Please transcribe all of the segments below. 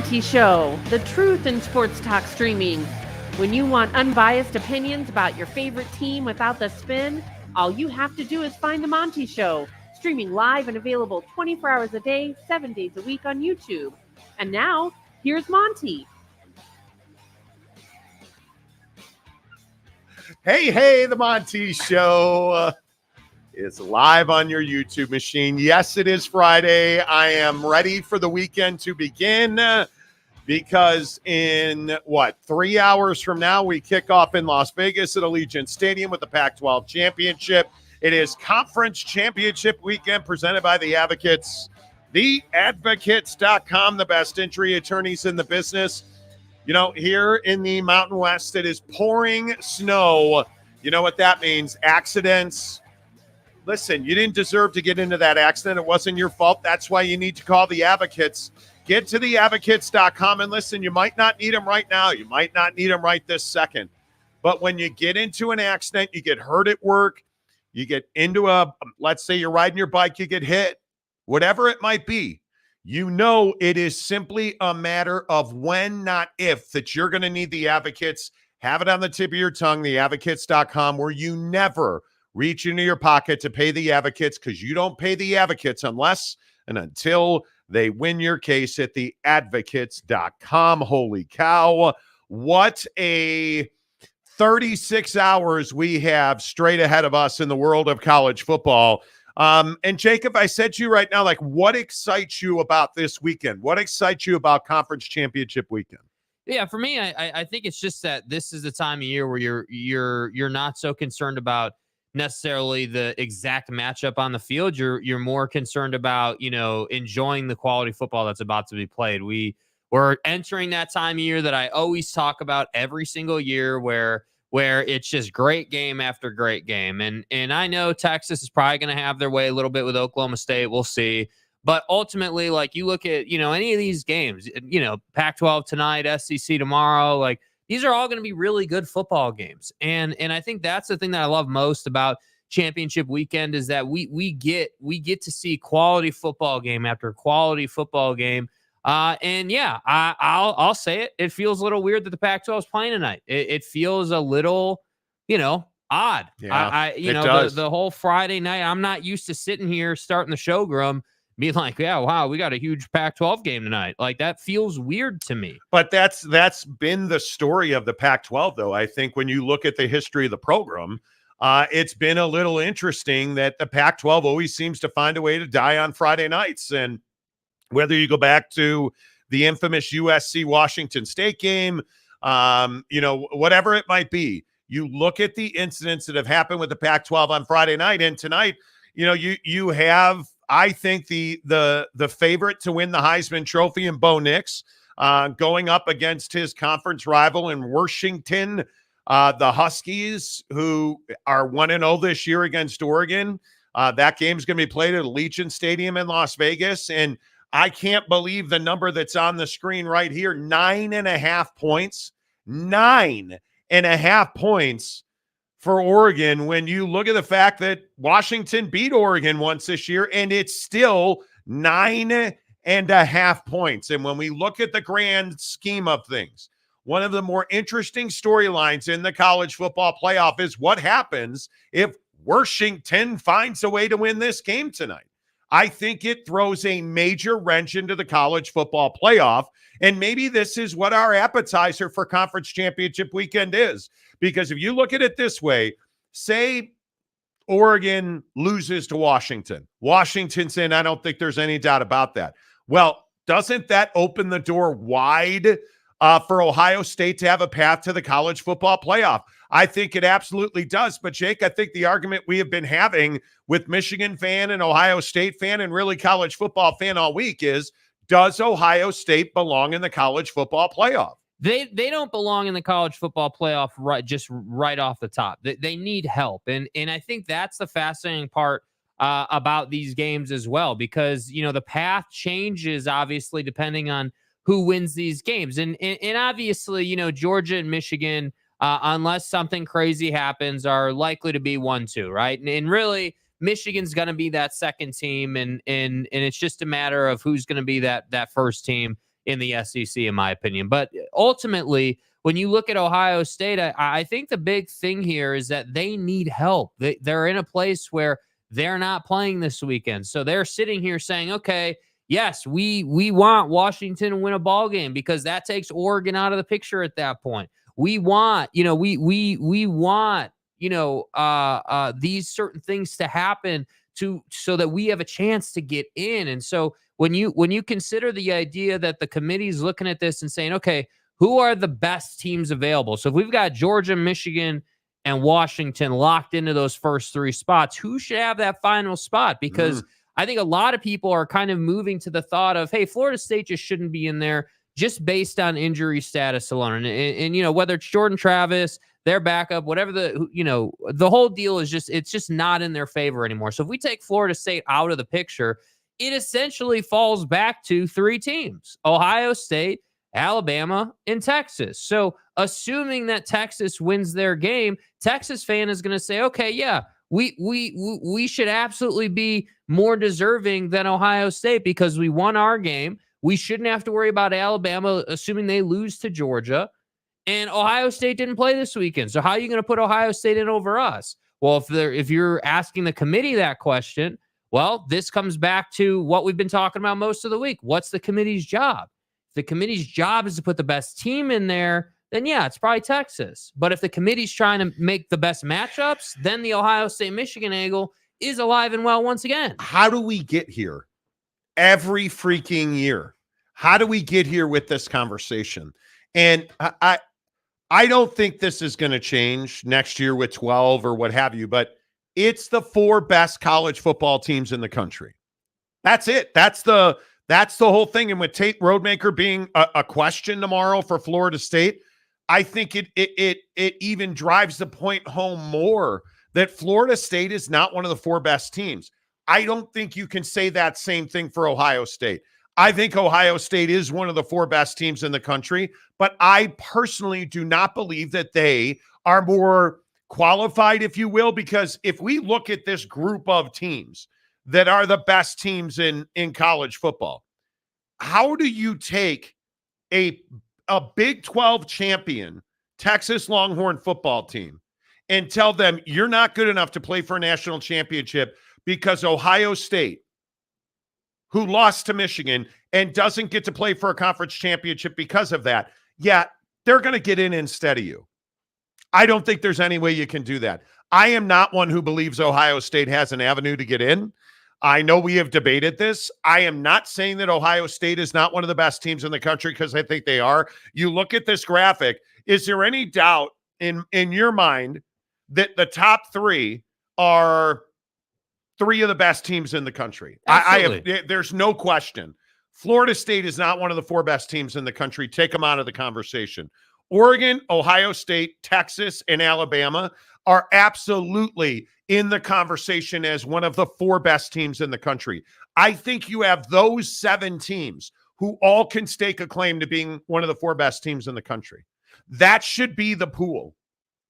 Monty Show, the truth in sports talk streaming. When you want unbiased opinions about your favorite team without the spin, all you have to do is find the Monty Show, streaming live and available 24 hours a day, 7 days a week on YouTube. And now, here's Monty. Hey, the Monty Show is live on your YouTube machine. Yes, it is Friday. I am ready for the weekend to begin because in, 3 hours from now, we kick off in Las Vegas at Allegiant Stadium with the Pac-12 Championship. It is Conference Championship weekend presented by The Advocates. TheAdvocates.com, the best injury attorneys in the business. You know, here in the Mountain West, it is pouring snow. You know what that means? Accidents. Listen, you didn't deserve to get into that accident. It wasn't your fault. That's why you need to call the Advocates. Get to theadvocates.com and listen, you might not need them right now. You might not need them right this second. But when you get into an accident, you get hurt at work, you get into let's say you're riding your bike, you get hit, whatever it might be, you know it is simply a matter of when, not if, that you're going to need the Advocates. Have it on the tip of your tongue, theadvocates.com, where you never reach into your pocket to pay the Advocates, because you don't pay the Advocates unless and until they win your case at theadvocates.com. Holy cow. What a 36 hours we have straight ahead of us in the world of college football. And Jacob, I said to you right now, what excites you about this weekend? What excites you about Conference Championship weekend? Yeah, for me, I think it's just that this is the time of year where you're not so concerned about necessarily the exact matchup on the field. You're more concerned about, enjoying the quality football that's about to be played. We're entering that time of year that I always talk about every single year where it's just great game after great game. And I know Texas is probably going to have their way a little bit with Oklahoma State. We'll see. But ultimately, you look at, any of these games, Pac-12 tonight, SEC tomorrow, these are all going to be really good football games. And I think that's the thing that I love most about championship weekend is that we get to see quality football game after quality football game. And yeah, I'll say it. It feels a little weird that the Pac-12 is playing tonight. It feels a little, odd. Yeah, the whole Friday night, I'm not used to sitting here starting the showroom being like, yeah, wow, we got a huge Pac-12 game tonight. That feels weird to me. But that's been the story of the Pac-12, though. I think when you look at the history of the program, it's been a little interesting that the Pac-12 always seems to find a way to die on Friday nights. And whether you go back to the infamous USC-Washington State game, whatever it might be, you look at the incidents that have happened with the Pac-12 on Friday night, and tonight, you have, I think, the favorite to win the Heisman Trophy in Bo Nix, going up against his conference rival in Washington, the Huskies, who are 1-0 this year against Oregon. That game's going to be played at Allegiant Stadium in Las Vegas, and I can't believe the number that's on the screen right here, 9.5 points. 9.5 points for Oregon when you look at the fact that Washington beat Oregon once this year, and it's still 9.5 points. And when we look at the grand scheme of things, one of the more interesting storylines in the college football playoff is what happens if Washington finds a way to win this game tonight. I think it throws a major wrench into the college football playoff. And maybe this is what our appetizer for Conference Championship weekend is. Because if you look at it this way, say Oregon loses to Washington. Washington's in, I don't think there's any doubt about that. Well, doesn't that open the door wide for Ohio State to have a path to the college football playoff? I think it absolutely does. But, Jake, I think the argument we have been having with Michigan fan and Ohio State fan and really college football fan all week is, does Ohio State belong in the college football playoff? They don't belong in the college football playoff right off the top. They need help. And I think that's the fascinating part about these games as well, because, the path changes, obviously, depending on who wins these games. And obviously, Georgia and Michigan, unless something crazy happens, are likely to be 1-2, right? And really, Michigan's going to be that second team, and it's just a matter of who's going to be that first team. in the SEC, in my opinion. But ultimately, when you look at Ohio State, I think the big thing here is that they need help. They're in a place where they're not playing this weekend. So they're sitting here saying, okay, yes, we want Washington to win a ball game because that takes Oregon out of the picture at that point. We want, we want, these certain things to happen so that we have a chance to get in. And so when you consider the idea that the committee's looking at this and saying, okay, who are the best teams available? So if we've got Georgia, Michigan, and Washington locked into those first 3 spots, who should have that final spot? Because I think a lot of people are kind of moving to the thought of, hey, Florida State just shouldn't be in there just based on injury status alone. And whether it's Jordan Travis, their backup, whatever the whole deal is it's just not in their favor anymore. So if we take Florida State out of the picture, it essentially falls back to 3 teams: Ohio State, Alabama, and Texas. So assuming that Texas wins their game, Texas fan is going to say, okay, yeah, we should absolutely be more deserving than Ohio State because we won our game. We shouldn't have to worry about Alabama, assuming they lose to Georgia. And Ohio State didn't play this weekend. So how are you going to put Ohio State in over us? Well, if you're asking the committee that question, well, this comes back to what we've been talking about most of the week. What's the committee's job? If the committee's job is to put the best team in there, then yeah, it's probably Texas. But if the committee's trying to make the best matchups, then the Ohio State-Michigan angle is alive and well once again. How do we get here every freaking year? How do we get here with this conversation? And I don't think this is going to change next year with 12 or what have you, but it's the 4 best college football teams in the country. That's it. That's the whole thing. And with Tate Rodemaker being a question tomorrow for Florida State, I think it even drives the point home more that Florida State is not one of the 4 best teams. I don't think you can say that same thing for Ohio State. I think Ohio State is one of the 4 best teams in the country, but I personally do not believe that they are more qualified, if you will, because if we look at this group of teams that are the best teams in college football, how do you take a Big 12 champion Texas Longhorn football team and tell them you're not good enough to play for a national championship because Ohio State, who lost to Michigan and doesn't get to play for a conference championship because of that, yeah, they're going to get in instead of you? I don't think there's any way you can do that. I am not one who believes Ohio State has an avenue to get in. I know we have debated this. I am not saying that Ohio State is not one of the best teams in the country because I think they are. You look at this graphic. Is there any doubt in your mind that the top 3 are 3 of the best teams in the country? There's no question. Florida State is not one of the 4 best teams in the country. Take them out of the conversation. Oregon, Ohio State, Texas, and Alabama are absolutely in the conversation as one of the 4 best teams in the country. I think you have those 7 teams who all can stake a claim to being one of the 4 best teams in the country. That should be the pool.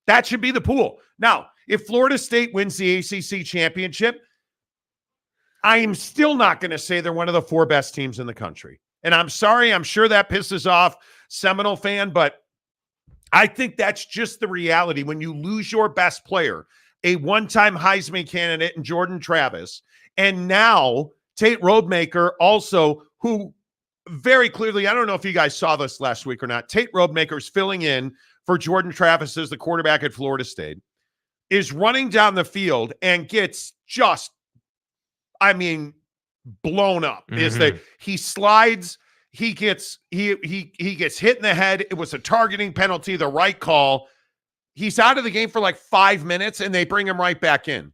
That should be the pool. Now, if Florida State wins the ACC championship, I am still not going to say they're one of the 4 best teams in the country. And I'm sorry, I'm sure that pisses off Seminole fan, but I think that's just the reality. When you lose your best player, a one-time Heisman candidate in Jordan Travis, and now Tate Rodemaker also, who very clearly, I don't know if you guys saw this last week or not, Tate Rodemaker's filling in for Jordan Travis as the quarterback at Florida State, is running down the field and gets just, blown up. He slides, he gets hit in the head. It was a targeting penalty, the right call. He's out of the game for like 5 minutes, and they bring him right back in.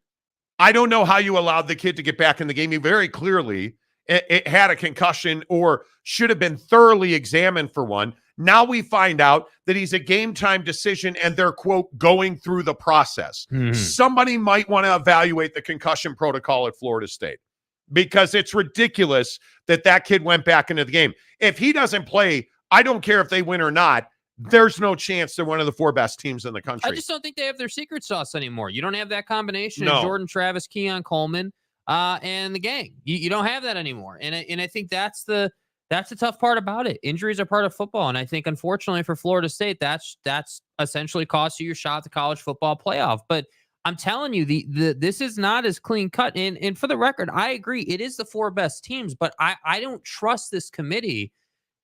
I don't know how you allowed the kid to get back in the game. He very clearly it had a concussion or should have been thoroughly examined for one. Now we find out that he's a game-time decision, and they're, quote, going through the process. Somebody might want to evaluate the concussion protocol at Florida State because it's ridiculous that kid went back into the game. If he doesn't play, I don't care if they win or not, there's no chance they're one of the 4 best teams in the country. I just don't think they have their secret sauce anymore. You don't have that combination of Jordan Travis, Keon Coleman, and the gang. You don't have that anymore. And I think that's the That's the tough part about it. Injuries are part of football. And I think, unfortunately, for Florida State, that's essentially cost you your shot at the college football playoff. But I'm telling you, this is not as clean cut. And for the record, I agree. It is the 4 best teams, but I don't trust this committee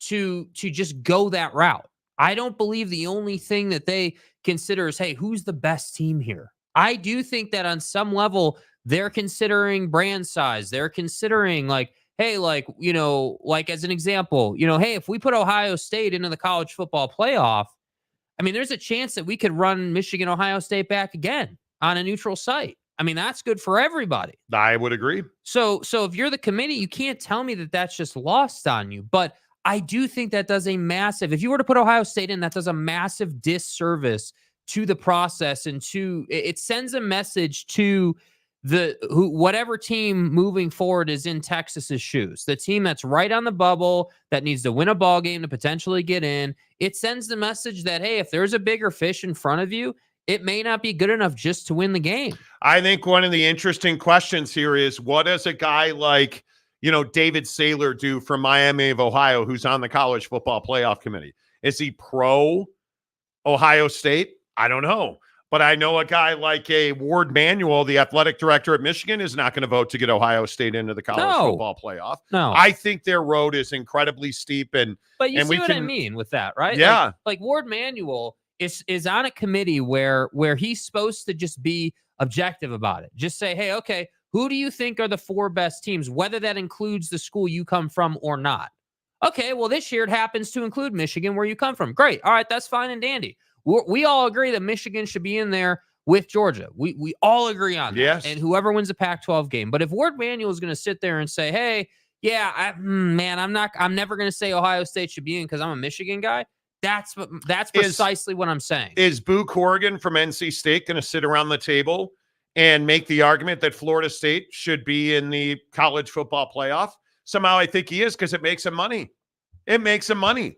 to just go that route. I don't believe the only thing that they consider is, hey, who's the best team here? I do think that on some level, they're considering brand size. They're considering hey, as an example, hey, if we put Ohio State into the college football playoff, I mean, there's a chance that we could run Michigan, Ohio State back again on a neutral site. I mean, that's good for everybody. I would agree. So if you're the committee, you can't tell me that that's just lost on you. But I do think that does a massive, if you were to put Ohio State in, that does a massive disservice to the process, and it sends a message to whatever team moving forward is in Texas's shoes, the team that's right on the bubble that needs to win a ball game to potentially get in. It sends the message that, hey, if there's a bigger fish in front of you, it may not be good enough just to win the game. I think one of the interesting questions here is, what does a guy like, David Saylor do from Miami of Ohio, who's on the college football playoff committee? Is he pro Ohio State? I don't know. But I know a guy like a Ward Manuel, the athletic director at Michigan, is not going to vote to get Ohio State into the college football playoff. No. I think their road is incredibly steep. But you see what I mean with that, right? Yeah. Like Ward Manuel is on a committee where he's supposed to just be objective about it. Just say, hey, okay, who do you think are the 4 best teams, whether that includes the school you come from or not? Okay, well, this year it happens to include Michigan, where you come from. Great. All right, that's fine and dandy. We all agree that Michigan should be in there with Georgia. We all agree on that. Yes. And whoever wins the Pac-12 game. But if Ward Manuel is going to sit there and say, hey, yeah, I'm never going to say Ohio State should be in because I'm a Michigan guy, that's precisely what I'm saying. Is Boo Corrigan from NC State going to sit around the table and make the argument that Florida State should be in the college football playoff? Somehow I think he is, because it makes him money. It makes him money.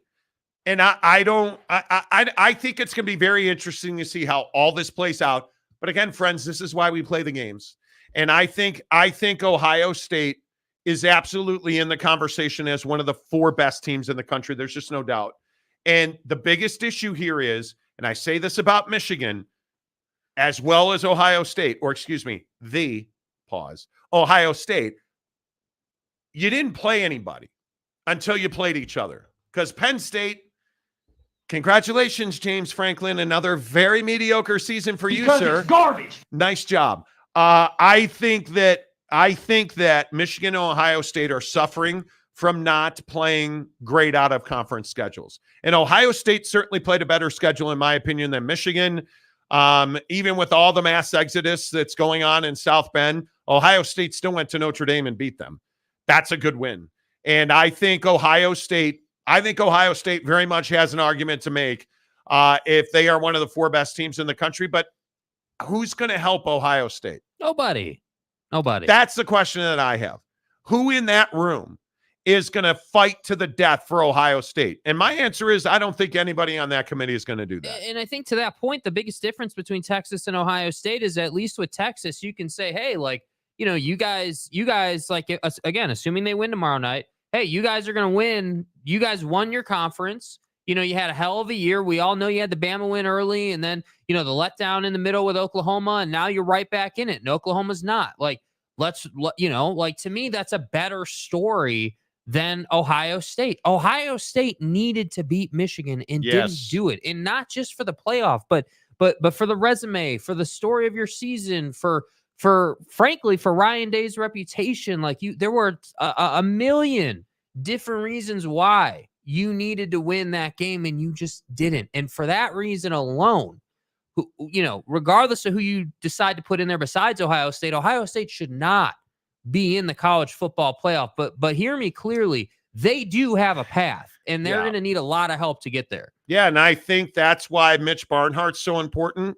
And I think it's going to be very interesting to see how all this plays out. But again, friends, this is why we play the games. And I think Ohio State is absolutely in the conversation as one of the 4 best teams in the country. There's just no doubt. And the biggest issue here is, and I say this about Michigan as well as Ohio State, Ohio State, you didn't play anybody until you played each other. Because Penn State, congratulations, James Franklin, another very mediocre season for you, sir. It's garbage. Nice job. I think that Michigan and Ohio State are suffering from not playing great out of conference schedules. And Ohio State certainly played a better schedule, in my opinion, than Michigan. Even with all the mass exodus that's going on in South Bend, Ohio State still went to Notre Dame and beat them. That's a good win. And I think Ohio State very much has an argument to make if they are one of the 4 best teams in the country. But who's going to help Ohio State? Nobody. That's the question that I have. Who in that room is going to fight to the death for Ohio State? And my answer is, I don't think anybody on that committee is going to do that. And I think to that point, the biggest difference between Texas and Ohio State is, at least with Texas, you can say, hey, you guys, again, assuming they win tomorrow night, hey, you guys are going to win. You guys won your conference. You had a hell of a year. We all know you had the Bama win early, and then, the letdown in the middle with Oklahoma, and now you're right back in it. And Oklahoma's not. To me, that's a better story than Ohio State. Ohio State needed to beat Michigan and didn't do it. And not just for the playoff, but for the resume, for the story of your season, frankly, for Ryan Day's reputation. There were a million different reasons why you needed to win that game, and you just didn't. And for that reason alone, regardless of who you decide to put in there besides Ohio State should not be in the college football playoff. But hear me clearly, they do have a path, and they're going to need a lot of help to get there. Yeah, and I think that's why Mitch Barnhart's so important.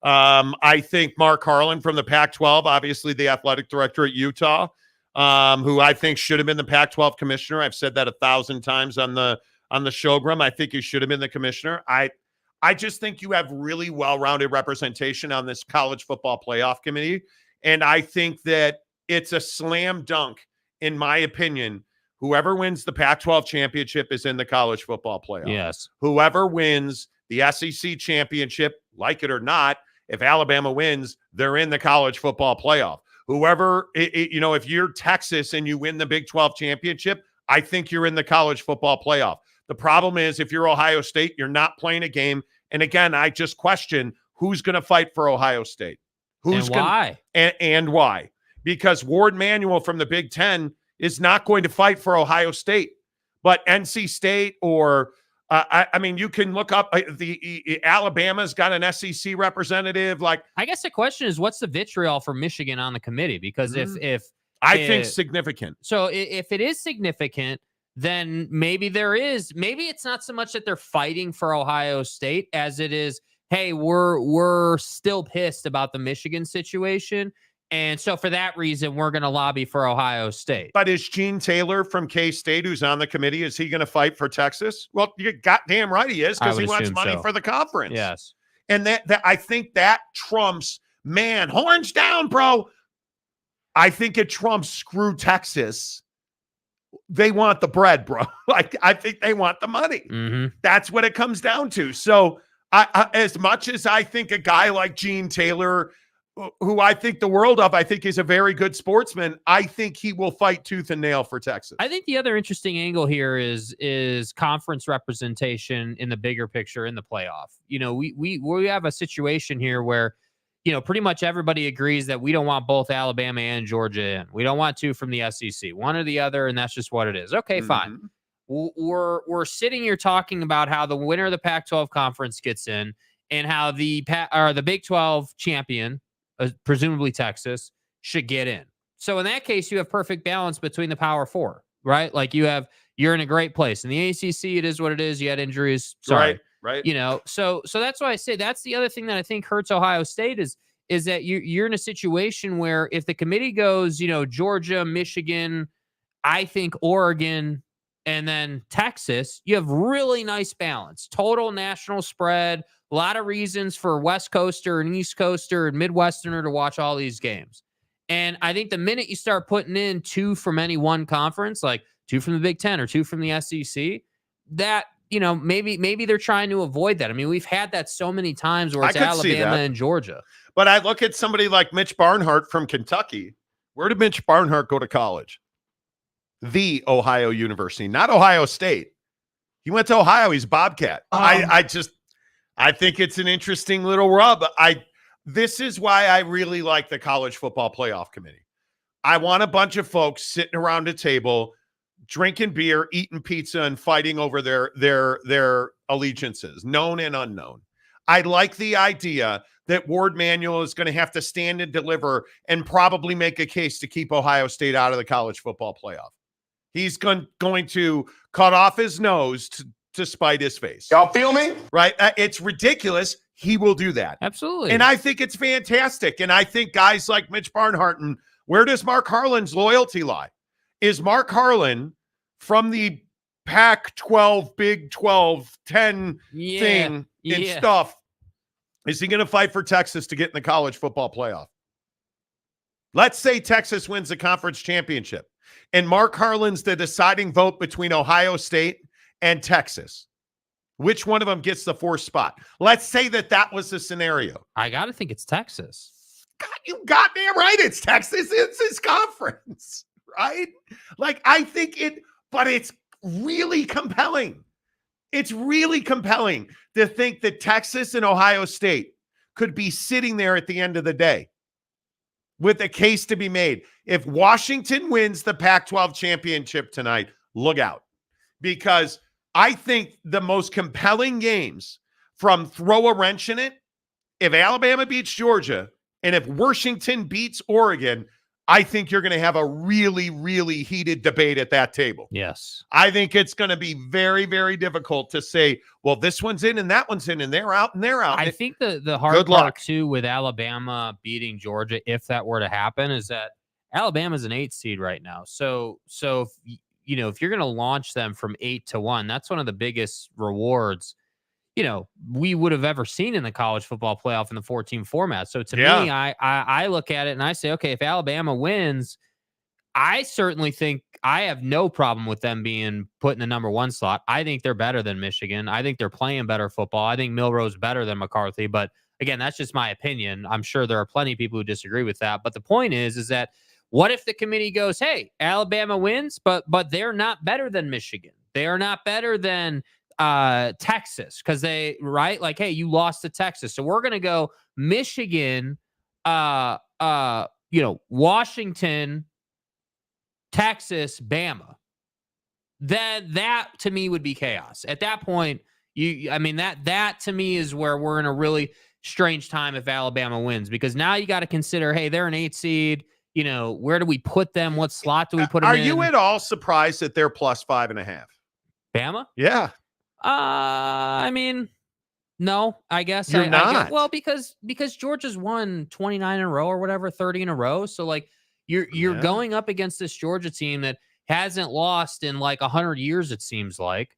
I think Mark Harlan from the Pac-12, obviously the athletic director at Utah, who I think should have been the Pac-12 commissioner. I've said that 1,000 times on the showgram. I think he should have been the commissioner. I just think you have really well-rounded representation on this college football playoff committee. And I think that it's a slam dunk, in my opinion, Whoever wins the Pac-12 championship is in the college football playoff. Yes. Whoever wins the SEC championship, like it or not, if Alabama wins, they're in the college football playoff. Whoever, if you're Texas and you win the Big 12 championship, I think you're in the college football playoff. The problem is if you're Ohio State, you're not playing a game. And again, I just question who's going to fight for Ohio State. Why? And why? Because Ward Manuel from the Big Ten is not going to fight for Ohio State. But NC State or you can look up the Alabama's got an SEC representative. Like, I guess the question is, what's the vitriol for Michigan on the committee? Because if I think significant. So if it is significant, then maybe it's not so much that they're fighting for Ohio State as it is, hey, we're still pissed about the Michigan situation. And so for that reason, we're going to lobby for Ohio State. But is Gene Taylor from K-State, who's on the committee, is he going to fight for Texas? Well, you're goddamn right he is, because he wants money for the conference. Yes. And that I think that trumps, man, horns down, bro. I think it trumps screw Texas. They want the bread, bro. Like, I think they want the money. Mm-hmm. That's what it comes down to. So I as much as I think a guy like Gene Taylor, who I think the world of, I think is a very good sportsman, I think he will fight tooth and nail for Texas. I think the other interesting angle here is conference representation in the bigger picture in the playoff. We have a situation here where, pretty much everybody agrees that we don't want both Alabama and Georgia in. We don't want two from the SEC, one or the other, and that's just what it is. Okay, fine. We're sitting here talking about how the winner of the Pac-12 conference gets in and how the Big 12 champion, presumably Texas, should get in. So in that case, you have perfect balance between the Power Four, right? Like you're in a great place. In the ACC, it is what it is. You had injuries. Sorry. Right. So that's why I say that's the other thing that I think hurts Ohio State is that you're in a situation where if the committee goes, Georgia, Michigan, I think Oregon, and then Texas, you have really nice balance, total national spread, a lot of reasons for West Coaster and East Coaster and Midwesterner to watch all these games. And I think the minute you start putting in two from any one conference, like two from the Big Ten or two from the SEC, that, maybe they're trying to avoid that. I mean, we've had that so many times where it's Alabama and Georgia. But I look at somebody like Mitch Barnhart from Kentucky. Where did Mitch Barnhart go to college? The Ohio University, not Ohio State. He went to Ohio. He's Bobcat. I think it's an interesting little rub. This is why I really like the College Football Playoff Committee. I want a bunch of folks sitting around a table, drinking beer, eating pizza, and fighting over their allegiances, known and unknown. I like the idea that Ward Manuel is going to have to stand and deliver and probably make a case to keep Ohio State out of the college football playoff. He's going to cut off his nose to spite his face. Y'all feel me? Right? It's ridiculous. He will do that. Absolutely. And I think it's fantastic. And I think guys like Mitch Barnhart, and where does Mark Harlan's loyalty lie? Is Mark Harlan from the Pac-12, Big 12, 10 thing and stuff, is he going to fight for Texas to get in the college football playoff? Let's say Texas wins the conference championship and Mark Harlan's the deciding vote between Ohio State and Texas. Which one of them gets the fourth spot? Let's say that was the scenario. I got to think it's Texas. God, you goddamn right it's Texas. It's his conference, right? Like, I think but it's really compelling. It's really compelling to think that Texas and Ohio State could be sitting there at the end of the day with a case to be made. If Washington wins the Pac-12 championship tonight, look out. Because I think the most compelling games from throw a wrench in it, if Alabama beats Georgia and if Washington beats Oregon, I think you're going to have a really, really heated debate at that table. Yes. I think it's going to be very, very difficult to say, well, this one's in and that one's in and they're out and they're out. I think the hard part, too, with Alabama beating Georgia, if that were to happen, is that Alabama's an 8 seed right now. So if you're going to launch them from 8-1, that's one of the biggest rewards we would have ever seen in the college football playoff in the 14 format. So to me, I look at it and I say, okay, if Alabama wins, I certainly think I have no problem with them being put in the number 1 slot. I think they're better than Michigan. I think they're playing better football. I think Milroe's better than McCarthy. But again, that's just my opinion. I'm sure there are plenty of people who disagree with that. But the point is that what if the committee goes, hey, Alabama wins, but they're not better than Michigan. They are not better than Texas because right? Like, hey, you lost to Texas. So we're going to go Michigan, Washington, Texas, Bama. Then that to me would be chaos. At that point, that to me is where we're in a really strange time if Alabama wins, because now you got to consider, hey, they're an 8 seed. Where do we put them? What slot do we put them in? Are you at all surprised that they're plus 5.5? Bama? Yeah. No, I guess you're not. Well, because Georgia's won 29 in a row or whatever, 30 in a row. So like you're going up against this Georgia team that hasn't lost in like 100 years, it seems like.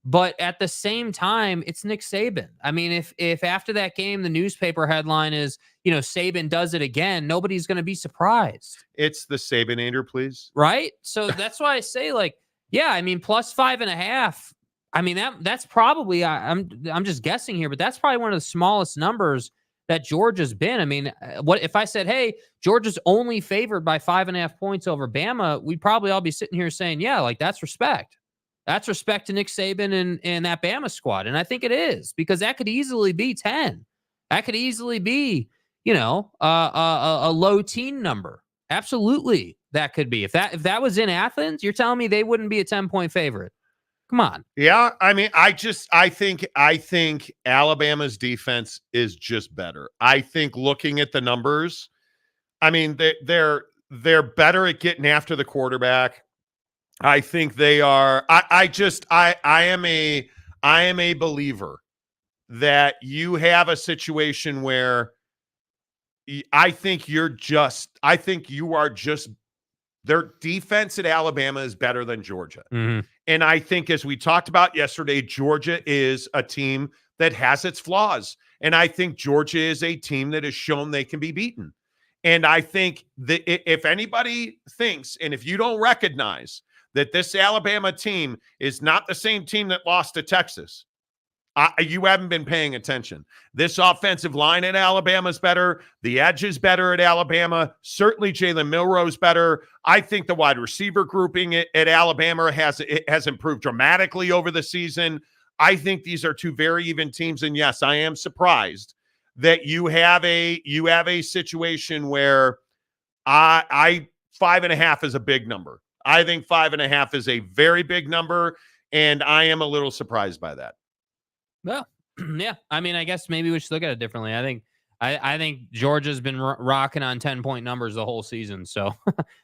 But at the same time, it's Nick Saban. I mean, if after that game the newspaper headline is, Saban does it again, nobody's going to be surprised. It's the Sabanator, please. Right? So that's why I say, like, yeah, plus 5.5. I mean, that's probably, I'm just guessing here, but that's probably one of the smallest numbers that Georgia's been. I mean, what if I said, hey, Georgia's only favored by 5.5 points over Bama? We'd probably all be sitting here saying, yeah, like that's respect. That's respect to Nick Saban and that Bama squad. And I think it is, because that could easily be 10. That could easily be, a low teen number. Absolutely. That could be. If that was in Athens, you're telling me they wouldn't be a 10-point favorite. Come on. Yeah. I mean, I think Alabama's defense is just better. I think looking at the numbers, I mean, they're better at getting after the quarterback. I think they are. I am a believer that you have a situation where I think you are just, their defense at Alabama is better than Georgia. Mm-hmm. And I think, as we talked about yesterday, Georgia is a team that has its flaws. And I think Georgia is a team that has shown they can be beaten. And I think that if anybody thinks, and if you don't recognize that this Alabama team is not the same team that lost to Texas, you haven't been paying attention. This offensive line at Alabama is better. The edge is better at Alabama. Certainly Jalen Milroe's better. I think the wide receiver grouping at Alabama has improved dramatically over the season. I think these are two very even teams. And yes, I am surprised that you have a situation where 5.5 is a big number. I think 5.5 is a very big number, and I am a little surprised by that. Well, yeah. I mean, I guess maybe we should look at it differently. I think Georgia's been rocking on 10-point numbers the whole season. So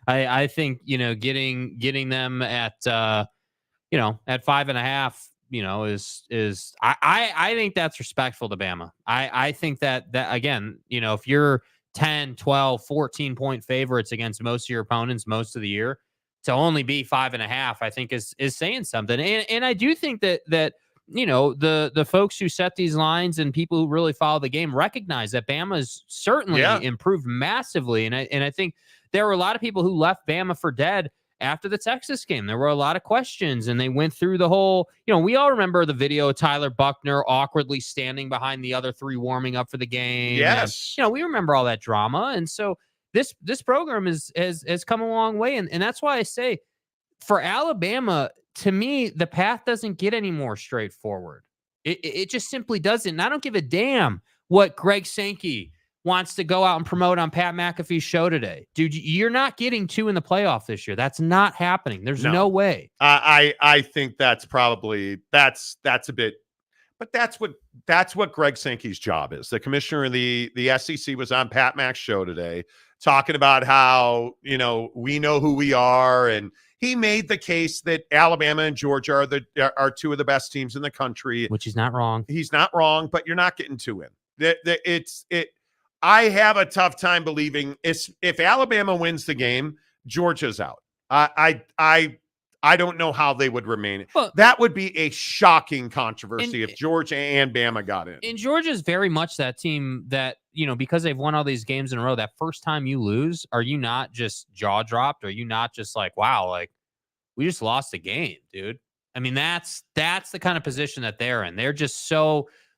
I think, getting them at 5.5, is I think that's respectful to Bama. I think that again, if you're 10, 12, 14-point favorites against most of your opponents most of the year, to only be 5.5, I think is saying something. And I do think that the folks who set these lines and people who really follow the game recognize that Bama's certainly improved massively. And I think there were a lot of people who left Bama for dead after the Texas game. There were a lot of questions, and they went through the whole, we all remember the video of Tyler Buckner awkwardly standing behind the other three warming up for the game. Yes. And, we remember all that drama. And so this program has come a long way. And that's why I say, for Alabama, to me, the path doesn't get any more straightforward. It just simply doesn't. And I don't give a damn what Greg Sankey wants to go out and promote on Pat McAfee's show today. Dude, you're not getting 2 in the playoff this year. That's not happening. There's no way. I think that's probably that's a bit, but that's what Greg Sankey's job is. The commissioner of the SEC was on Pat Mac's show today talking about how, we know who we are, and he made the case that Alabama and Georgia are 2 of the best teams in the country. Which he's not wrong. He's not wrong, but you're not getting 2 in. I have a tough time believing if Alabama wins the game, Georgia's out. I I don't know how they would remain. Well, that would be a shocking controversy if Georgia and Bama got in. And Georgia's very much that team that, because they've won all these games in a row, that first time you lose, are you not just jaw dropped? Are you not just like, wow, like we just lost a game, dude? I mean, that's the kind of position that they're in. They're just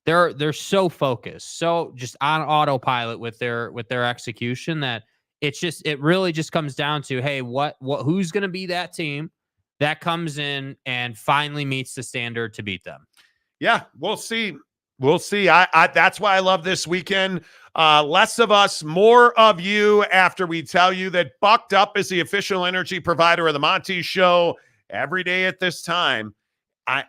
they're so focused, so just on autopilot with their execution that it really just comes down to, hey, who's going to be that team that comes in and finally meets the standard to beat them? Yeah, we'll see. We'll see. I that's why I love this weekend. Less of us, more of you, after we tell you that Bucked Up is the official energy provider of the Monty Show every day at this time.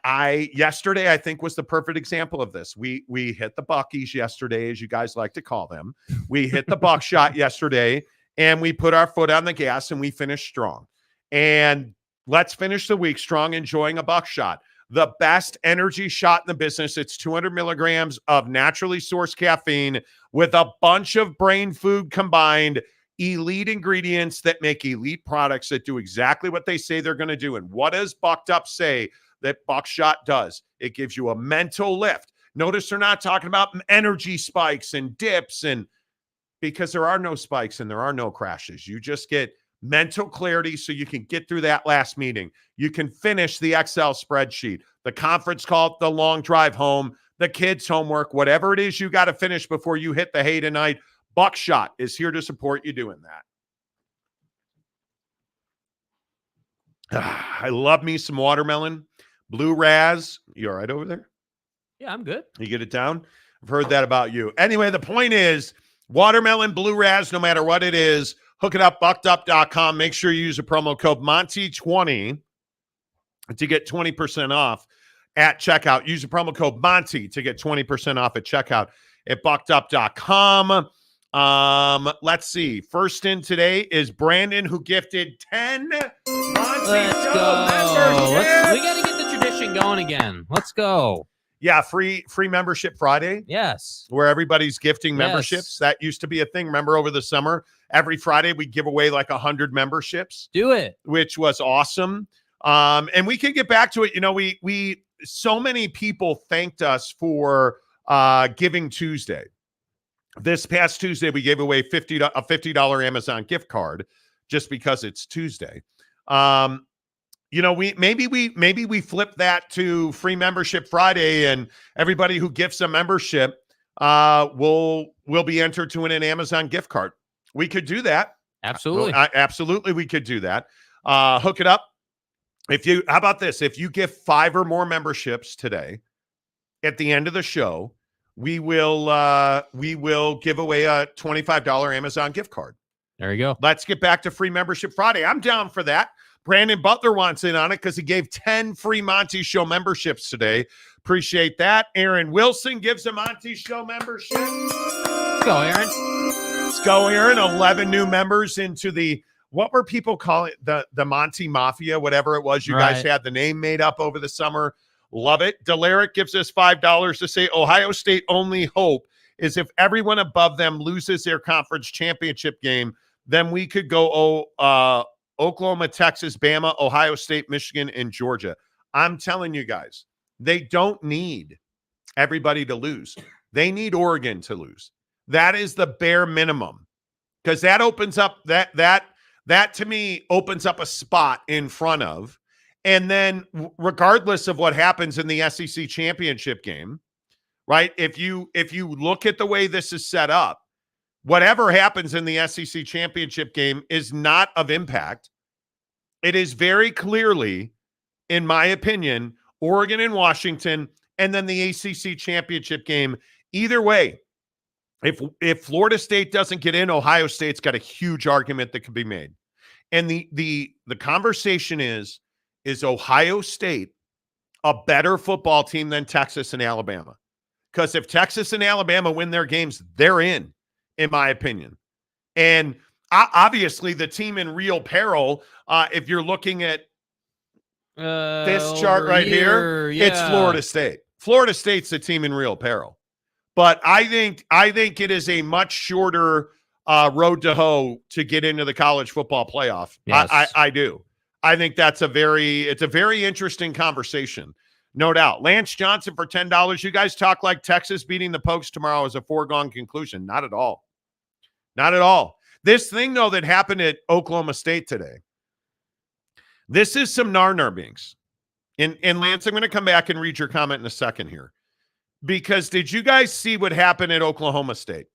Yesterday, I think, was the perfect example of this. We hit the Buckies yesterday, as you guys like to call them. We hit the buckshot yesterday, and we put our foot on the gas, and we finished strong. And let's finish the week strong, enjoying a buckshot. The best energy shot in the business. It's 200 milligrams of naturally sourced caffeine with a bunch of brain food combined, elite ingredients that make elite products that do exactly what they say they're going to do. And what does Bucked Up say that Buckshot does? It gives you a mental lift. Notice they're not talking about energy spikes and dips, and because there are no spikes and there are no crashes. You just get mental clarity so you can get through that last meeting. You can finish the Excel spreadsheet, the conference call, the long drive home, the kids' homework, whatever it is you got to finish before you hit the hay tonight. Buckshot is here to support you doing that. I love me some watermelon. Blue Raz. You all right over there? Yeah, I'm good. You get it down? I've heard that about you. Anyway, the point is watermelon, Blue Raz, no matter what it is, hook it up, buckedup.com. Make sure you use the promo code Monty20 to get 20% off at checkout. Use the promo code Monty to get 20% off at checkout at buckedup.com. Let's see. First in today is Brandon, who gifted 10 Monty Show memberships. We got to get the tradition going again. Let's go. Yeah, free membership Friday. Yes. Where everybody's gifting memberships. That used to be a thing. Remember, over the summer, every Friday we give away like 100 memberships. Do it. Which was awesome. And we can get back to it. We so many people thanked us for Giving Tuesday. This past Tuesday, we gave away a $50 Amazon gift card just because it's Tuesday. Maybe we flip that to free membership Friday, and everybody who gifts a membership will be entered to win an Amazon gift card. We could do that. Absolutely. Absolutely, we could do that. Hook it up. How about this? If you give 5 or more memberships today, at the end of the show, we will give away a $25 Amazon gift card. There you go. Let's get back to free membership Friday. I'm down for that. Brandon Butler wants in on it because he gave 10 free Monty Show memberships today. Appreciate that. Aaron Wilson gives a Monty Show membership. Let's go, Aaron. Let's go, Aaron. 11 new members into the, what were people calling it? The Monty Mafia, whatever it was. You guys had the name made up over the summer. Love it. Delaric gives us $5 to say Ohio State only hope is if everyone above them loses their conference championship game, then we could go Oklahoma, Texas, Bama, Ohio State, Michigan, and Georgia. I'm telling you guys, they don't need everybody to lose. They need Oregon to lose. That is the bare minimum, because that opens up that to me opens up a spot in front of. And then regardless of what happens in the SEC championship game, right? If you look at the way this is set up, whatever happens in the SEC championship game is not of impact. It is very clearly, in my opinion, Oregon and Washington, and then the ACC championship game. Either way, if Florida State doesn't get in, Ohio State's got a huge argument that could be made. And the conversation is Ohio State a better football team than Texas and Alabama? Because if Texas and Alabama win their games, they're in my opinion. And obviously the team in real peril, if you're looking at this chart right here, it's Florida State. Florida State's the team in real peril. But I think it is a much shorter road to hoe to get into the college football playoff. Yes. I do. I think it's a very interesting conversation. No doubt. Lance Johnson for $10. You guys talk like Texas beating the Pokes tomorrow is a foregone conclusion. Not at all. Not at all. This thing, though, that happened at Oklahoma State today, this is some nar-nar-bings. And Lance, I'm going to come back and read your comment in a second here. Because did you guys see what happened at Oklahoma State?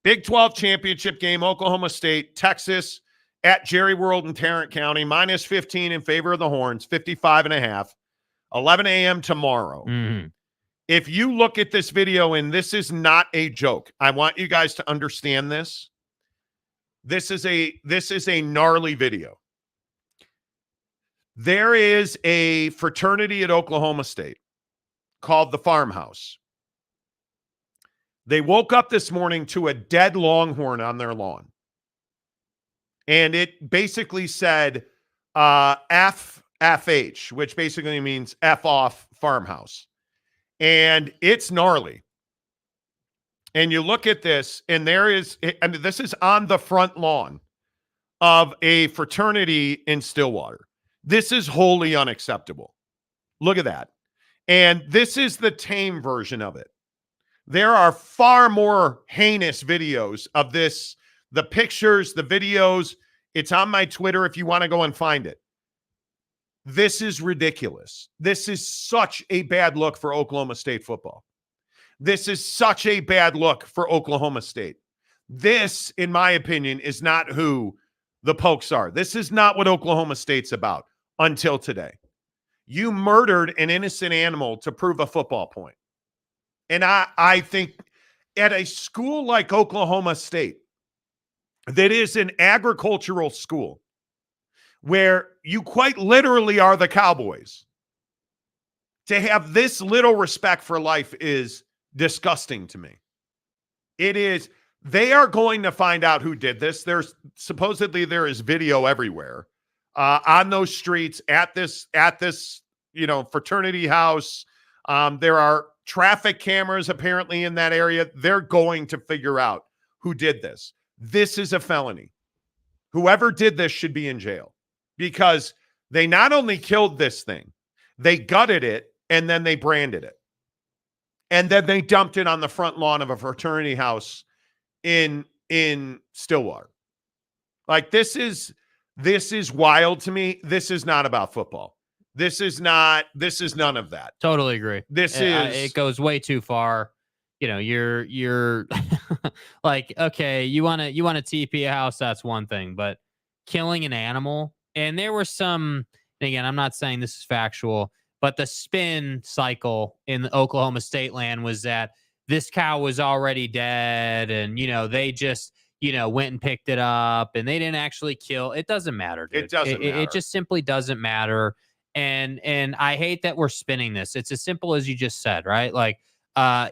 Big 12 championship game, Oklahoma State, Texas at Jerry World in Tarrant County, minus 15 in favor of the Horns, 55.5. 11 a.m. tomorrow. Mm-hmm. If you look at this video, and this is not a joke, I want you guys to understand this. This is a gnarly video. There is a fraternity at Oklahoma State called the Farmhouse. They woke up this morning to a dead Longhorn on their lawn. And it basically said FH, which basically means F off Farmhouse. And it's gnarly. And you look at this, and this is on the front lawn of a fraternity in Stillwater. This is wholly unacceptable. Look at that. And this is the tame version of it. There are far more heinous videos of this, the pictures, the videos. It's on my Twitter if you want to go and find it. This is ridiculous. This is such a bad look for Oklahoma State football. This is such a bad look for Oklahoma State. This, in my opinion, is not who the Pokes are. This is not what Oklahoma State's about until today. You murdered an innocent animal to prove a football point. And I think at a school like Oklahoma State, that is an agricultural school, where you quite literally are the Cowboys, to have this little respect for life is disgusting to me. It is. They are going to find out who did this. There is video everywhere on those streets at this fraternity house. There are traffic cameras apparently in that area. They're going to figure out who did this. This is a felony. Whoever did this should be in jail, because they not only killed this thing, they gutted it, and then they branded it. And then they dumped it on the front lawn of a fraternity house in Stillwater. Like, this is wild to me. This is not about football. This is none of that. Totally agree. It goes way too far. You know, you're like, okay, you want to TP a house, that's one thing, but killing an animal. And there were some, again, I'm not saying this is factual, but the spin cycle in the Oklahoma State land was that this cow was already dead, and they just went and picked it up, and they didn't actually kill. It doesn't matter, dude. It doesn't matter. It just simply doesn't matter. And I hate that we're spinning this. It's as simple as you just said, right? Like,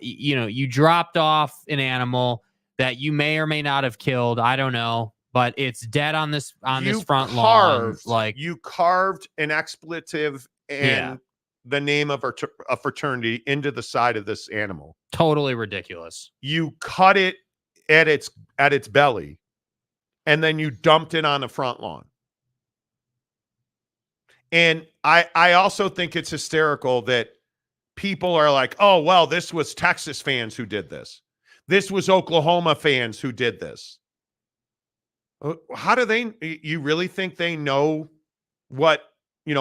you dropped off an animal that you may or may not have killed. I don't know, but it's dead on this front lawn. Like, you carved an expletive and the name of a fraternity into the side of this animal. Totally ridiculous. You cut it at its belly, and then you dumped it on the front lawn. And I also think it's hysterical that people are like, oh, well, this was Texas fans who did this. This was Oklahoma fans who did this. How do you really think they know what,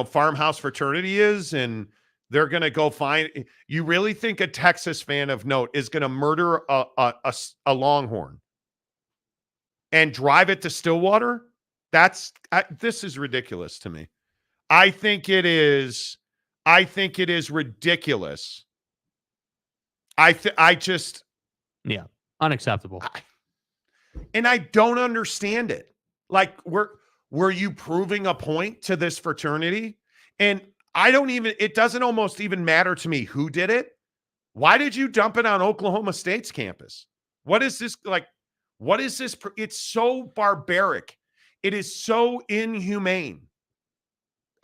Farmhouse fraternity is, and they're going to go find? You really think a Texas fan of note is going to murder a Longhorn and drive it to Stillwater? This is ridiculous to me. I think it is ridiculous. Unacceptable. And I don't understand it. Like, were you proving a point to this fraternity? And it doesn't almost even matter to me who did it. Why did you dump it on Oklahoma State's campus? What is this like? What is this? It's so barbaric. It is so inhumane.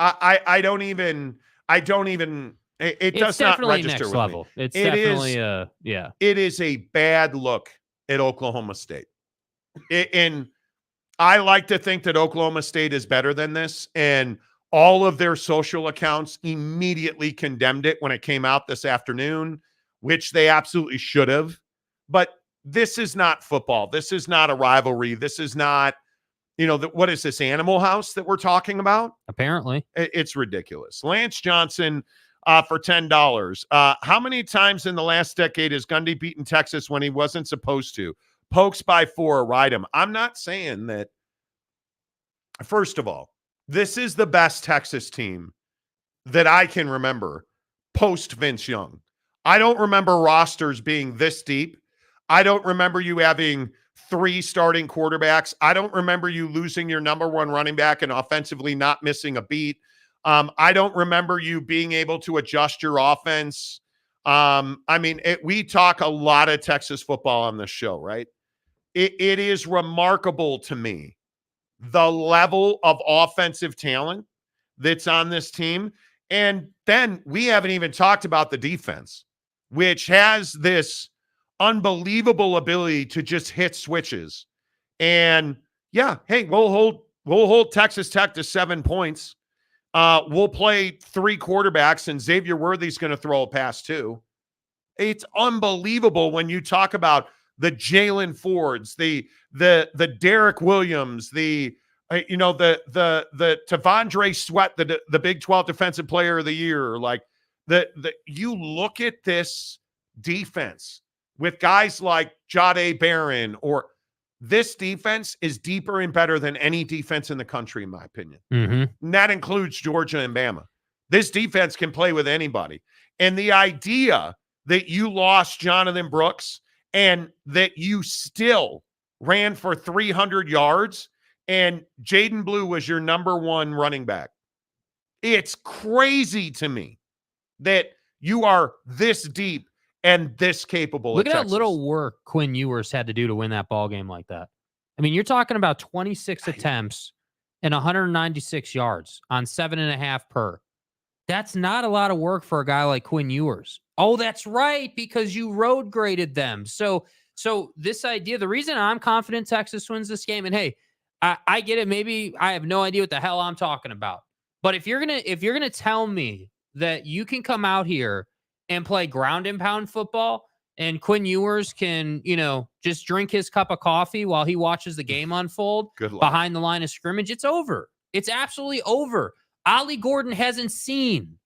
I don't even, it does not register next with level. me. It's definitely It is a bad look at Oklahoma State. And I like to think that Oklahoma State is better than this. And All of their social accounts immediately condemned it when it came out this afternoon, which they absolutely should have. But this is not football. This is not a rivalry. This is not, what is this, Animal House that we're talking about? Apparently. It's ridiculous. Lance Johnson for $10. How many times in the last decade has Gundy beaten Texas when he wasn't supposed to? Pokes by 4, ride him. I'm not saying that. First of all, this is the best Texas team that I can remember post Vince Young. I don't remember rosters being this deep. I don't remember you having 3 starting quarterbacks. I don't remember you losing your number 1 running back and offensively not missing a beat. I don't remember you being able to adjust your offense. We talk a lot of Texas football on this show, right? It is remarkable to me the level of offensive talent that's on this team. And then we haven't even talked about the defense, which has this unbelievable ability to just hit switches. And yeah, hey, we'll hold Texas Tech to 7 points. We'll play 3 quarterbacks, and Xavier Worthy's going to throw a pass too. It's unbelievable when you talk about the Jalen Fords, the Derek Williams, the Tavondre Sweat, the Big 12 Defensive Player of the Year. Like you look at this defense with guys like Jahdae Barron, or this defense is deeper and better than any defense in the country, in my opinion. Mm-hmm. And that includes Georgia and Bama. This defense can play with anybody. And the idea that you lost Jonathan Brooks and that you still ran for 300 yards and Jaden Blue was your number 1 running back. It's crazy to me that you are this deep and this capable. Look at how little work Quinn Ewers had to do to win that ball game like that. I mean, you're talking about 26 attempts and 196 yards on 7.5 per. That's not a lot of work for a guy like Quinn Ewers. Oh, that's right, because you road graded them. So this idea, the reason I'm confident Texas wins this game, and hey, I get it. Maybe I have no idea what the hell I'm talking about. But if you're gonna tell me that you can come out here and play ground and pound football, and Quinn Ewers can, just drink his cup of coffee while he watches the game unfold behind the line of scrimmage, it's over. It's absolutely over. Ollie Gordon hasn't seen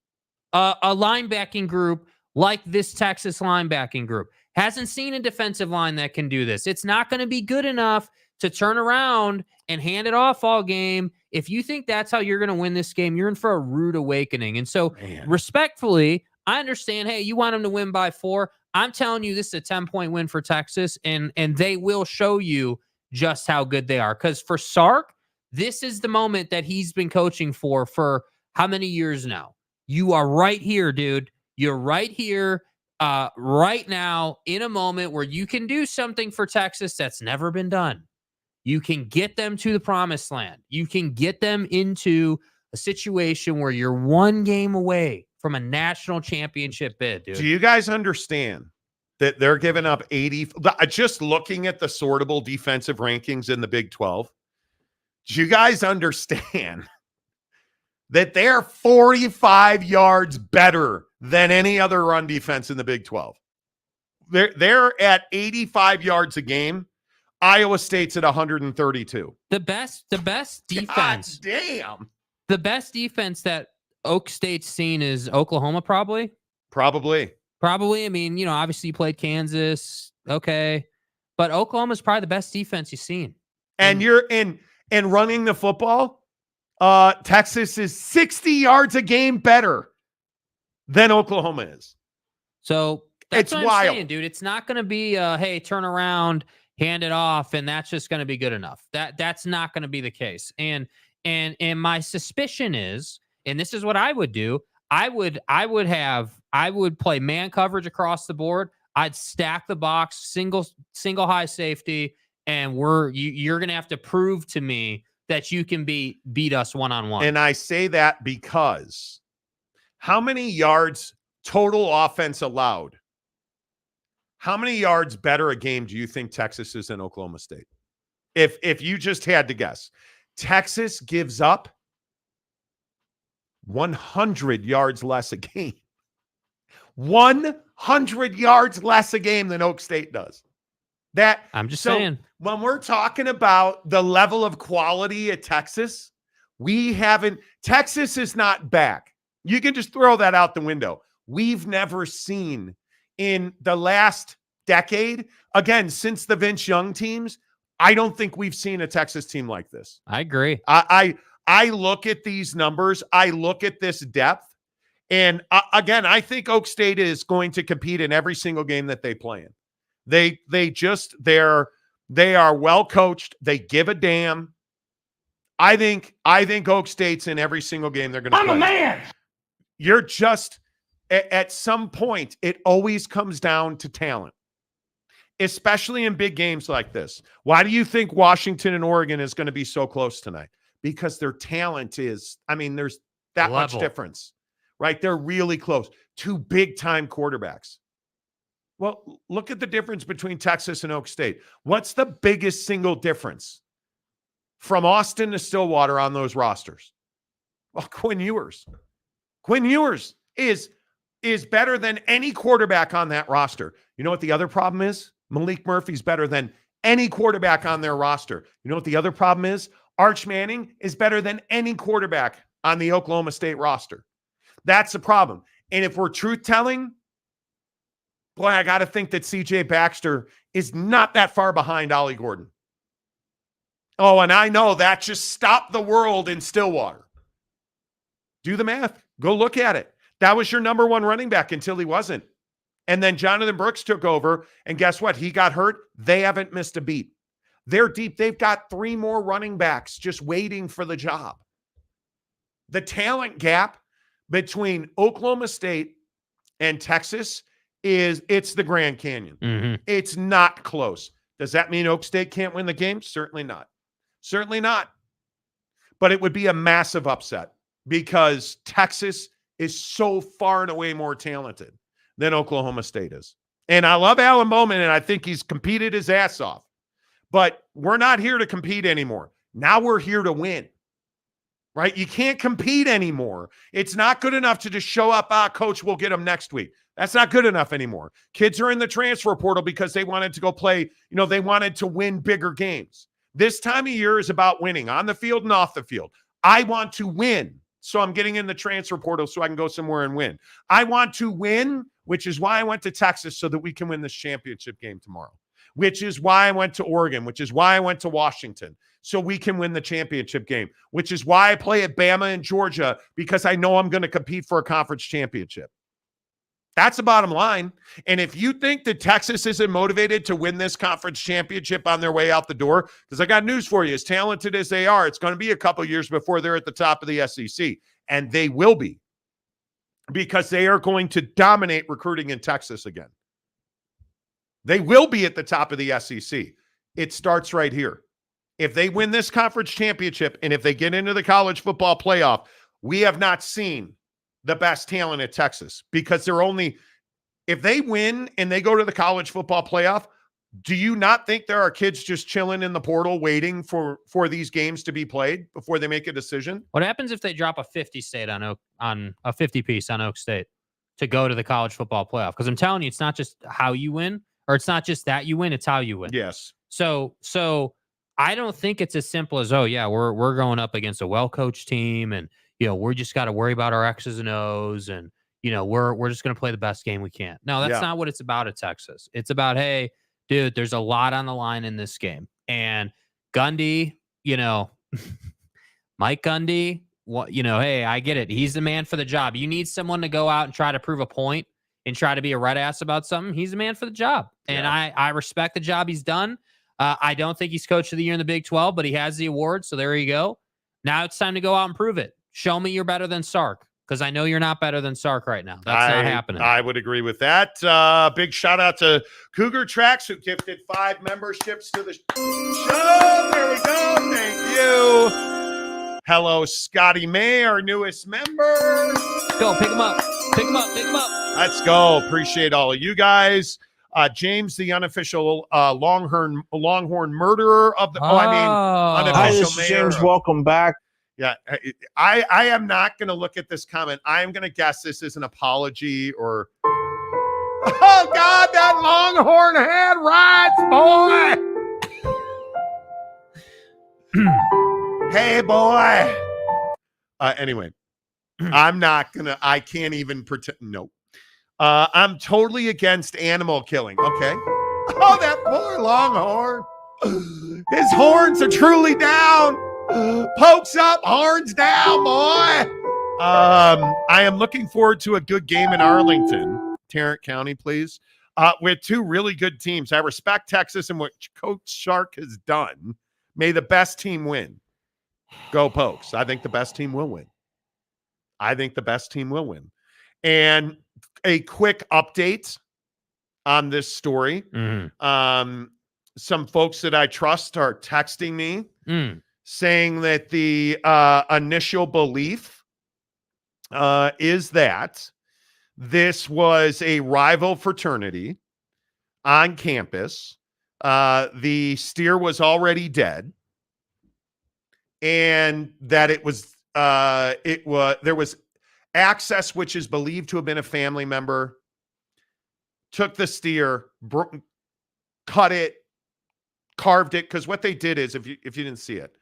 a linebacking group like this Texas linebacking group. Hasn't seen a defensive line that can do this. It's not going to be good enough to turn around and hand it off all game. If you think that's how you're going to win this game, you're in for a rude awakening. And so, respectfully, I understand, hey, you want them to win by 4. I'm telling you, this is a 10-point win for Texas, and they will show you just how good they are. Because for Sark, this is the moment that he's been coaching for how many years now? You are right here, dude. You're right here right now in a moment where you can do something for Texas that's never been done. You can get them to the promised land. You can get them into a situation where you're 1 game away from a national championship bid, dude. Do you guys understand that they're giving up 80? Just looking at the sortable defensive rankings in the Big 12, do you guys understand that they're 45 yards better than any other run defense in the Big 12? They're at 85 yards a game. Iowa State's at 132. The best defense. God damn. The best defense that Oak State's seen is Oklahoma, probably. I mean, obviously you played Kansas. Okay. But Oklahoma's probably the best defense you've seen. And you're in running the football. Texas is 60 yards a game better than Oklahoma is. So that's what wild. I'm saying, dude. It's not going to be, hey, turn around, hand it off, and that's just going to be good enough. That's not going to be the case. And my suspicion is, and this is what I would do, I would play man coverage across the board. I'd stack the box, single high safety, and you're going to have to prove to me that you can beat us one-on-one. And I say that because how many yards total offense allowed? How many yards better a game do you think Texas is than Oklahoma State? If you just had to guess. Texas gives up 100 yards less a game. 100 yards less a game than Oak State does. I'm just saying. When we're talking about the level of quality at Texas, Texas is not back. You can just throw that out the window. We've never seen in the last decade, again, since the Vince Young teams, I don't think we've seen a Texas team like this. I agree. I look at these numbers. I look at this depth. And again, I think Oak State is going to compete in every single game that they play in. They are well coached. They give a damn. I think Oak State's in every single game they're going to play. I'm a man. You're just at some point, it always comes down to talent, especially in big games like this. Why do you think Washington and Oregon is going to be so close tonight? Because their talent is, there's that much difference, right? They're really close. Two big-time quarterbacks. Well, look at the difference between Texas and Oak State. What's the biggest single difference from Austin to Stillwater on those rosters? Well, Quinn Ewers. Quinn Ewers is better than any quarterback on that roster. You know what the other problem is? Malik Murphy's better than any quarterback on their roster. You know what the other problem is? Arch Manning is better than any quarterback on the Oklahoma State roster. That's the problem. And if we're truth-telling, boy, I got to think that C.J. Baxter is not that far behind Ollie Gordon. Oh, and I know that just stopped the world in Stillwater. Do the math. Go look at it. That was your number one running back until he wasn't. And then Jonathan Brooks took over, and guess what? He got hurt. They haven't missed a beat. They're deep. They've got 3 more running backs just waiting for the job. The talent gap between Oklahoma State and Texas it's the Grand Canyon. Mm-hmm. It's not close. Does that mean Oak State can't win the game? Certainly not. Certainly not. But it would be a massive upset because Texas is so far and away more talented than Oklahoma State is. And I love Alan Bowman, and I think he's competed his ass off. But we're not here to compete anymore. Now we're here to win. Right? You can't compete anymore. It's not good enough to just show up, coach, we'll get them next week. That's not good enough anymore. Kids are in the transfer portal because they wanted to go play, they wanted to win bigger games. This time of year is about winning on the field and off the field. I want to win, so I'm getting in the transfer portal so I can go somewhere and win. I want to win, which is why I went to Texas so that we can win this championship game tomorrow, which is why I went to Oregon, which is why I went to Washington, so we can win the championship game, which is why I play at Bama and Georgia, because I know I'm going to compete for a conference championship. That's the bottom line. And if you think that Texas isn't motivated to win this conference championship on their way out the door, because I got news for you, as talented as they are, it's going to be a couple years before they're at the top of the SEC. And they will be, because they are going to dominate recruiting in Texas again. They will be at the top of the SEC. It starts right here. If they win this conference championship and if they get into the college football playoff, we have not seen the best talent at Texas, because if they win and they go to the college football playoff, do you not think there are kids just chilling in the portal waiting for these games to be played before they make a decision? What happens if they drop a 50 state on a 50 piece on Oak State to go to the college football playoff? Because I'm telling you, it's not just how you win, or it's not just that you win, it's how you win. Yes. So I don't think it's as simple as, oh yeah, we're going up against a well-coached team, and we're just got to worry about our X's and O's, and we're just going to play the best game we can. No, that's not what it's about at Texas. It's about, hey, dude, there's a lot on the line in this game, and Gundy, Mike Gundy, hey, I get it. He's the man for the job. You need someone to go out and try to prove a point and try to be a red ass about something. He's the man for the job, and I respect the job he's done. I don't think he's coach of the year in the Big 12, but he has the award, so there you go. Now it's time to go out and prove it. Show me you're better than Sark, because I know you're not better than Sark right now. That's not happening. I would agree with that. Big shout out to Cougar Tracks, who gifted 5 memberships to the show. There we go. Thank you. Hello, Scotty May, our newest member. Go, pick him up. Pick him up. Pick him up. Let's go. Appreciate all of you guys. James, the unofficial Longhorn murderer of the. Unofficial Hi, this is mayor. James. Welcome back. Yeah, I am not going to look at this comment. I am going to guess this is an apology or. Oh God, that Longhorn had rights, boy. Hey, boy. Anyway, I can't even pretend. No. I'm totally against animal killing. Okay. Oh, that poor Longhorn. His horns are truly down. Pokes up, horns down, boy. I am looking forward to a good game in Arlington, Tarrant County, please, with two really good teams. I respect Texas and what Coach Sark has done. May the best team win. Go Pokes. I think the best team will win. And a quick update on this story. Mm-hmm. Some folks that I trust are texting me saying that the initial belief is that this was a rival fraternity on campus. The steer was already dead, and that there was access, which is believed to have been a family member, took the steer, cut it, carved it. Because what they did is, if you didn't see it,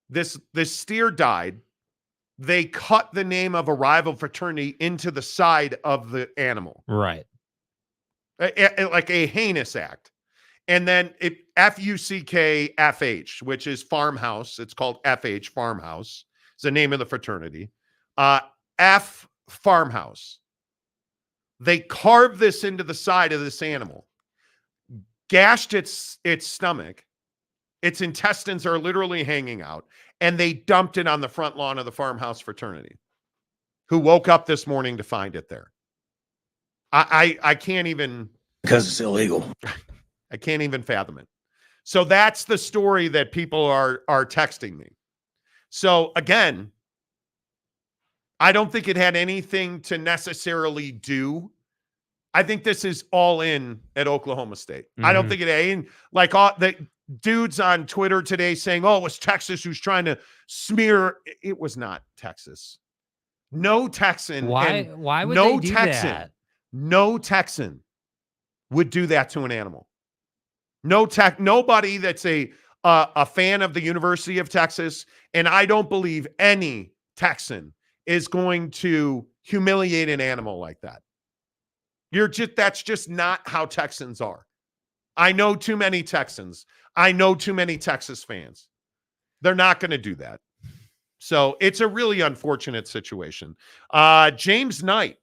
this steer died. They cut the name of a rival fraternity into the side of the animal. Right. Like a heinous act. And then FUCKFH, which is farmhouse. It's called FH Farmhouse. It's the name of the fraternity. F Farmhouse. They carved this into the side of this animal, gashed its stomach. Its intestines are literally hanging out, and they dumped it on the front lawn of the farmhouse fraternity, who woke up this morning to find it there. I can't even, because it's illegal. I can't even fathom it. So that's the story that people are texting me. So again, I don't think it had anything to necessarily do. I think this is all in at Oklahoma State. I don't think it ain't like all the dudes on Twitter today saying, oh, it was Texas who's trying to smear. It was not Texas. No Texan. Why would no they do Texan, that? No Texan would do that to an animal. Nobody that's a fan of the University of Texas, and I don't believe any Texan is going to humiliate an animal like that. That's just not how Texans are. I know too many Texans. I know too many Texas fans. They're not going to do that. So it's a really unfortunate situation. James Knight,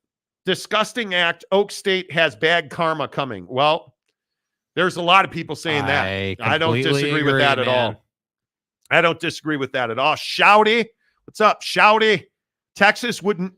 disgusting act. Oak State has bad karma coming. Well, there's a lot of people saying that. I don't disagree with that at all. I don't disagree with that at all. Shouty, what's up, Shouty? Texas would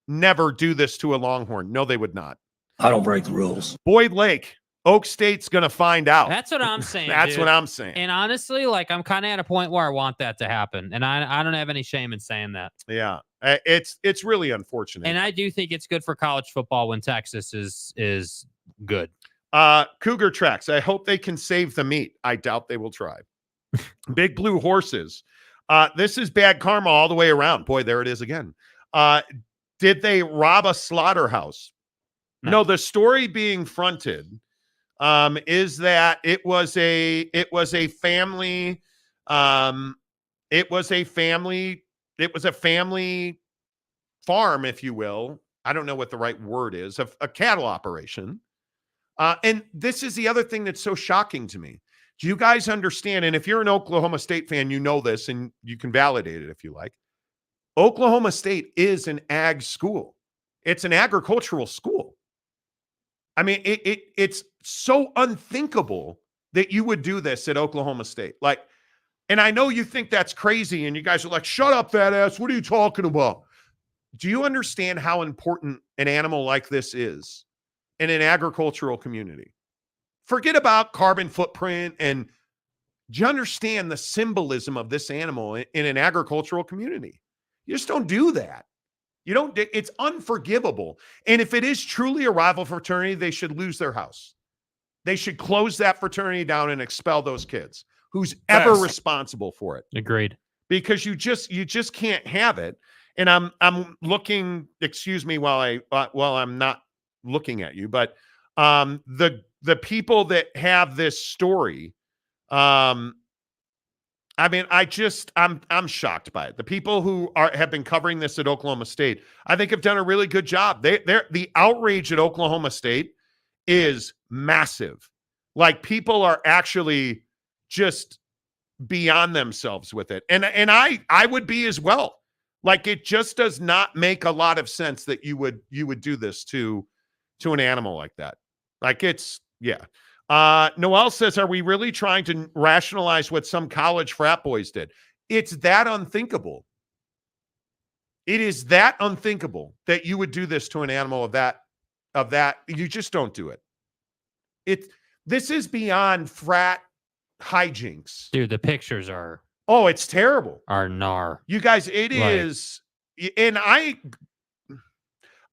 never do this to a Longhorn. No, they would not. I don't break the rules. Boyd Lake, Oak State's going to find out. That's what I'm saying. That's what I'm saying. And honestly, like, I'm kind of at a point where I want that to happen, and I don't have any shame in saying that. Yeah, it's really unfortunate. And I do think it's good for college football when Texas is good. Cougar Tracks, I hope they can save the meat. I doubt they will try. Big Blue Horses. This is bad karma all the way around. Boy, there it is again. Did they rob a slaughterhouse? No, the story being fronted is that it was a family farm, if you will. I don't know what the right word is, a cattle operation. And this is the other thing that's so shocking to me. Do you guys understand? And if you're an Oklahoma State fan, you know this, and you can validate it if you like. Oklahoma State is an ag school. It's an agricultural school. I mean, it's so unthinkable that you would do this at Oklahoma State. Like, and I know you think that's crazy, and you guys are like, shut up, fat ass. What are you talking about? Do you understand how important an animal like this is in an agricultural community? Forget about carbon footprint, and do you understand the symbolism of this animal in an agricultural community? You just don't do that. It's unforgivable. And if it is truly a rival fraternity, they should lose their house. They should close that fraternity down and expel those kids. Who's ever responsible for it? Agreed. because you just can't have it. And I'm looking, excuse me while I'm not looking at you, but the people that have this story, I'm shocked by it. The people who have been covering this at Oklahoma State, I think have done a really good job. The outrage at Oklahoma State is massive. Like, people are actually just beyond themselves with it. And I would be as well. Like, it just does not make a lot of sense that you would do this to an animal like that. Like, it's, yeah. Noel says, are we really trying to rationalize what some college frat boys did? It's that unthinkable. It is that unthinkable that you would do this to an animal of that. You just don't do it. This is beyond frat hijinks. Dude, the pictures are... Oh, it's terrible. Are gnar. You guys, it is... And I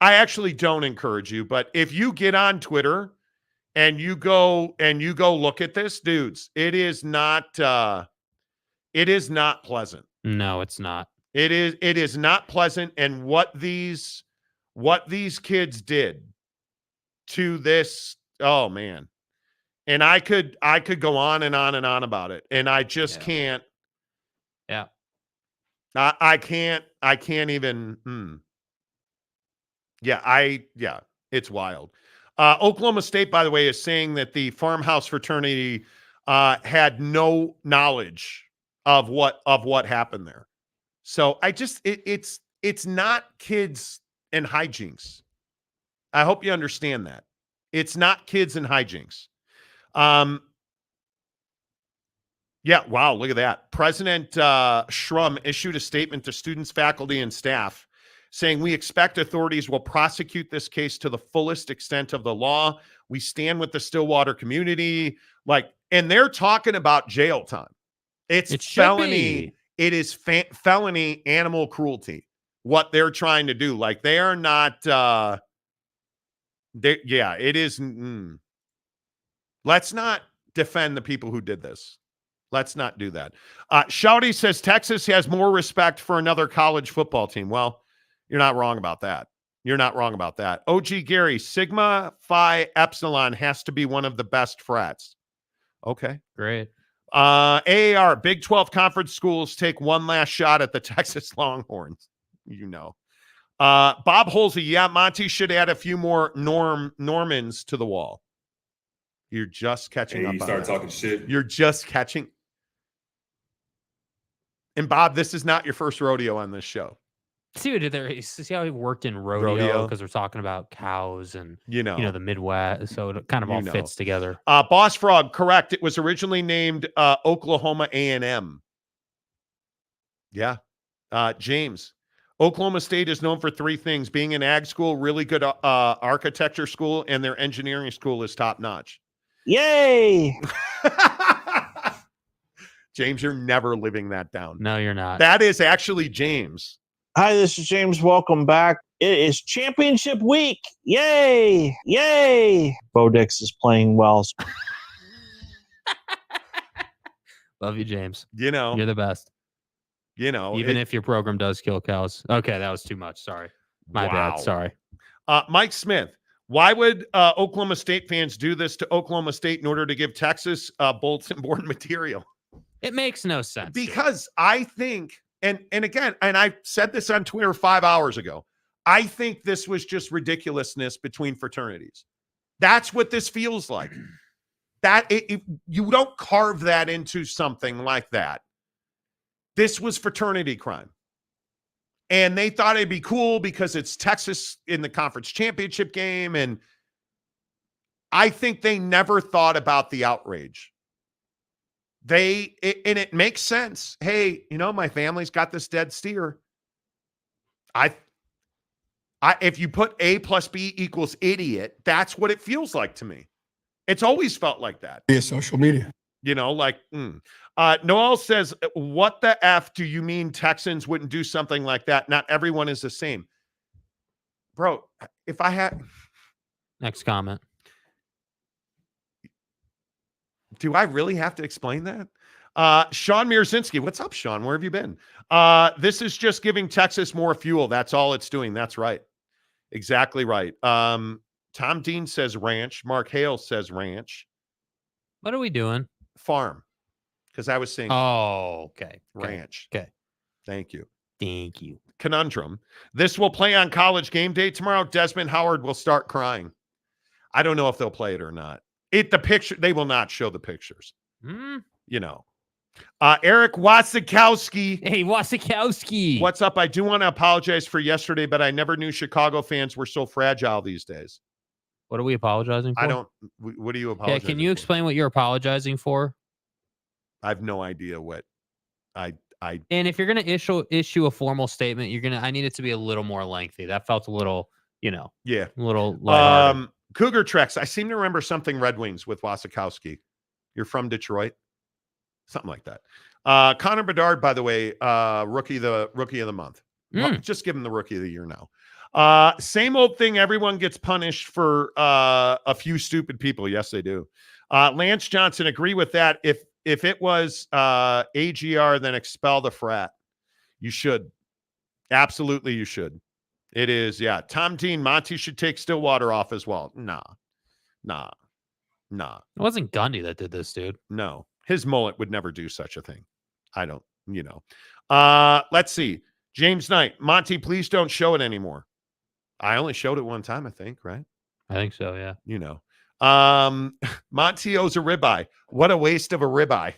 actually don't encourage you, but if you get on Twitter and you go look at this, dudes, it is not pleasant. No, it's not. It is not pleasant. And what these kids did to this, oh man. And I could go on and on and on about it. And I just can't. Yeah. I can't even. Yeah, it's wild. Oklahoma State, by the way, is saying that the farmhouse fraternity had no knowledge of what happened there. So it's not kids and hijinks. I hope you understand that. It's not kids and hijinks. Yeah, wow, look at that. President Shrum issued a statement to students, faculty, and staff saying, we expect authorities will prosecute this case to the fullest extent of the law. We stand with the Stillwater community. And they're talking about jail time. It's felony. It is felony animal cruelty, what they're trying to do. Like, they are not, it is. Let's not defend the people who did this. Let's not do that. Shouty says Texas has more respect for another college football team. Well, you're not wrong about that. You're not wrong about that. OG Gary, Sigma Phi Epsilon has to be one of the best frats. Okay. Great. AAR, Big 12 conference schools take one last shot at the Texas Longhorns. You know. Bob Holsey, yeah, Monty should add a few more Normans to the wall. You're just catching up. You start talking shit. You're just catching. And Bob, this is not your first rodeo on this show. See what did there? See how he worked in rodeo because we're talking about cows and the Midwest, so it kind of all fits together. Boss Frog, correct. It was originally named Oklahoma A&M. Yeah, James. Oklahoma State is known for three things: being an ag school, really good architecture school, and their engineering school is top notch. Yay! James, you're never living that down. No, you're not. That is actually James. Hi, this is James. Welcome back. It is championship week. Yay! Yay! Bo Dix is playing well. Love you, James. You're the best. Even if your program does kill cows. Okay, that was too much. Sorry. My bad. Sorry. Mike Smith. Why would Oklahoma State fans do this to Oklahoma State in order to give Texas bulletin board material? It makes no sense. Because I think, and again, and I said this on Twitter 5 hours ago, I think this was just ridiculousness between fraternities. That's what this feels like. You don't carve that into something like that. This was fraternity crime. And they thought it'd be cool because it's Texas in the conference championship game. And I think they never thought about the outrage. And it makes sense. Hey, my family's got this dead steer. If you put A plus B equals idiot, that's what it feels like to me. It's always felt like that. Via social media. Noel says, what the F do you mean Texans wouldn't do something like that? Not everyone is the same. Bro, if I had... Next comment. Do I really have to explain that? Sean Mierzinski. What's up, Sean? Where have you been? This is just giving Texas more fuel. That's all it's doing. That's right. Exactly right. Tom Dean says ranch. Mark Hale says ranch. What are we doing? Farm. Because I was saying okay. Ranch. Okay. Thank you. Thank you. Conundrum. This will play on College Game Day tomorrow. Desmond Howard will start crying. I don't know if they'll play it or not. They will not show the pictures. You know. Eric Wasikowski. Hey, Wasikowski. What's up? I do want to apologize for yesterday, but I never knew Chicago fans were so fragile these days. What are we apologizing for? What are you apologizing for? Can you explain what you're apologizing for? I have no idea what I And if you're going to issue a formal statement, I need it to be a little more lengthy. That felt a little, a little lighthearted. Cougar Treks. I seem to remember something Red Wings with Wasikowski. You're from Detroit? Something like that. Connor Bedard, by the way, rookie of the month. Just give him the rookie of the year now. Same old thing. Everyone gets punished for a few stupid people. Yes, they do. Lance Johnson, agree with that. If it was AGR, then expel the frat. You should. Absolutely, you should. It is, yeah. Tom Dean, Monty should take Stillwater off as well. Nah. It wasn't Gundy that did this, dude. No. His mullet would never do such a thing. I don't, Let's see. James Knight, Monty, please don't show it anymore. I only showed it one time, I think, right? I think so, yeah. Monty owes a ribeye. What a waste of a ribeye.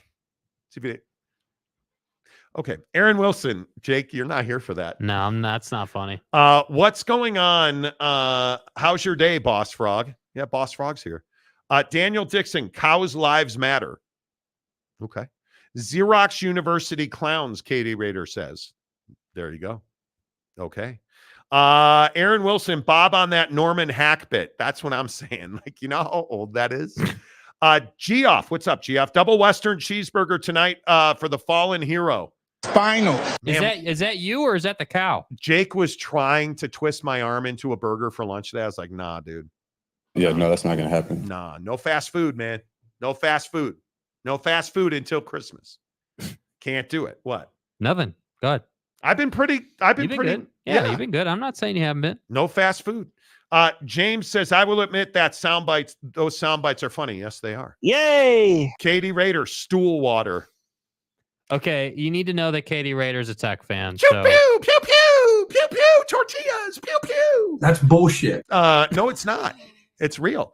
Okay. Aaron Wilson. Jake, you're not here for that. No, that's not funny. What's going on? How's your day, Boss Frog? Yeah, Boss Frog's here. Daniel Dixon, cows' lives matter. Okay. Xerox University clowns, Katie Rader says. There you go. Okay. Aaron Wilson, Bob on that Norman Hack bit. That's what I'm saying. Like, you know how old that is? Geoff, what's up, Geoff? Double Western cheeseburger tonight for the fallen hero. Final. Is that you or is that the cow? Jake was trying to twist my arm into a burger for lunch today. I was like, nah, dude. Yeah, no, that's not going to happen. Nah, no fast food, man. No fast food. No fast food until Christmas. Can't do it. What? Nothing. Good. I've been pretty good. Yeah, you've been good. I'm not saying you haven't been. No fast food. James says, I will admit that those sound bites are funny. Yes, they are. Yay. Katie Rader, stool water. Okay, you need to know that Katie Rader's a Tech fan. Pew, pew, pew, pew, pew, pew, tortillas, pew, pew. That's bullshit. No, it's not. It's real.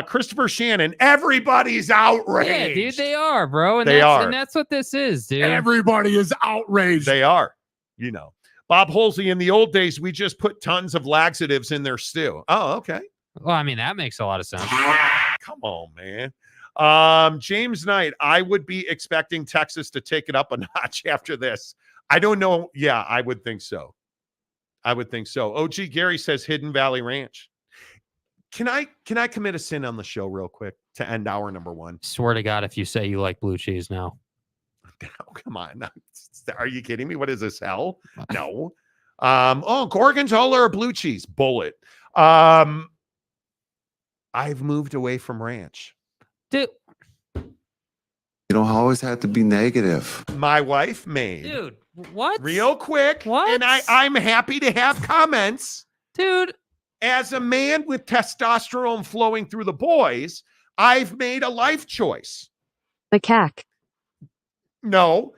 Christopher Shannon, everybody's outraged. Yeah, dude, they are, bro. And that's what this is, dude. Everybody is outraged. They are. Bob Holsey, in the old days, we just put tons of laxatives in their stew. Oh, okay. Well, I mean, that makes a lot of sense. Come on, man. James Knight, I would be expecting Texas to take it up a notch after this. I don't know. Yeah, I would think so. OG Gary says Hidden Valley Ranch. Can I commit a sin on the show real quick to end hour number 1? Swear to God, if you say you like blue cheese now. Oh, come on. Are you kidding me? What is this, hell? No. Gorgonzola or blue cheese? Bullet. I've moved away from ranch. Dude. You don't always have to be negative. My wife made. Dude, what? Real quick. What? And I'm happy to have comments. Dude. As a man with testosterone flowing through the boys, I've made a life choice. Macaque. No,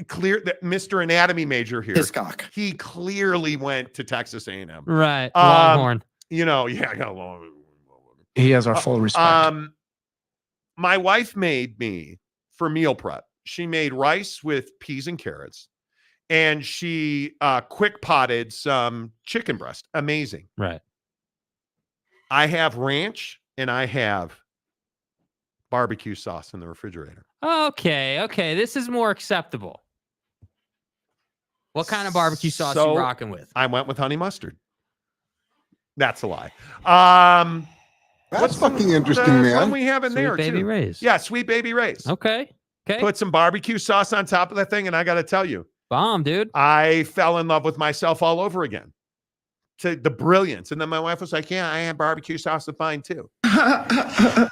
clear that Mr. Anatomy major here. Hiscock. He clearly went to Texas A&M. Right. Longhorn. Longhorn. He has our full respect. My wife made me for meal prep. She made rice with peas and carrots, and she quick potted some chicken breast. Amazing. Right. I have ranch and I have barbecue sauce in the refrigerator. Okay. This is more acceptable. What kind of barbecue sauce you rocking with? I went with honey mustard. That's a lie. That's fucking interesting, man. What we have in there, Sweet Baby too? Ray's. Yeah, Sweet Baby Ray's. Okay. Put some barbecue sauce on top of that thing, and I got to tell you, bomb, dude. I fell in love with myself all over again. To the brilliance. And then my wife was like, yeah, I have barbecue sauce to find too. I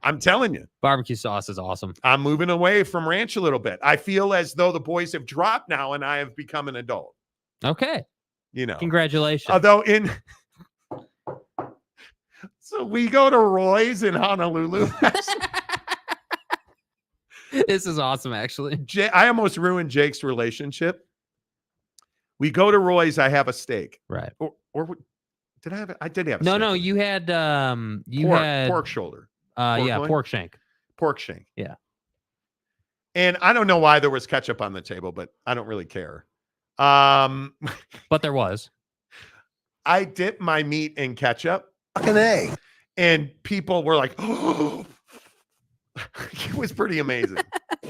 I'm telling you. Barbecue sauce is awesome. I'm moving away from ranch a little bit. I feel as though the boys have dropped now and I have become an adult. Okay. You know. Congratulations. Although so we go to Roy's in Honolulu. This is awesome, actually. I almost ruined Jake's relationship. We go to Roy's. I have a steak. Right. Or did I have it? I did have a No, steak. no, you had pork shoulder. Pork shank. Pork shank. Yeah. And I don't know why there was ketchup on the table, but I don't really care. But there was. I dipped my meat in ketchup. Fucking A. And people were like, oh, it was pretty amazing.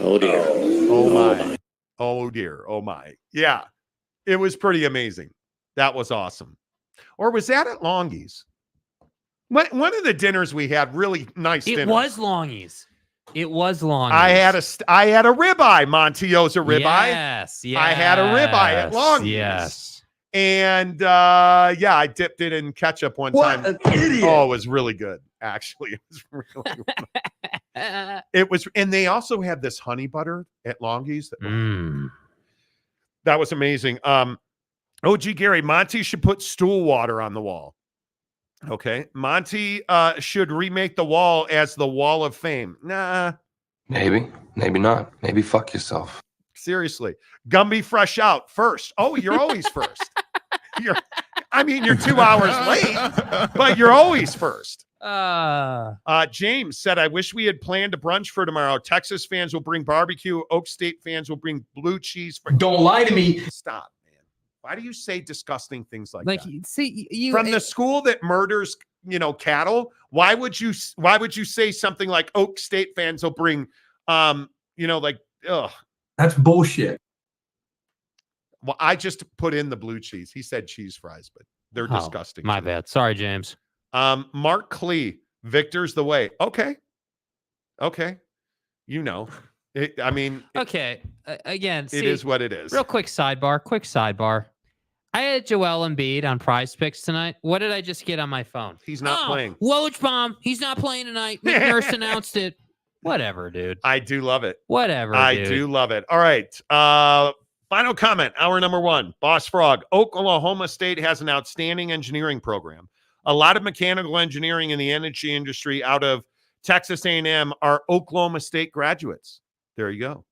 Oh, dear. Oh, my. Oh, dear. Oh, my. Yeah. It was pretty amazing. That was awesome. Or was that at Longie's? One of the dinners we had, really nice dinners. It was Longie's. It was Longie's. I had a ribeye. Monty owes a ribeye. Yes. I had a ribeye at Longie's. Yes. And I dipped it in ketchup one time. What an idiot. Oh, it was really good. Actually, it was really good. It was, and they also had this honey butter at Longie's. That was amazing. OG Gary, Monty should put stool water on the wall. Okay. Monty should remake the wall as the Wall of Fame. Nah. Maybe not. Maybe fuck yourself. Seriously. Gumby fresh out first. Oh, you're always first. You're 2 hours late, but you're always first. James said, I wish we had planned a brunch for tomorrow. Texas fans will bring barbecue. Oak State fans will bring blue cheese. Don't lie to me. Stop, man. Why do you say disgusting things like that? See, you From the school that murders, cattle, why would you say something like Oak State fans will bring, ugh. That's bullshit. Well, I just put in the blue cheese. He said cheese fries, but they're disgusting. My bad. Sorry, James. Mark Klee, Victor's the way. Okay. Okay. Again, it is what it is. Real quick sidebar. I had Joel Embiid on Prize Picks tonight. What did I just get on my phone? He's not playing. Woj bomb. He's not playing tonight. McNurse announced it. Whatever, dude. I do love it. Whatever, I dude. do love it. All right. Final comment. Hour number 1. Boss Frog. Oklahoma State has an outstanding engineering program. A lot of mechanical engineering in the energy industry out of Texas A&M are Oklahoma State graduates. There you go.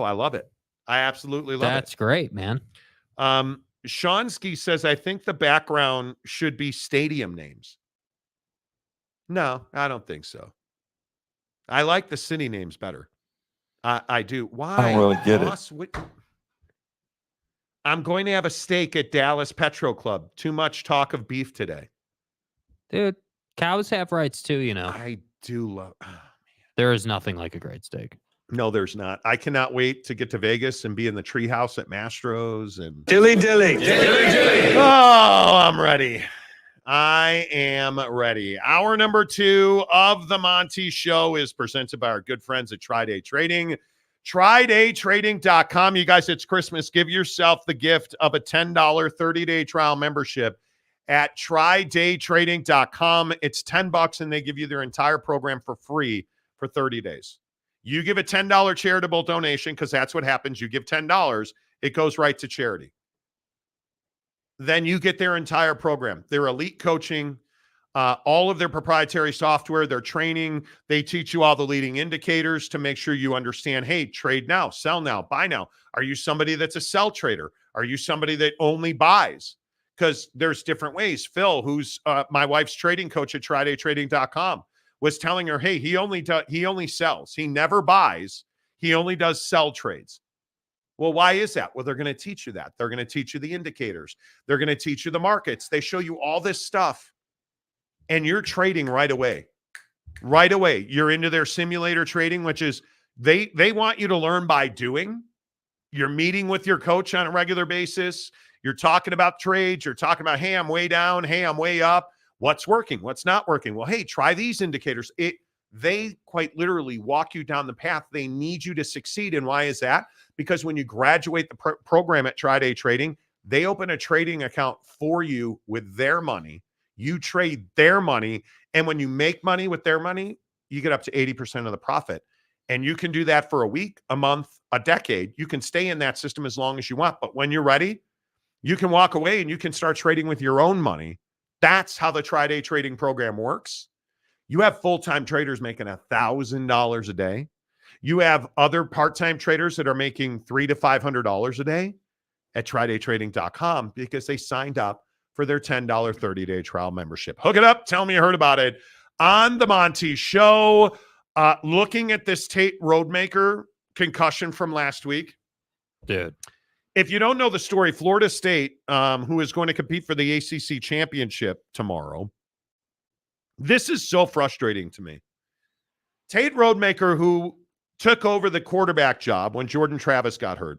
I love it. I absolutely love it. That's great, man. Shonsky says, I think the background should be stadium names. No, I don't think so. I like the city names better. I do. Why? I don't really get it. I'm going to have a steak at Dallas Petro Club. Too much talk of beef today. Dude, cows have rights too, I do love. Oh, man. There is nothing like a great steak. No, there's not. I cannot wait to get to Vegas and be in the treehouse at Mastro's and Dilly. Oh, I'm ready. I am ready. Hour number 2 of the Monty Show is presented by our good friends at Tri-Day Trading. TryDayTrading.com. You guys, it's Christmas. Give yourself the gift of a $10 30-day trial membership at TryDayTrading.com. It's $10 and they give you their entire program for free for 30 days. You give a $10 charitable donation because that's what happens. You give $10, it goes right to charity. Then you get their entire program, their elite coaching, all of their proprietary software, their training. They teach you all the leading indicators to make sure you understand, hey, trade now, sell now, buy now. Are you somebody that's a sell trader? Are you somebody that only buys? Because there's different ways. Phil, who's my wife's trading coach at TryDayTrading.com, was telling her, hey, he only sells. He never buys. He only does sell trades. Well, why is that? Well, they're going to teach you that. They're going to teach you the indicators. They're going to teach you the markets. They show you all this stuff, and you're trading right away. Right away. You're into their simulator trading, which is they want you to learn by doing. You're meeting with your coach on a regular basis. You're talking about trades. You're talking about, hey, I'm way down. Hey, I'm way up. What's working? What's not working? Well, hey, try these indicators. They quite literally walk you down the path. They need you to succeed. And why is that? Because when you graduate the program at Tri-Day Trading, they open a trading account for you with their money. You trade their money. And when you make money with their money, you get up to 80% of the profit. And you can do that for a week, a month, a decade. You can stay in that system as long as you want. But when you're ready, you can walk away and you can start trading with your own money. That's how the Tri-Day trading program works. You have full-time traders making $1,000 a day. You have other part-time traders that are making $300 to $500 a day at TridayTrading.com because they signed up for their $10 30-day trial membership. Hook it up. Tell me you heard about it on the Monty Show. Looking at this Tate Roadmaker concussion from last week. Dude. If you don't know the story, Florida State, who is going to compete for the ACC Championship tomorrow, this is so frustrating to me. Tate Roadmaker, who took over the quarterback job when Jordan Travis got hurt,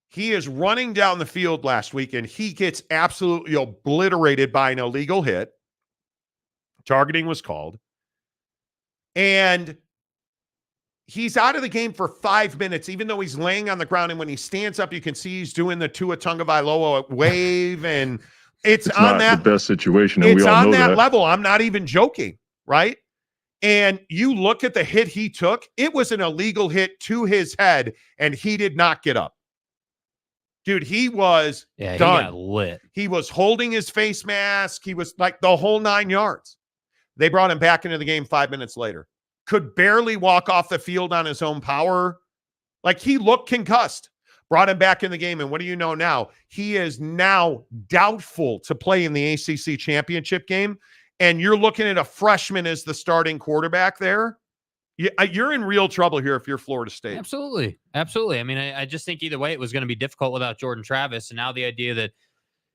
he is running down the field last week, and he gets absolutely obliterated by an illegal hit. Targeting was called. And he's out of the game for 5 minutes, even though he's laying on the ground. And when he stands up, you can see he's doing the Tua Tagovailoa wave. And it's on not the best situation. And it's we all on know that level. I'm not even joking, right? And you look at the hit he took, it was an illegal hit to his head, and he did not get up. Dude, he was done. He got lit. He was holding his face mask. He was like the whole 9 yards. They brought him back into the game 5 minutes later. Could barely walk off the field on his own power. Like, he looked concussed. Brought him back in the game, and what do you know now? He is now doubtful to play in the ACC Championship game, and you're looking at a freshman as the starting quarterback there. You're in real trouble here if you're Florida State. Absolutely. Absolutely. I mean, I just think either way it was going to be difficult without Jordan Travis, and now the idea that,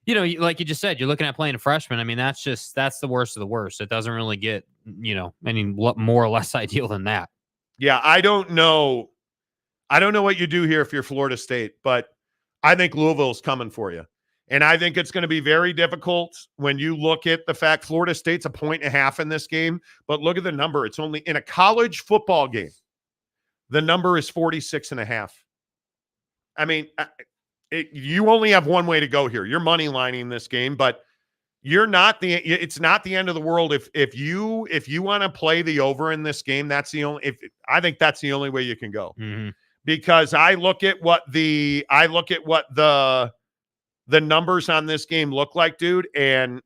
you know, like you just said, you're looking at playing a freshman. I mean, that's the worst of the worst. It doesn't really get, you know, any more or less ideal than that. Yeah, I don't know what you do here if you're Florida State, but I think Louisville's coming for you. And I think it's going to be very difficult when you look at the fact Florida State's 1.5 in this game, but look at the number. It's only in a college football game. The number is 46.5. I mean, you only have one way to go here. You're money lining this game, but it's not the end of the world. If you want to play the over in this game, I think that's the only way you can go. Mm-hmm. Because I look at what the numbers on this game look like, dude, and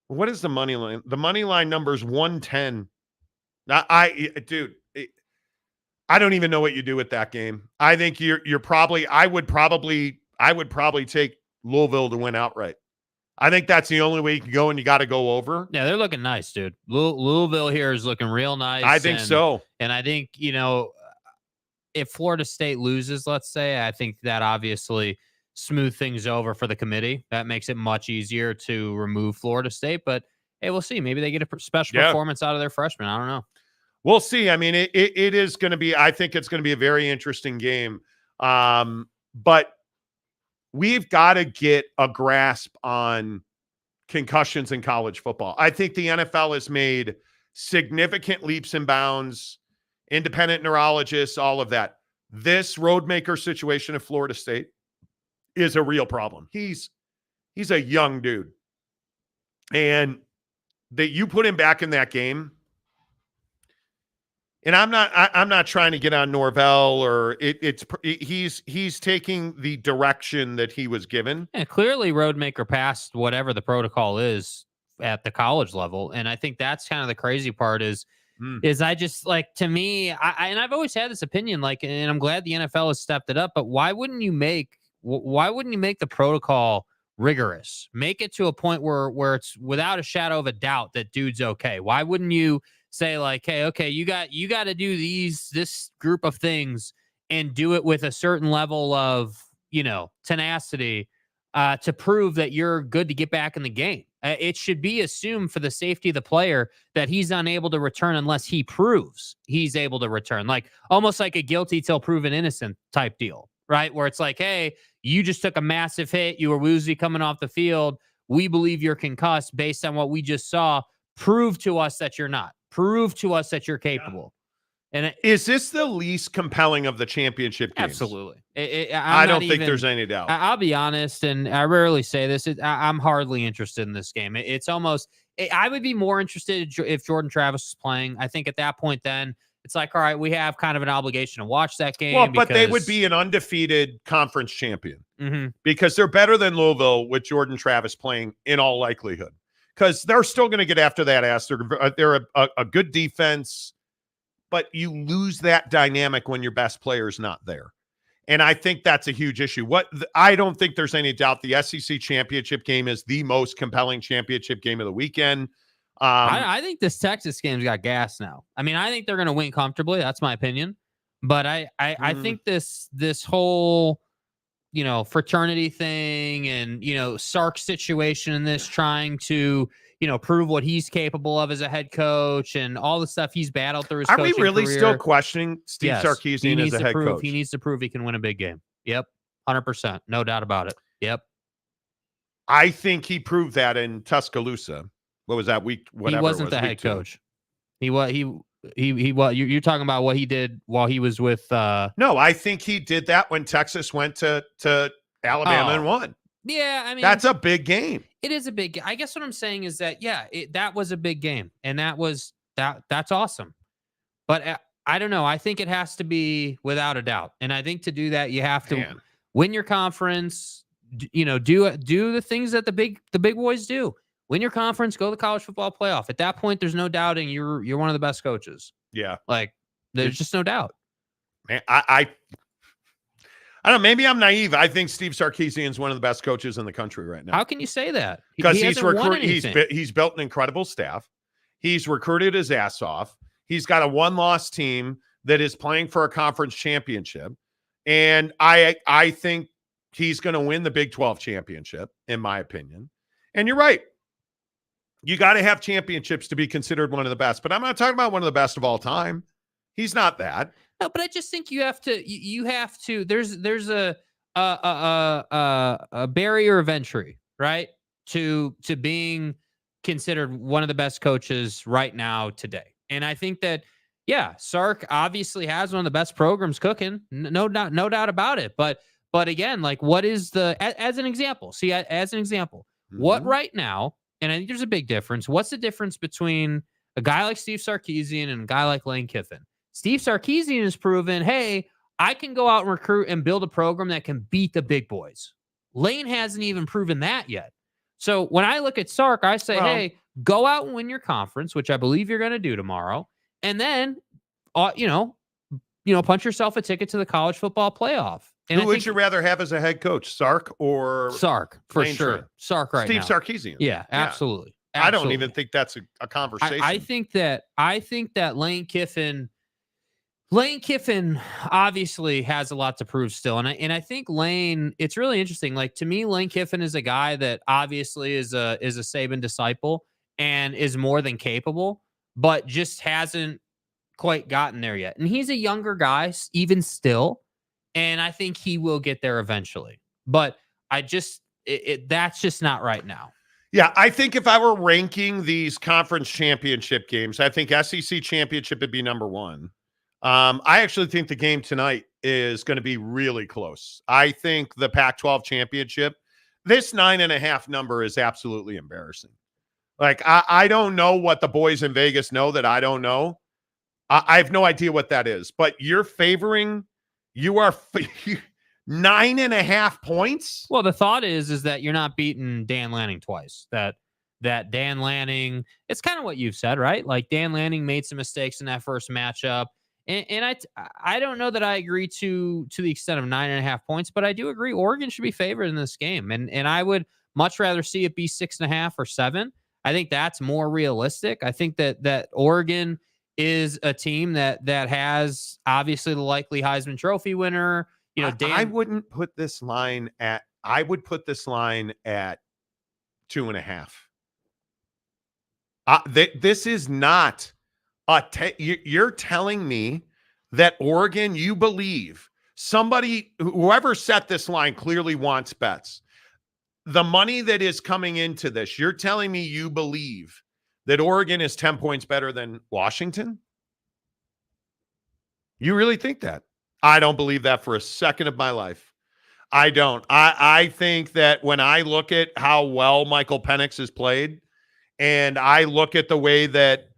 what is the money line? The money line number is 110. I don't even know what you do with that game. I think I would probably take Louisville to win outright. I think that's the only way you can go, and you got to go over. Yeah, they're looking nice, dude. Louisville here is looking real nice. I think so. And I think, you know, if Florida State loses, let's say, I think that obviously smooth things over for the committee. That makes it much easier to remove Florida State. But hey, we'll see. Maybe they get a special performance out of their freshmen. I don't know. We'll see. I mean, it is going to be. I think it's going to be a very interesting game. But we've got to get a grasp on concussions in college football. I think the NFL has made significant leaps and bounds. Independent neurologists, all of that. This Roadmaker situation at Florida State is a real problem. He's a young dude. And that you put him back in that game. And I'm not trying to get on Norvell or he's taking the direction that he was given. Yeah, clearly Roadmaker passed whatever the protocol is at the college level. And I think that's kind of the crazy part is I just, like, to me, and I've always had this opinion, like, and I'm glad the NFL has stepped it up, but why wouldn't you make the protocol rigorous? Make it to a point where it's without a shadow of a doubt that dude's okay. Why wouldn't you say, like, hey, okay, you got to do this group of things and do it with a certain level of, you know, tenacity to prove that you're good to get back in the game. It should be assumed for the safety of the player that he's unable to return unless he proves he's able to return, like almost like a guilty till proven innocent type deal, right? Where it's like, hey, you just took a massive hit. You were woozy coming off the field. We believe you're concussed based on what we just saw. Prove to us that you're not. Prove to us that you're capable. And is this the least compelling of the championship games? Absolutely. I don't think there's any doubt. I'll be honest, and I rarely say this. I'm hardly interested in this game. It's almost. I would be more interested if Jordan Travis was playing. I think at that point, then it's like, all right, we have kind of an obligation to watch that game. Well, but they would be an undefeated conference champion because they're better than Louisville with Jordan Travis playing in all likelihood. Because they're still going to get after that ass. They're a good defense, but you lose that dynamic when your best player is not there. And I think that's a huge issue. I don't think there's any doubt the SEC championship game is the most compelling championship game of the weekend. I think this Texas game's got gas now. I mean, I think they're going to win comfortably. That's my opinion. But I think this whole, fraternity thing and, Sark situation in this, trying to, prove what he's capable of as a head coach and all the stuff he's battled through his coaching career. Are we really career. still questioning Steve Sarkisian as a head coach? He needs to prove he can win a big game. Yep. 100%. No doubt about it. Yep. I think he proved that in Tuscaloosa. What was that week? Whatever. He wasn't the head coach. He was. You're talking about what he did while he was with. No, I think he did that when Texas went to Alabama and won. Yeah, I mean, that's a big game. It is a big game. I guess what I'm saying is that that was a big game, and that's awesome. But I don't know. I think it has to be without a doubt, and I think to do that you have to win your conference. Do the things that the big boys do. Win your conference, go to the college football playoff. At that point, there's no doubting you're one of the best coaches. Yeah. Like, there's just no doubt. Man, I don't know. Maybe I'm naive. I think Steve Sarkisian is one of the best coaches in the country right now. How can you say that? Because he's built an incredible staff. He's recruited his ass off. He's got a one-loss team that is playing for a conference championship. And I think he's going to win the Big 12 championship, in my opinion. And you're right. You got to have championships to be considered one of the best. But I'm not talking about one of the best of all time. He's not that. No, but I just think you have to. There's a barrier of entry, right? To being considered one of the best coaches right now today. And I think that, Sark obviously has one of the best programs cooking. No doubt about it. But again, like, what is as an example? See, as an example, what right now? And I think there's a big difference. What's the difference between a guy like Steve Sarkisian and a guy like Lane Kiffin? Steve Sarkisian has proven, hey, I can go out and recruit and build a program that can beat the big boys. Lane hasn't even proven that yet. So when I look at Sark, I say, hey, go out and win your conference, which I believe you're going to do tomorrow. And then, punch yourself a ticket to the college football playoff. And who would you rather have as a head coach, Sark or Sark, for Lane sure. Trent? Sark right Steve now. Sarkisian. Yeah, absolutely. I don't even think that's a conversation. I think that Lane Kiffin obviously has a lot to prove still. And I think Lane, it's really interesting. Like, to me, Lane Kiffin is a guy that obviously is a Saban disciple and is more than capable, but just hasn't quite gotten there yet. And he's a younger guy, even still. And I think he will get there eventually. But that's just not right now. Yeah, I think if I were ranking these conference championship games, I think SEC championship would be number one. I actually think the game tonight is going to be really close. I think the Pac-12 championship, this 9.5 number is absolutely embarrassing. Like, I don't know what the boys in Vegas know that I don't know. I have no idea what that is. But you are 9.5 points. Well, the thought is that you're not beating Dan Lanning twice. That Dan Lanning, it's kind of what you've said, right? Like, Dan Lanning made some mistakes in that first matchup. And I don't know that I agree to the extent of 9.5 points, but I do agree Oregon should be favored in this game. And I would much rather see it be 6.5 or 7. I think that's more realistic. I think that Oregon is a team that has obviously the likely Heisman Trophy winner. I wouldn't put this line at. I would put this line at 2.5. This is not you're telling me that Oregon, you believe whoever set this line clearly wants bets. The money that is coming into this, you're telling me you believe that Oregon is 10 points better than Washington? You really think that? I don't believe that for a second of my life. I don't. I think that when I look at how well Michael Penix has played, and I look at the way that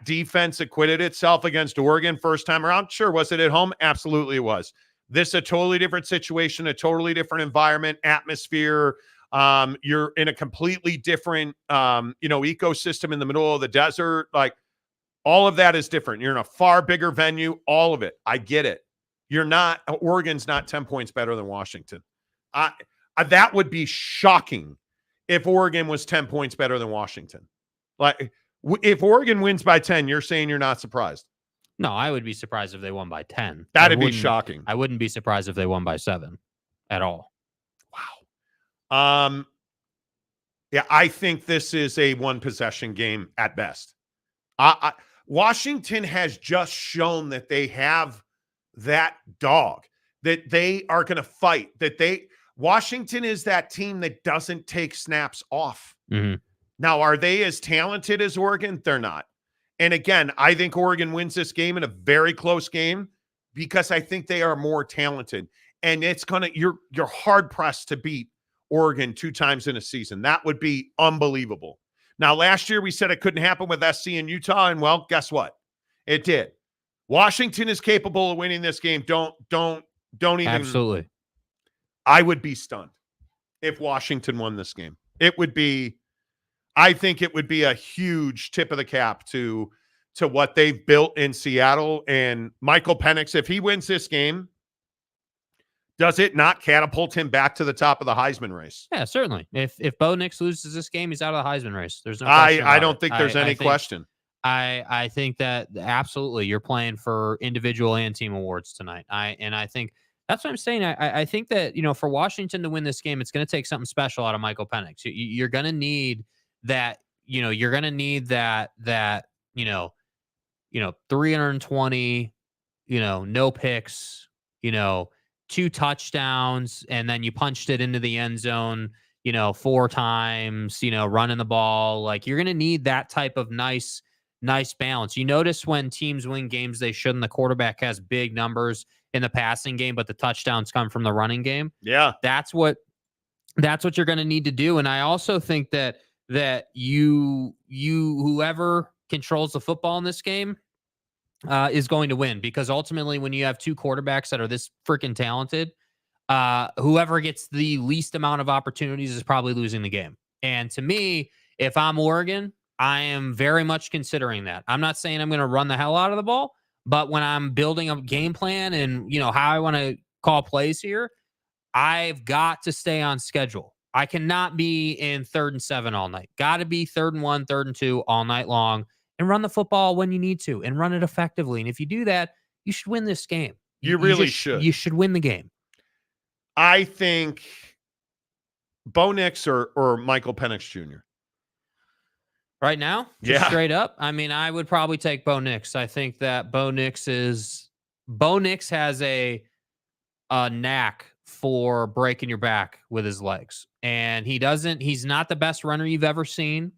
defense acquitted itself against Oregon first time around, sure, was it at home? Absolutely it was. This is a totally different situation, a totally different environment, atmosphere. You're in a completely different, ecosystem in the middle of the desert. Like, all of that is different. You're in a far bigger venue, all of it. I get it. Oregon's not 10 points better than Washington. That would be shocking if Oregon was 10 points better than Washington. Like, if Oregon wins by 10, you're saying you're not surprised? No, I would be surprised if they won by 10. That'd be shocking. I wouldn't be surprised if they won by 7 at all. Wow. Yeah, I think this is a one-possession game at best. Washington has just shown that they have that dog, that they are going to fight, Washington is that team that doesn't take snaps off. Mm-hmm. Now, are they as talented as Oregon? They're not. And again, I think Oregon wins this game in a very close game because I think they are more talented. And you're hard pressed to beat Oregon 2 times in a season. That would be unbelievable. Now, last year we said it couldn't happen with SC and Utah, and well, guess what? It did. Washington is capable of winning this game. Don't even. Absolutely. I would be stunned if Washington won this game. I think it would be a huge tip of the cap to what they've built in Seattle. And Michael Penix, if he wins this game, does it not catapult him back to the top of the Heisman race? Yeah, certainly. If Bo Nix loses this game, he's out of the Heisman race. There's no question I don't think there's any question. I think that absolutely you're playing for individual and team awards tonight. I think that's what I'm saying. I think that, for Washington to win this game, it's going to take something special out of Michael Penix. You're going to need that, you're going to need that 320, no picks, 2 touchdowns, and then you punched it into the end zone, 4 times, running the ball. Like, you're going to need that type of nice balance. You notice when teams win games they shouldn't, the quarterback has big numbers in the passing game, but the touchdowns come from the running game. Yeah. That's what you're going to need to do. And I also think that whoever controls the football in this game is going to win, because ultimately when you have 2 quarterbacks that are this freaking talented, whoever gets the least amount of opportunities is probably losing the game. And to me, if I'm Oregon, I am very much considering that. I'm not saying I'm going to run the hell out of the ball, but when I'm building a game plan and how I want to call plays here, I've got to stay on schedule. I cannot be in 3rd and 7 all night. Got to be 3rd and 1, 3rd and 2 all night long, and run the football when you need to and run it effectively. And if you do that, you should win this game. You really should. You should win the game. I think Bo Nix or Michael Penix Jr. Right now, just straight up. I mean, I would probably take Bo Nix. I think that Bo Nix has a knack for breaking your back with his legs. And he's not the best runner you've ever seen,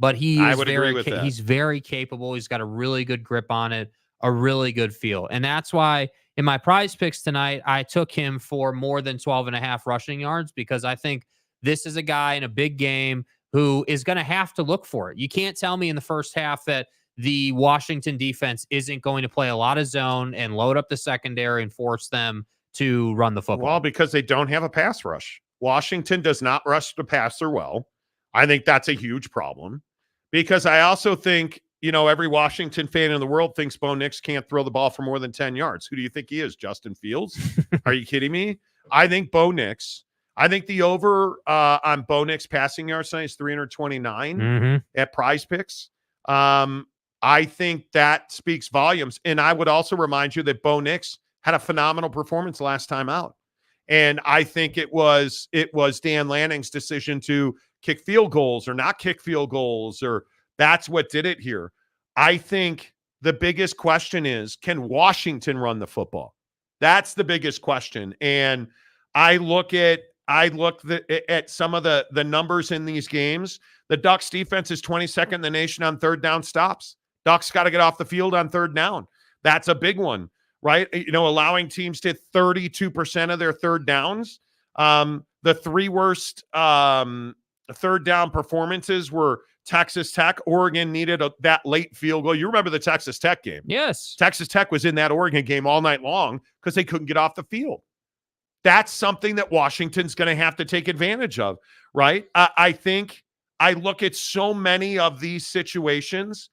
but he's very capable. He's got a really good grip on it, a really good feel. And that's why in my prize picks tonight, I took him for more than 12.5 rushing yards, because I think this is a guy in a big game who is going to have to look for it. You can't tell me in the first half that the Washington defense isn't going to play a lot of zone and load up the secondary and force them to run the football. Well, because they don't have a pass rush. Washington does not rush the passer well. I think that's a huge problem, because I also think, every Washington fan in the world thinks Bo Nix can't throw the ball for more than 10 yards. Who do you think he is, Justin Fields? Are you kidding me? I think the over on Bo Nix passing yards tonight is 329 at Prize Picks. I think that speaks volumes. And I would also remind you that Bo Nix had a phenomenal performance last time out. And I think it was Dan Lanning's decision to kick field goals or not kick field goals, or that's what did it here. I think the biggest question is, can Washington run the football? That's the biggest question. And I look at some of the numbers in these games. The Ducks defense is 22nd in the nation on 3rd down stops. Ducks got to get off the field on 3rd down. That's a big one, right? Allowing teams to 32% of their third downs. The three worst third down performances were Texas Tech. Oregon needed that late field goal. You remember the Texas Tech game? Yes. Texas Tech was in that Oregon game all night long because they couldn't get off the field. That's something that Washington's going to have to take advantage of, right? I think I look at so many of these situations.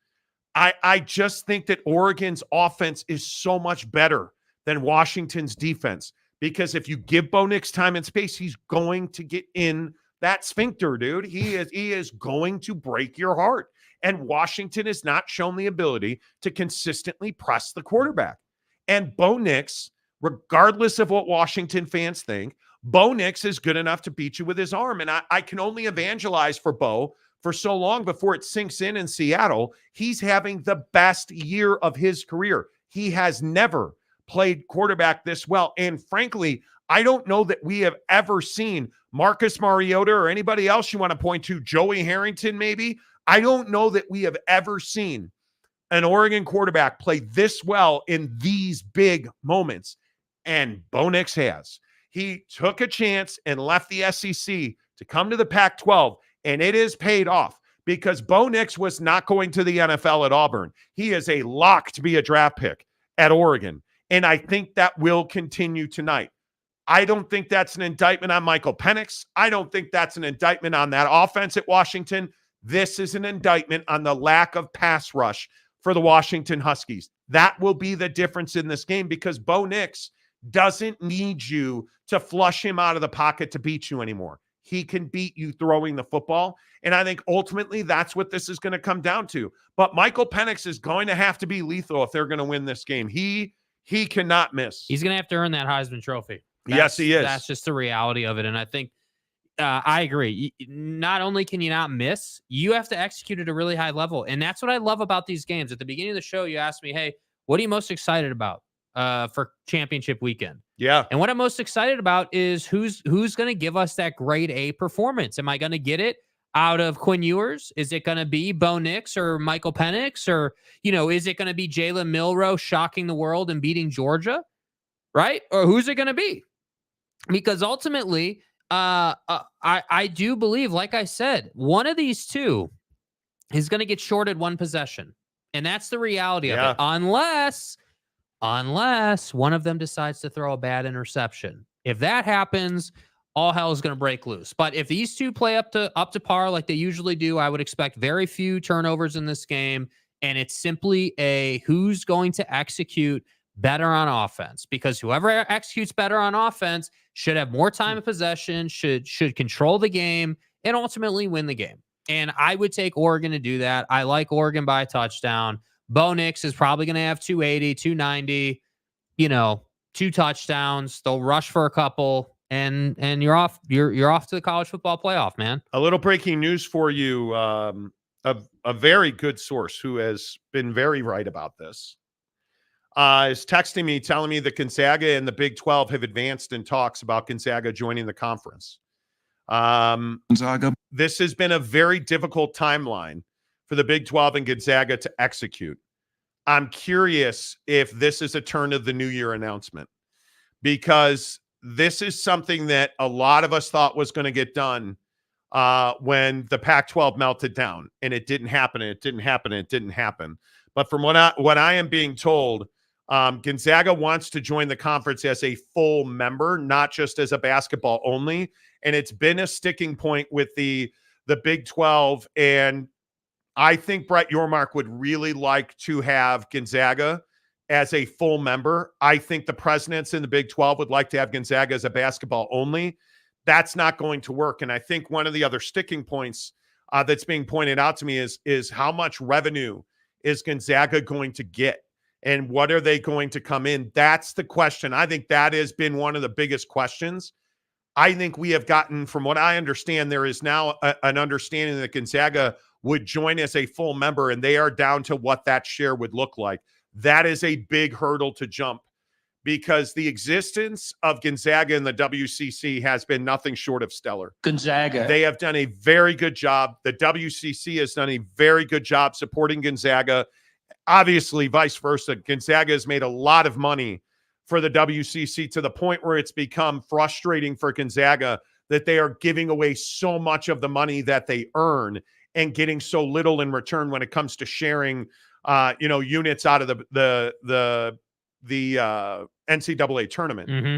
I just think that Oregon's offense is so much better than Washington's defense, because if you give Bo Nix time and space, he's going to get in that sphincter, dude. He is going to break your heart. And Washington has not shown the ability to consistently press the quarterback. And Bo Nix, regardless of what Washington fans think, Bo Nix is good enough to beat you with his arm. And I can only evangelize for Bo for so long before it sinks in Seattle. He's having the best year of his career. He has never played quarterback this well. And frankly, I don't know that we have ever seen Marcus Mariota or anybody else you want to point to, Joey Harrington maybe. I don't know that we have ever seen an Oregon quarterback play this well in these big moments. And Bo Nix has. He took a chance and left the SEC to come to the Pac-12, and it is paid off because Bo Nix was not going to the NFL at Auburn. He is a lock to be a draft pick at Oregon, and I think that will continue tonight. I don't think that's an indictment on Michael Penix. I don't think that's an indictment on that offense at Washington. This is an indictment on the lack of pass rush for the Washington Huskies. That will be the difference in this game because Bo Nix doesn't need you to flush him out of the pocket to beat you anymore. He can beat you throwing the football. And I think ultimately that's what this is going to come down to. But Michael Penix is going to have to be lethal if they're going to win this game. He cannot miss. He's going to have to earn that Heisman Trophy. Yes, he is. That's just the reality of it. And I think I agree. Not only can you not miss, you have to execute at a really high level. And that's what I love about these games. At the beginning of the show, you asked me, hey, what are you most excited about for championship weekend? Yeah. And what I'm most excited about is who's going to give us that grade A performance. Am I going to get it out of Quinn Ewers? Is it going to be Bo Nix or Michael Penix? Or, is it going to be Jalen Milroe shocking the world and beating Georgia? Right? Or who's it going to be? Because ultimately, I do believe, like I said, one of these two is going to get shorted one possession. And that's the reality of it. Unless one of them decides to throw a bad interception. If that happens, all hell is going to break loose. But if these two play up to par like they usually do, I would expect very few turnovers in this game. And it's simply who's going to execute better on offense, because whoever executes better on offense should have more time of possession, should control the game, and ultimately win the game. And I would take Oregon to do that. I like Oregon by a touchdown. Bo Nix is probably going to have 280, 290, 2 touchdowns. They'll rush for a couple, and you're off. You're off to the college football playoff, man. A little breaking news for you. A very good source who has been very right about this is texting me, telling me that Gonzaga and the Big 12 have advanced in talks about Gonzaga joining the conference. Gonzaga. This has been a very difficult timeline for the Big 12 and Gonzaga to execute. I'm curious if this is a turn of the new year announcement, because this is something that a lot of us thought was going to get done when the Pac-12 melted down, and it didn't happen, and it didn't happen, and it didn't happen. But from what I am being told, Gonzaga wants to join the conference as a full member, not just as a basketball only. And it's been a sticking point with the Big 12. And I think Brett Yormark would really like to have Gonzaga as a full member. I think the presidents in the Big 12 would like to have Gonzaga as a basketball only. That's not going to work. And I think one of the other sticking points that's being pointed out to me is how much revenue is Gonzaga going to get, and what are they going to come in? That's the question. I think that has been one of the biggest questions. I think we have gotten, from what I understand, there is now an understanding that Gonzaga would join as a full member, and they are down to what that share would look like. That is a big hurdle to jump, because the existence of Gonzaga in the WCC has been nothing short of stellar. Gonzaga. They have done a very good job. The WCC has done a very good job supporting Gonzaga Obviously, vice versa. Gonzaga has made a lot of money for the WCC to the point where it's become frustrating for Gonzaga that they are giving away so much of the money that they earn and getting so little in return when it comes to sharing, units out of the NCAA tournament. Mm-hmm.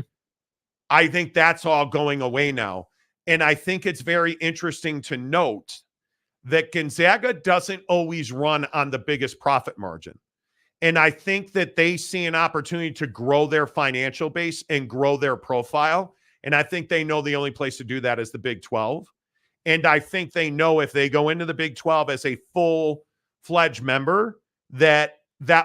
I think that's all going away now. And I think it's very interesting to note that Gonzaga doesn't always run on the biggest profit margin. And I think that they see an opportunity to grow their financial base and grow their profile. And I think they know the only place to do that is the Big 12. And I think they know if they go into the Big 12 as a full-fledged member, that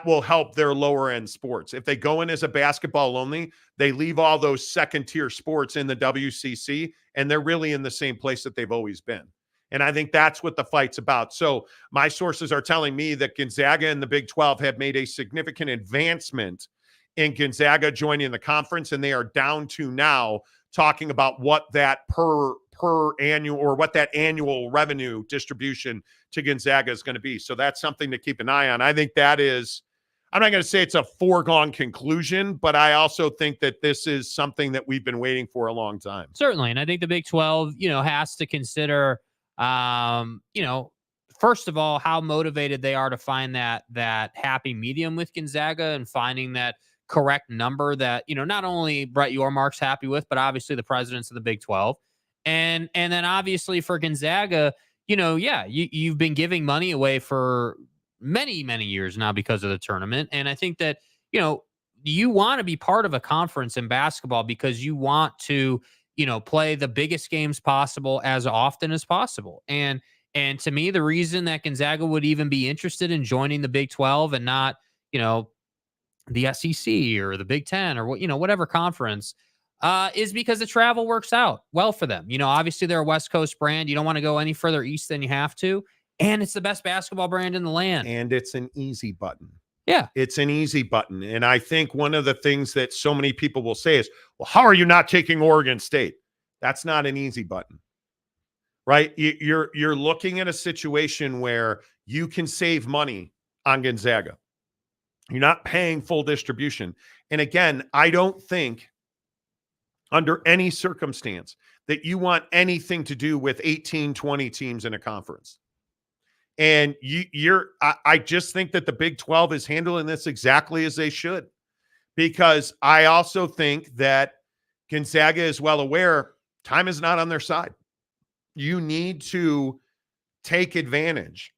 will help their lower-end sports. If they go in as a basketball only, they leave all those second-tier sports in the WCC, and they're really in the same place that they've always been. And I think that's what the fight's about. So my sources are telling me that Gonzaga and the Big 12 have made a significant advancement in Gonzaga joining the conference, and they are down to now talking about what that per annual or what that annual revenue distribution to Gonzaga is going to be. So that's something to keep an eye on. I think that is, I'm not going to say it's a foregone conclusion, but I also think that this is something that we've been waiting for a long time. Certainly. And I think the Big 12, has to consider, first of all, how motivated they are to find that happy medium with Gonzaga and finding that correct number that, not only Brett Yormark's happy with, but obviously the presidents of the Big 12. And then obviously for Gonzaga, you've been giving money away for many, many years now because of the tournament. And I think that, you want to be part of a conference in basketball because you want to, play the biggest games possible as often as possible. And to me, the reason that Gonzaga would even be interested in joining the Big 12 and not, the SEC or the Big 10 or whatever conference, is because the travel works out well for them. Obviously they're a West Coast brand. You don't want to go any further east than you have to. And it's the best basketball brand in the land. And it's an easy button. Yeah. It's an easy button. And I think one of the things that so many people will say is, well, how are you not taking Oregon State? That's not an easy button, right? You're looking at a situation where you can save money on Gonzaga. You're not paying full distribution. And again, I don't think under any circumstance that you want anything to do with 18, 20 teams in a conference. And I just think that the Big 12 is handling this exactly as they should, because I also think that Gonzaga is well aware time is not on their side. You need to take advantage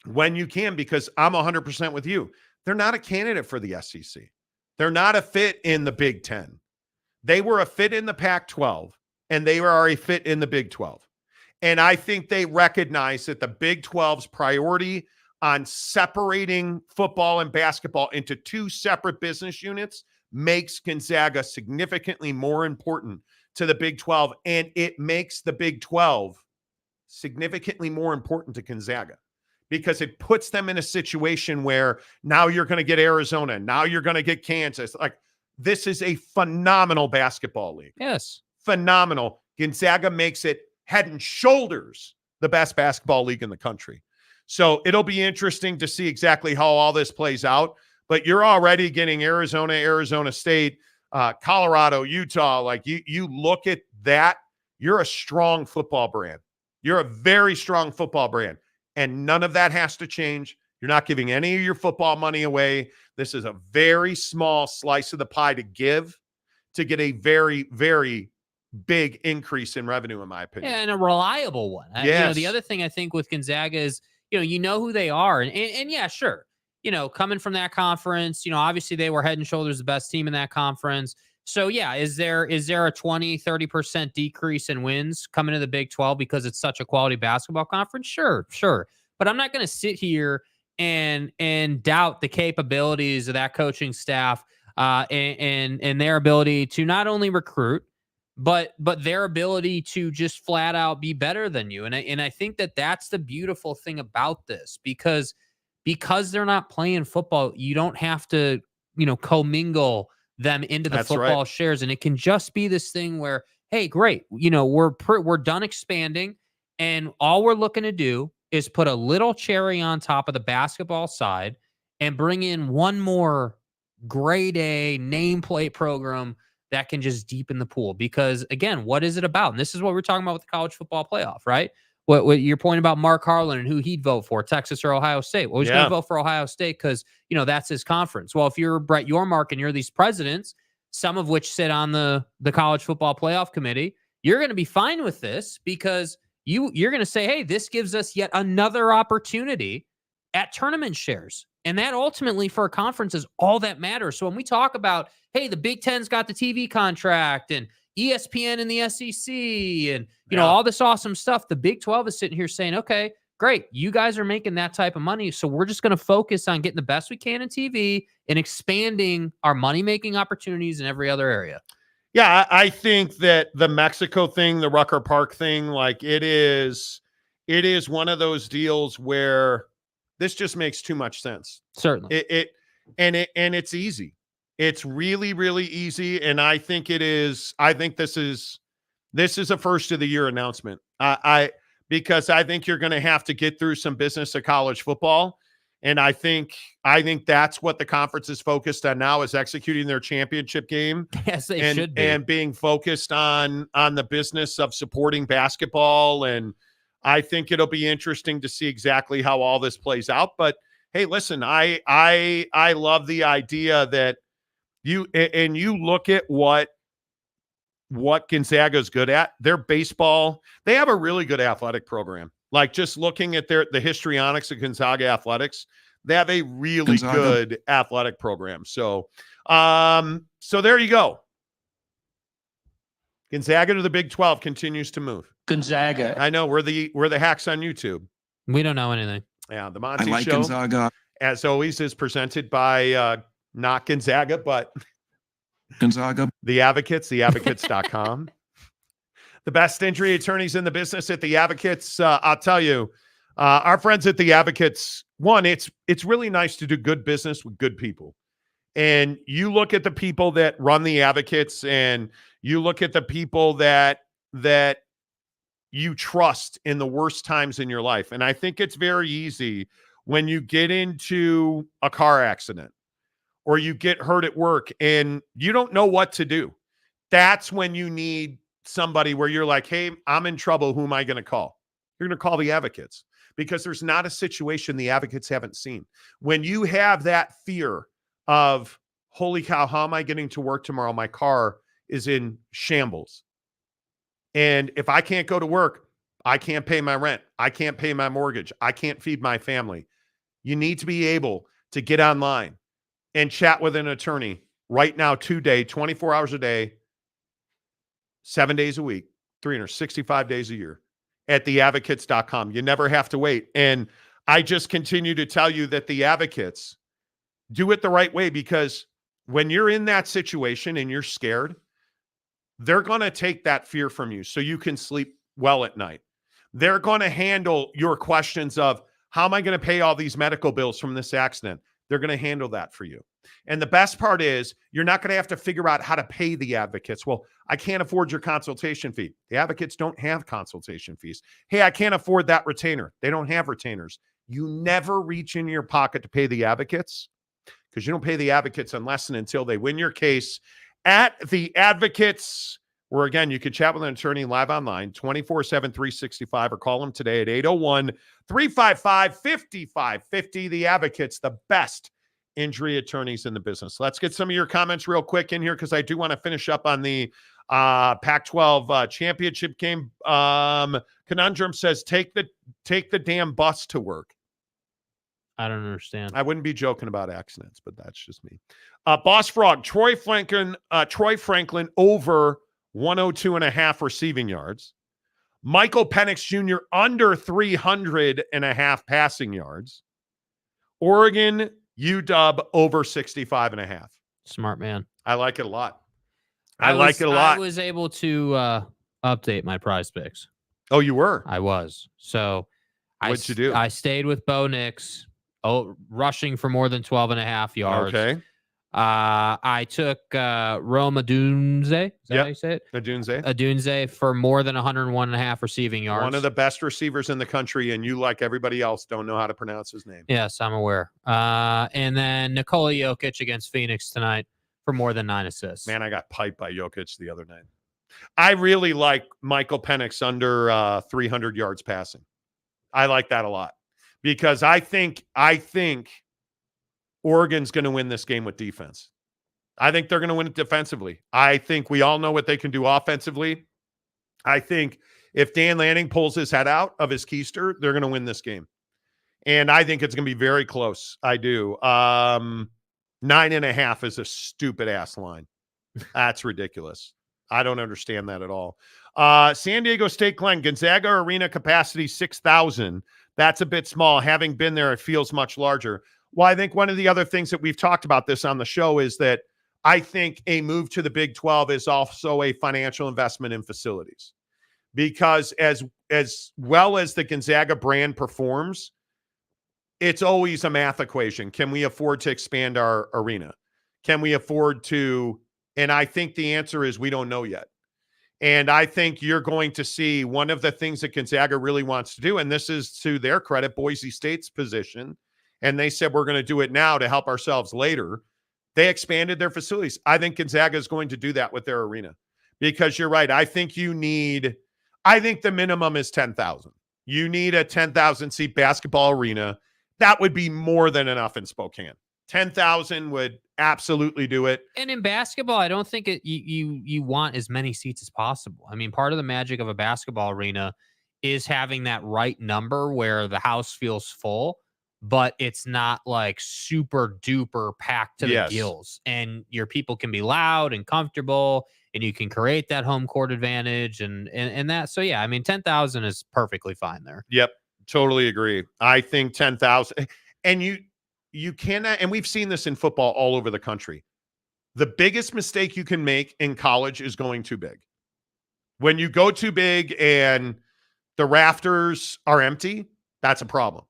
when you can, because I'm 100% with you. They're not a candidate for the SEC. They're not a fit in the Big 10. They were a fit in the Pac-12, and they are a fit in the Big 12. And I think they recognize that the Big 12's priority on separating football and basketball into two separate business units makes Gonzaga significantly more important to the Big 12, and it makes the Big 12 significantly more important to Gonzaga because it puts them in a situation where now you're going to get Arizona, now you're going to get Kansas. Like, this is a phenomenal basketball league. Yes. Phenomenal. Gonzaga makes it head and shoulders the best basketball league in the country. So it'll be interesting to see exactly how all this plays out. But you're already getting Arizona, Arizona State, Colorado, Utah. Like, you look at that, you're a strong football brand. You're a very strong football brand. And none of that has to change. You're not giving any of your football money away. This is a very small slice of the pie to give to get a very, very big increase in revenue, in my opinion. Yeah, and a reliable one. Yes. The other thing I think with Gonzaga is, you know who they are. And yeah, sure. Coming from that conference, obviously they were head and shoulders the best team in that conference. So yeah, is there a 20, 30% decrease in wins coming to the Big 12 because it's such a quality basketball conference? Sure. But I'm not going to sit here and doubt the capabilities of that coaching staff and their ability to not only recruit, but their ability to just flat out be better than you. And I think that that's the beautiful thing about this, because they're not playing football, you don't have to, commingle them into the football shares. And it can just be this thing where, hey, great, we're done expanding, and all we're looking to do is put a little cherry on top of the basketball side and bring in one more grade A nameplate program that can just deepen the pool. Because again, what is it about? And this is what we're talking about with the college football playoff, right? What your point about Mark Harlan and who he'd vote for, Texas or Ohio State. Well, he's going to vote for Ohio State because, that's his conference. Well, if you're Brett Yormark and you're these presidents, some of which sit on the college football playoff committee, you're going to be fine with this because you're going to say, hey, this gives us yet another opportunity at tournament shares. And that ultimately for a conference is all that matters. So when we talk about, hey, the Big Ten's got the TV contract and ESPN and the SEC and, all this awesome stuff, the Big 12 is sitting here saying, okay, great. You guys are making that type of money. So we're just going to focus on getting the best we can in TV and expanding our money-making opportunities in every other area. Yeah, I think that the Mexico thing, the Rucker Park thing, like it is one of those deals where this just makes too much sense. Certainly. And it's easy. It's really, really easy. And I think this is a first of the year announcement. Because I think you're going to have to get through some business of college football. And I think that's what the conference is focused on now, is executing their championship game. Yes, they should be. And being focused on the business of supporting basketball. And I think it'll be interesting to see exactly how all this plays out. But hey, listen, I love the idea that you look at what Gonzaga is good at. Their baseball, they have a really good athletic program. Like just looking at the histrionics of Gonzaga athletics, they have a really good athletic program. So, so there you go. Gonzaga to the Big 12 continues to move. Gonzaga. I know we're the hacks on YouTube. We don't know anything. Yeah, the Monty I like Show, Gonzaga. as always, is presented by not Gonzaga, but Gonzaga. The Advocates, theadvocates.com. The best injury attorneys in the business at The Advocates. I'll tell you, our friends at The Advocates, one, it's really nice to do good business with good people. And you look at the people that run The Advocates and you look at the people that you trust in the worst times in your life. And I think it's very easy when you get into a car accident or you get hurt at work and you don't know what to do. That's when you need somebody where you're like, hey, I'm in trouble. Who am I going to call? You're going to call The Advocates, because there's not a situation The Advocates haven't seen. When you have that fear of, holy cow, how am I getting to work tomorrow? My car is in shambles. And if I can't go to work, I can't pay my rent. I can't pay my mortgage. I can't feed my family. You need to be able to get online and chat with an attorney right now, today, 24 hours a day, 7 days a week, 365 days a year at theadvocates.com. You never have to wait. And I just continue to tell you that The Advocates do it the right way, because when you're in that situation and you're scared, they're going to take that fear from you so you can sleep well at night. They're going to handle your questions of, how am I going to pay all these medical bills from this accident? They're going to handle that for you. And the best part is, you're not going to have to figure out how to pay The Advocates. Well, I can't afford your consultation fee. The Advocates don't have consultation fees. Hey, I can't afford that retainer. They don't have retainers. You never reach in your pocket to pay The Advocates, because you don't pay The Advocates unless and until they win your case at The Advocates, where, again, you can chat with an attorney live online 24/7, 365, or call them today at 801-355-5550. The Advocates, the best injury attorneys in the business. Let's get some of your comments real quick in here, because I do want to finish up on the Pac-12 championship game. Conundrum says, take the damn bus to work. I don't understand. I wouldn't be joking about accidents, but that's just me. Boss Frog, Troy Franklin over 102.5 receiving yards. Michael Penix Jr. under 300.5 passing yards. Oregon UW over 65.5. Smart man. I like it a lot. I was able to update my prize picks. Oh, you were? I was. So what'd you do? I stayed with Bo Nix, rushing for more than 12.5 yards. Okay. I took Rome Adunze. Is that how you say it? Adunze for more than 101.5 receiving yards. One of the best receivers in the country, and you, like everybody else, don't know how to pronounce his name. Yes, I'm aware. And then Nikola Jokic against Phoenix tonight for more than 9 assists. Man, I got piped by Jokic the other night. I really like Michael Penix under 300 yards passing. I like that a lot because I think Oregon's going to win this game with defense. I think they're going to win it defensively. I think we all know what they can do offensively. I think if Dan Lanning pulls his head out of his keister, they're going to win this game. And I think it's going to be very close. I do. 9.5 is a stupid ass line. That's ridiculous. I don't understand that at all. San Diego State Glen, Gonzaga arena capacity 6,000. That's a bit small. Having been there, it feels much larger. Well, I think one of the other things that we've talked about this on the show is that I think a move to the Big 12 is also a financial investment in facilities. Because as well as the Gonzaga brand performs, it's always a math equation. Can we afford to expand our arena? Can we afford to? And I think the answer is we don't know yet. And I think you're going to see one of the things that Gonzaga really wants to do, and this is to their credit, Boise State's position, and they said we're going to do it now to help ourselves later. They expanded their facilities. I think Gonzaga is going to do that with their arena because you're right. I think the minimum is 10,000. You need a 10,000 seat basketball arena. That would be more than enough in Spokane. 10,000 would absolutely do it. And in basketball, I don't think you want as many seats as possible. I mean, part of the magic of a basketball arena is having that right number where the house feels full, but it's not like super duper packed to the gills. And your people can be loud and comfortable, and you can create that home court advantage and that. So, yeah, I mean, 10,000 is perfectly fine there. Yep, totally agree. I think 10,000. And you cannot, and we've seen this in football all over the country. The biggest mistake you can make in college is going too big. When you go too big and the rafters are empty, that's a problem.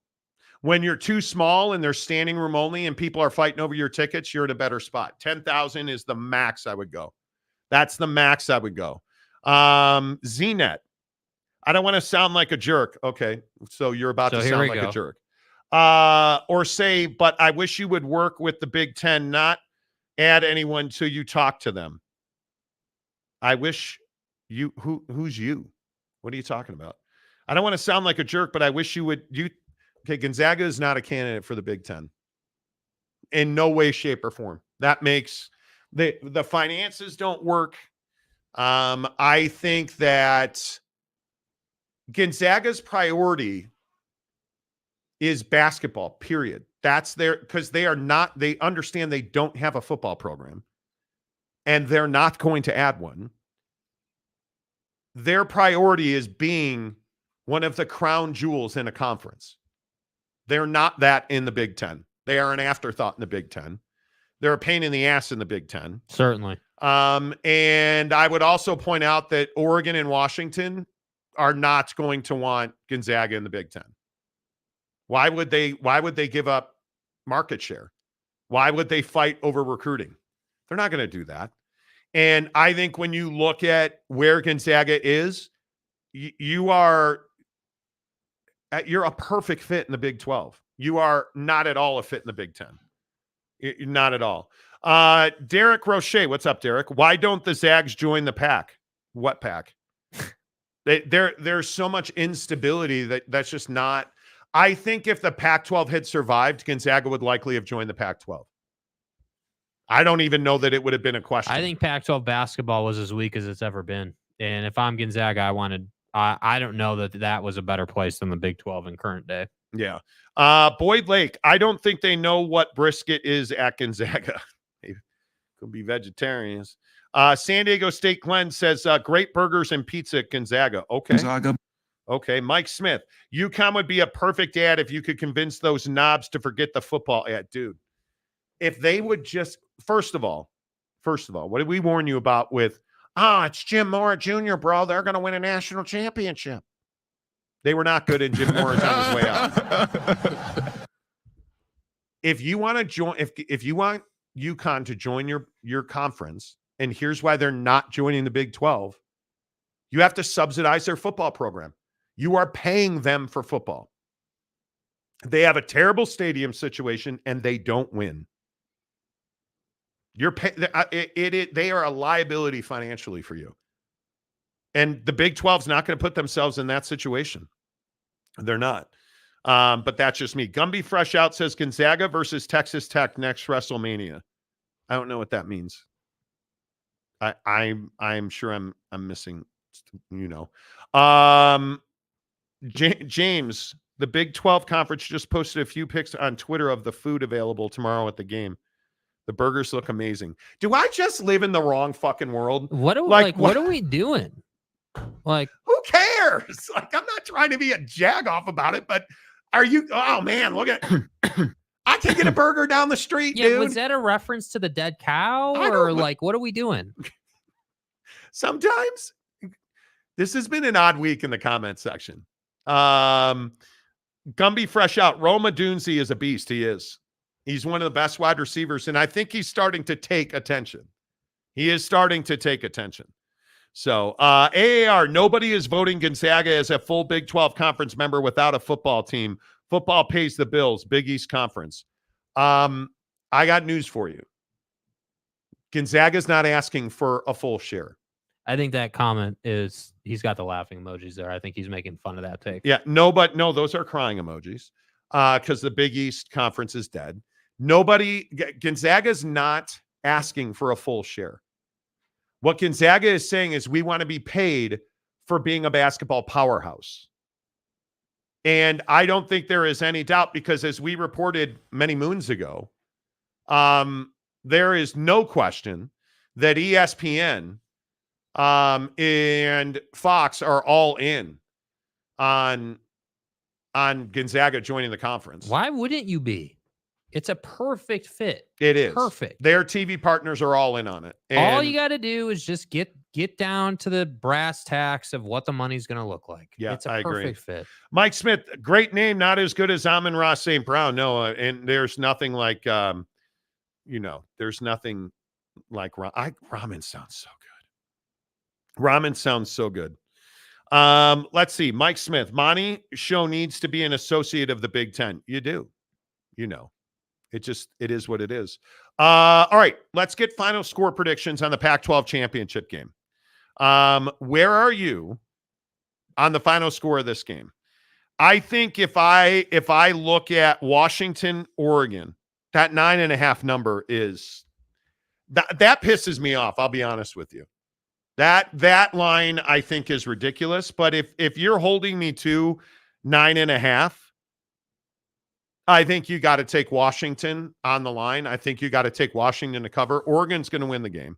When you're too small and there's standing room only and people are fighting over your tickets, you're in a better spot. 10,000 is the max I would go. That's the max I would go. ZNet. I don't want to sound like a jerk. Okay, so you're about to sound like a jerk. Or say, but I wish you would work with the Big Ten, not add anyone till you talk to them. I wish you, who's you? What are you talking about? I don't want to sound like a jerk, but I wish you would, okay, Gonzaga is not a candidate for the Big Ten. In no way, shape, or form. That makes, the finances don't work. I think that Gonzaga's priority is basketball, period. That's because they understand they don't have a football program and they're not going to add one. Their priority is being one of the crown jewels in a conference. They're not that in the Big Ten. They are an afterthought in the Big Ten. They're a pain in the ass in the Big Ten. Certainly. And I would also point out that Oregon and Washington are not going to want Gonzaga in the Big Ten. Why would they give up market share? Why would they fight over recruiting? They're not going to do that. And I think when you look at where Gonzaga is, you're a perfect fit in the Big 12. You are not at all a fit in the Big 10. Not at all. Derek Roche, what's up, Derek? Why don't the Zags join the pack? What pack? There's so much instability that's just not. I think if the Pac-12 had survived, Gonzaga would likely have joined the Pac-12. I don't even know that it would have been a question. I think Pac-12 basketball was as weak as it's ever been. And if I'm Gonzaga, I don't know that was a better place than the Big 12 in current day. Yeah. Boyd Lake, I don't think they know what brisket is at Gonzaga. Could be vegetarians. San Diego State Glenn says, great burgers and pizza at Gonzaga. Okay. Gonzaga. Okay, Mike Smith. UConn would be a perfect ad if you could convince those knobs to forget the football ad. Dude, if they would just, first of all, what did we warn you about with, it's Jim Mora Jr., bro. They're going to win a national championship. They were not good, and Jim Mora's on his way out. If you want to join, if you want UConn to join your conference, and here's why they're not joining the Big 12. You have to subsidize their football program. You are paying them for football. They have a terrible stadium situation, and they don't win. They are a liability financially for you. And the Big 12 is not going to put themselves in that situation. They're not. But that's just me. Gumby Fresh Out says Gonzaga versus Texas Tech next WrestleMania. I don't know what that means. I'm sure I'm missing, James, the Big 12 conference just posted a few pics on Twitter of the food available tomorrow at the game. The burgers look amazing. Do I just live in the wrong fucking world? What are we doing? Like, who cares? Like, I'm not trying to be a jagoff about it, but are you? Oh man, look at. I can get a burger down the street, dude. Was that a reference to the dead cow, or like, what are we doing? Sometimes this has been an odd week in the comment section. Gumby Fresh Out. Roma Dunze is a beast. He is. He's one of the best wide receivers, and I think he's starting to take attention. He is starting to take attention. So, AAR, nobody is voting Gonzaga as a full Big 12 conference member without a football team. Football pays the bills. Big East Conference. I got news for you. Gonzaga's not asking for a full share. I think that comment is, he's got the laughing emojis there. I think he's making fun of that take. Yeah, no, those are crying emojis because the Big East Conference is dead. Gonzaga's not asking for a full share. What Gonzaga is saying is we want to be paid for being a basketball powerhouse. And I don't think there is any doubt, because as we reported many moons ago, there is no question that ESPN and Fox are all in on Gonzaga joining the conference. Why wouldn't you be? It's a perfect fit. It is. Perfect. Their TV partners are all in on it. And all you got to do is just get down to the brass tacks of what the money's going to look like. Yeah, it's a perfect fit. Mike Smith, great name, not as good as Amon-Ra St. Brown. No, and there's nothing like, there's nothing like ramen sounds so good. Ramen sounds so good. Let's see. Mike Smith, Monty Show needs to be an associate of the Big Ten. You do. It is what it is. All right, let's get final score predictions on the Pac-12 championship game. Where are you on the final score of this game? I think if I look at Washington, Oregon, that 9.5 number is that pisses me off. I'll be honest with you. That line I think is ridiculous. But if you're holding me to 9.5. I think you got to take Washington on the line. I think you got to take Washington to cover. Oregon's going to win the game.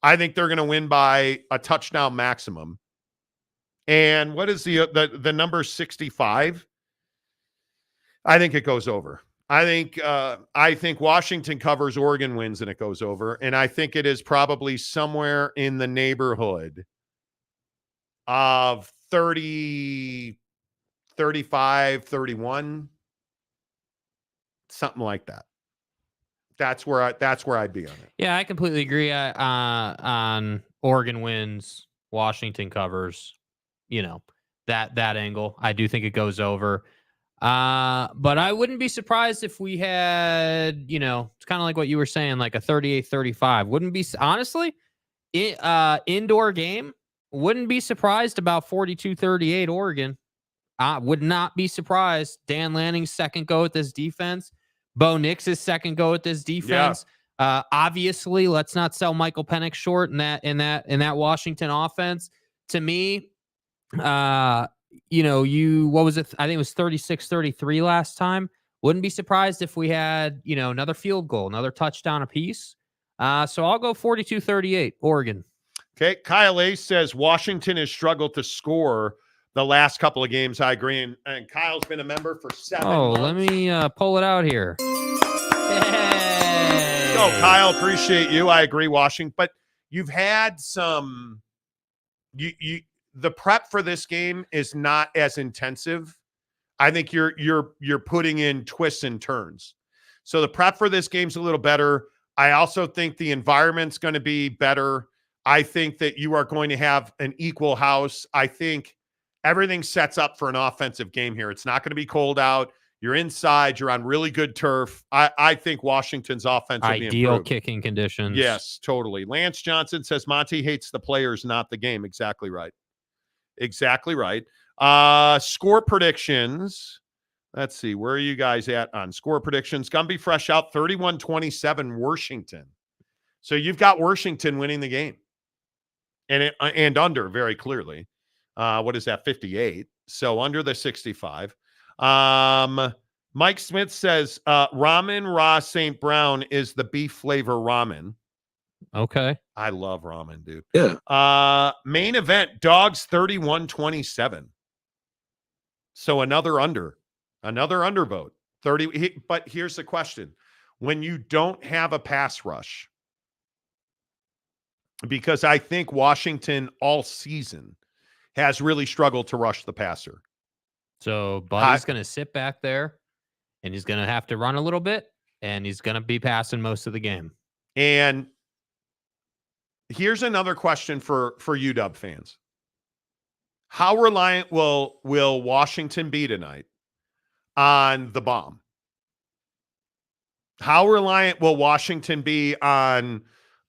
I think they're going to win by a touchdown maximum. And what is the number 65? I think it goes over. I think Washington covers, Oregon wins, and it goes over. And I think it is probably somewhere in the neighborhood of 30, 35, 31. Something like that. That's where I'd be on it. Yeah, I completely agree on Oregon wins, Washington covers, that angle. I do think it goes over. But I wouldn't be surprised if we had, it's kind of like what you were saying, like a 38-35. Wouldn't be, honestly, indoor game, wouldn't be surprised about 42-38 Oregon. Would not be surprised. Dan Lanning's second go at this defense. Bo Nix's second go at this defense. Yeah. Obviously, let's not sell Michael Penix short in that Washington offense. To me, what was it? I think it was 36-33 last time. Wouldn't be surprised if we had, another field goal, another touchdown apiece. So I'll go 42-38 Oregon. Okay. Kyle A says Washington has struggled to score the last couple of games. I agree. And Kyle's been a member for 7 months. Let me pull it out here. Hey. Go, Kyle. Appreciate you. I agree, Washington. But you've had some the prep for this game is not as intensive. I think you're putting in twists and turns. So the prep for this game's a little better. I also think the environment's going to be better. I think that you are going to have an equal house. I think everything sets up for an offensive game here. It's not going to be cold out. You're inside. You're on really good turf. I think Washington's offense will be Ideal improved. kicking conditions. Yes, totally. Lance Johnson says Monty hates the players, not the game. Exactly right. Exactly right. Score predictions. Let's see. Where are you guys at on score predictions? Gumby fresh out 31-27 Washington. So you've got Washington winning the game. And under very clearly. What is that? 58. So under the 65. Mike Smith says ramen raw St. Brown is the beef flavor ramen. Okay. I love ramen, dude. Yeah. Main event, Dogs 31-27. So another undervote. 30. But here's the question. When you don't have a pass rush, because I think Washington all season has really struggled to rush the passer. So Buddy's going to sit back there, and he's going to have to run a little bit, and he's going to be passing most of the game. And here's another question for UW fans. How reliant will Washington be tonight on the bomb? How reliant will Washington be on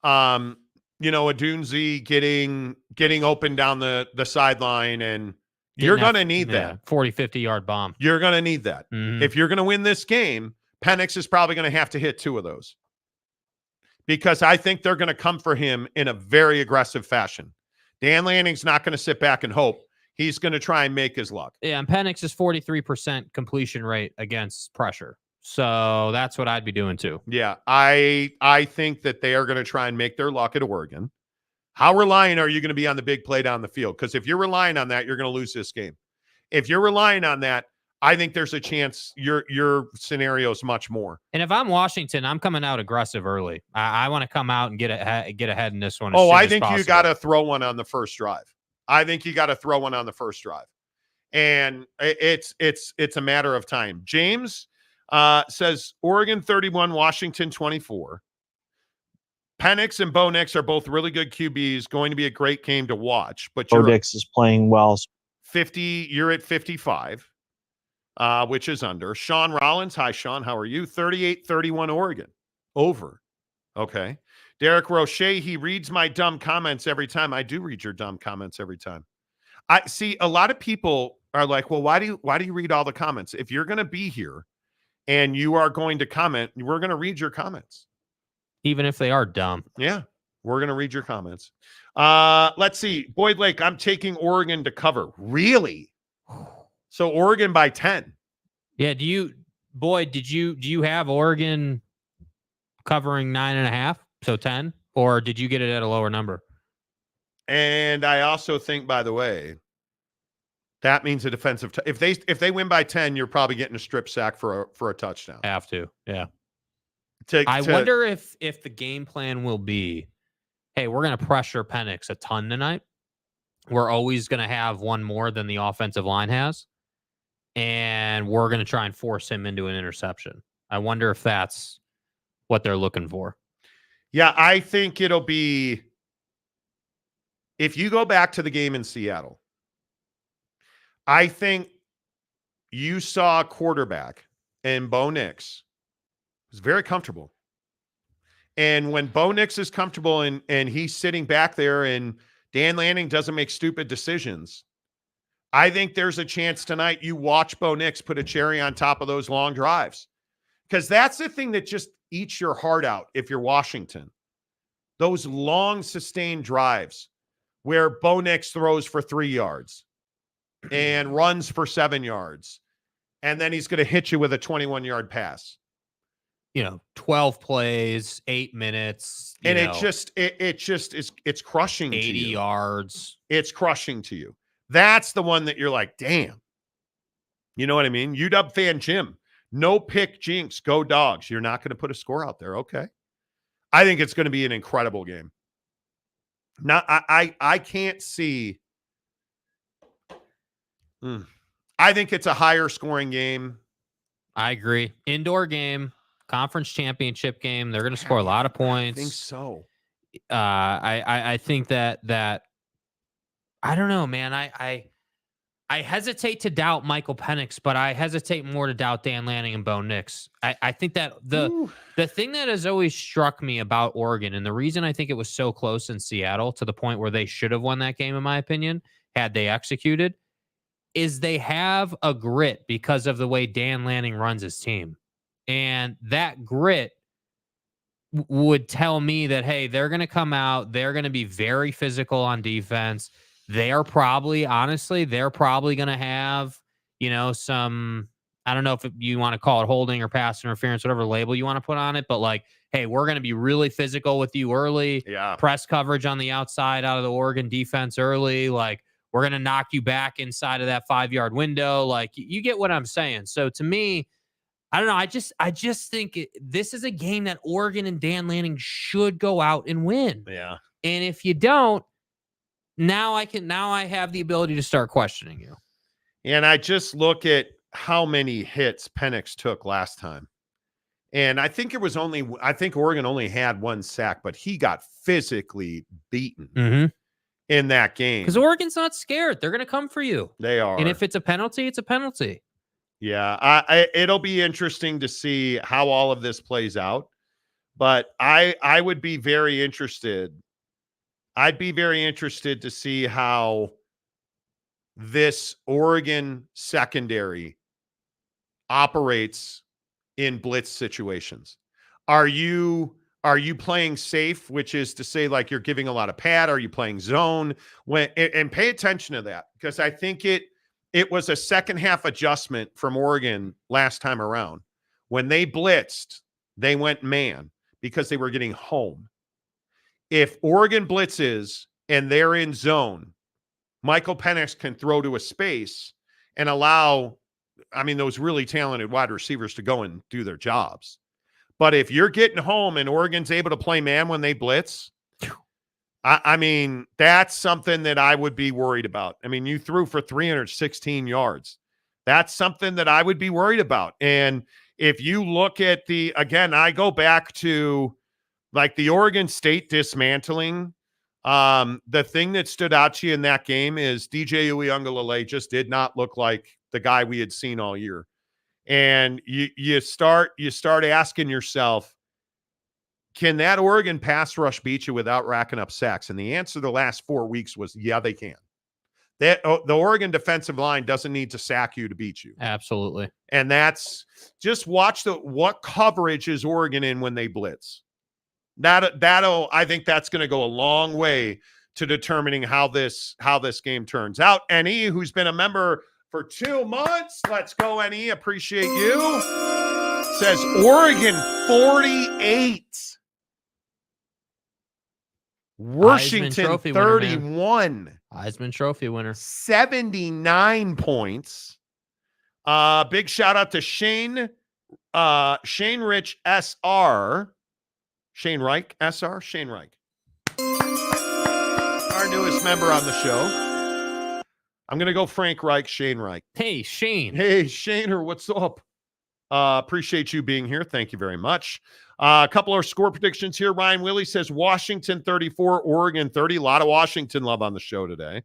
Adunzi getting open down the sideline, and you're going to need that 40, 50-yard bomb. You're going to need that. Mm-hmm. If you're going to win this game, Penix is probably going to have to hit 2 of those, because I think they're going to come for him in a very aggressive fashion. Dan Lanning's not going to sit back and hope. He's going to try and make his luck. Yeah, and Penix is 43% completion rate against pressure. So that's what I'd be doing too. Yeah, I think that they are going to try and make their luck at Oregon. How reliant are you going to be on the big play down the field? Because if you're relying on that, you're going to lose this game. If you're relying on that, I think there's a chance your scenario is much more. And if I'm Washington, I'm coming out aggressive early. I want to come out and get ahead in this one. I think you got to throw one on the first drive. And it's a matter of time. James says Oregon 31, Washington 24. Penix and Bo Nix are both really good QBs. Going to be a great game to watch. But Bo Nix is playing well. 50. You're at 55, which is under. Sean Rollins. Hi, Sean. How are you? 38-31 Oregon. Over. Okay. Derek Roche. He reads my dumb comments every time. I do read your dumb comments every time. I see a lot of people are like, well, why do you read all the comments? If you're going to be here and you are going to comment, we're going to read your comments. Even if they are dumb. Yeah, we're going to read your comments. Let's see. Boyd Lake, I'm taking Oregon to cover. Really? So Oregon by 10. Yeah, do you have Oregon covering 9.5, so 10? Or did you get it at a lower number? And I also think, by the way, that means a defensive if they win by 10, you're probably getting a strip sack for a touchdown. Have to. Yeah. I wonder if the game plan will be, hey, we're going to pressure Penix a ton tonight. We're always going to have one more than the offensive line has, and we're going to try and force him into an interception. I wonder if that's what they're looking for. Yeah, I think it'll be, if you go back to the game in Seattle, I think you saw a quarterback in Bo Nix who's very comfortable. And when Bo Nix is comfortable and he's sitting back there and Dan Lanning doesn't make stupid decisions, I think there's a chance tonight you watch Bo Nix put a cherry on top of those long drives. Because that's the thing that just eats your heart out if you're Washington. Those long sustained drives where Bo Nix throws for 3 yards and runs for 7 yards, and then he's going to hit you with a 21-yard pass. 12 plays, 8 minutes. And it just is, it's crushing 80 to you. yards. It's crushing to you. That's the one that you're like, damn. You know what I mean? UW fan Jim, no pick jinx, go Dogs. You're not going to put a score out there. Okay. I think it's going to be an incredible game. Now, I can't see. I think it's a higher scoring game. I agree. Indoor game. conference championship game. They're going to score a lot of points. I think so. I think that I don't know, man. I hesitate to doubt Michael Penix, but I hesitate more to doubt Dan Lanning and Bo Nix. I think that the thing that has always struck me about Oregon, and the reason I think it was so close in Seattle to the point where they should have won that game, in my opinion, had they executed, is they have a grit because of the way Dan Lanning runs his team. And that grit would tell me that, hey, they're going to come out, they're going to be very physical on defense. They're probably, honestly, going to have, some, I don't know if you want to call it holding or pass interference, whatever label you want to put on it, but like, hey, we're going to be really physical with you early. Yeah. Press coverage on the outside out of the Oregon defense early. Like, we're going to knock you back inside of that 5-yard window. Like, you get what I'm saying. So to me, I don't know. I just think this is a game that Oregon and Dan Lanning should go out and win. Yeah. And if you don't, now I have the ability to start questioning you. And I just look at how many hits Penix took last time. And I think Oregon only had 1 sack, but he got physically beaten in that game. Because Oregon's not scared. They're going to come for you. They are. And if it's a penalty, it's a penalty. Yeah. It'll be interesting to see how all of this plays out. But I would be very interested. I'd be very interested to see how this Oregon secondary operates in blitz situations. Are you playing safe, which is to say, like, you're giving a lot of pad? Are you playing zone? And pay attention to that, because I think it was a second half adjustment from Oregon last time around. When they blitzed, they went man because they were getting home. If Oregon blitzes and they're in zone, Michael Penix can throw to a space and allow, those really talented wide receivers to go and do their jobs. But if you're getting home and Oregon's able to play man when they blitz, that's something that I would be worried about. You threw for 316 yards. That's something that I would be worried about. And if you look at I go back to like the Oregon State dismantling. The thing that stood out to you in that game is DJ Uiagalelei just did not look like the guy we had seen all year. And you start asking yourself, can that Oregon pass rush beat you without racking up sacks? And the answer the last 4 weeks was, yeah, they can. The Oregon defensive line doesn't need to sack you to beat you. Absolutely. And that's just watch what coverage is Oregon in when they blitz. I think that's going to go a long way to determining how this game turns out. NE, who's been a member for 2 months. Let's go, NE. Appreciate you. Says Oregon 48. Washington 31. Heisman Trophy winner. 79 points. Big shout out to Shane Rich SR. Shane Reich, SR, Shane Reich. Our newest member on the show. I'm going to go Frank Reich, Shane Reich. Hey, Shane. Hey, Shaner, what's up? Appreciate you being here. Thank you very much. A couple of score predictions here. Ryan Willie says Washington 34, Oregon 30. A lot of Washington love on the show today.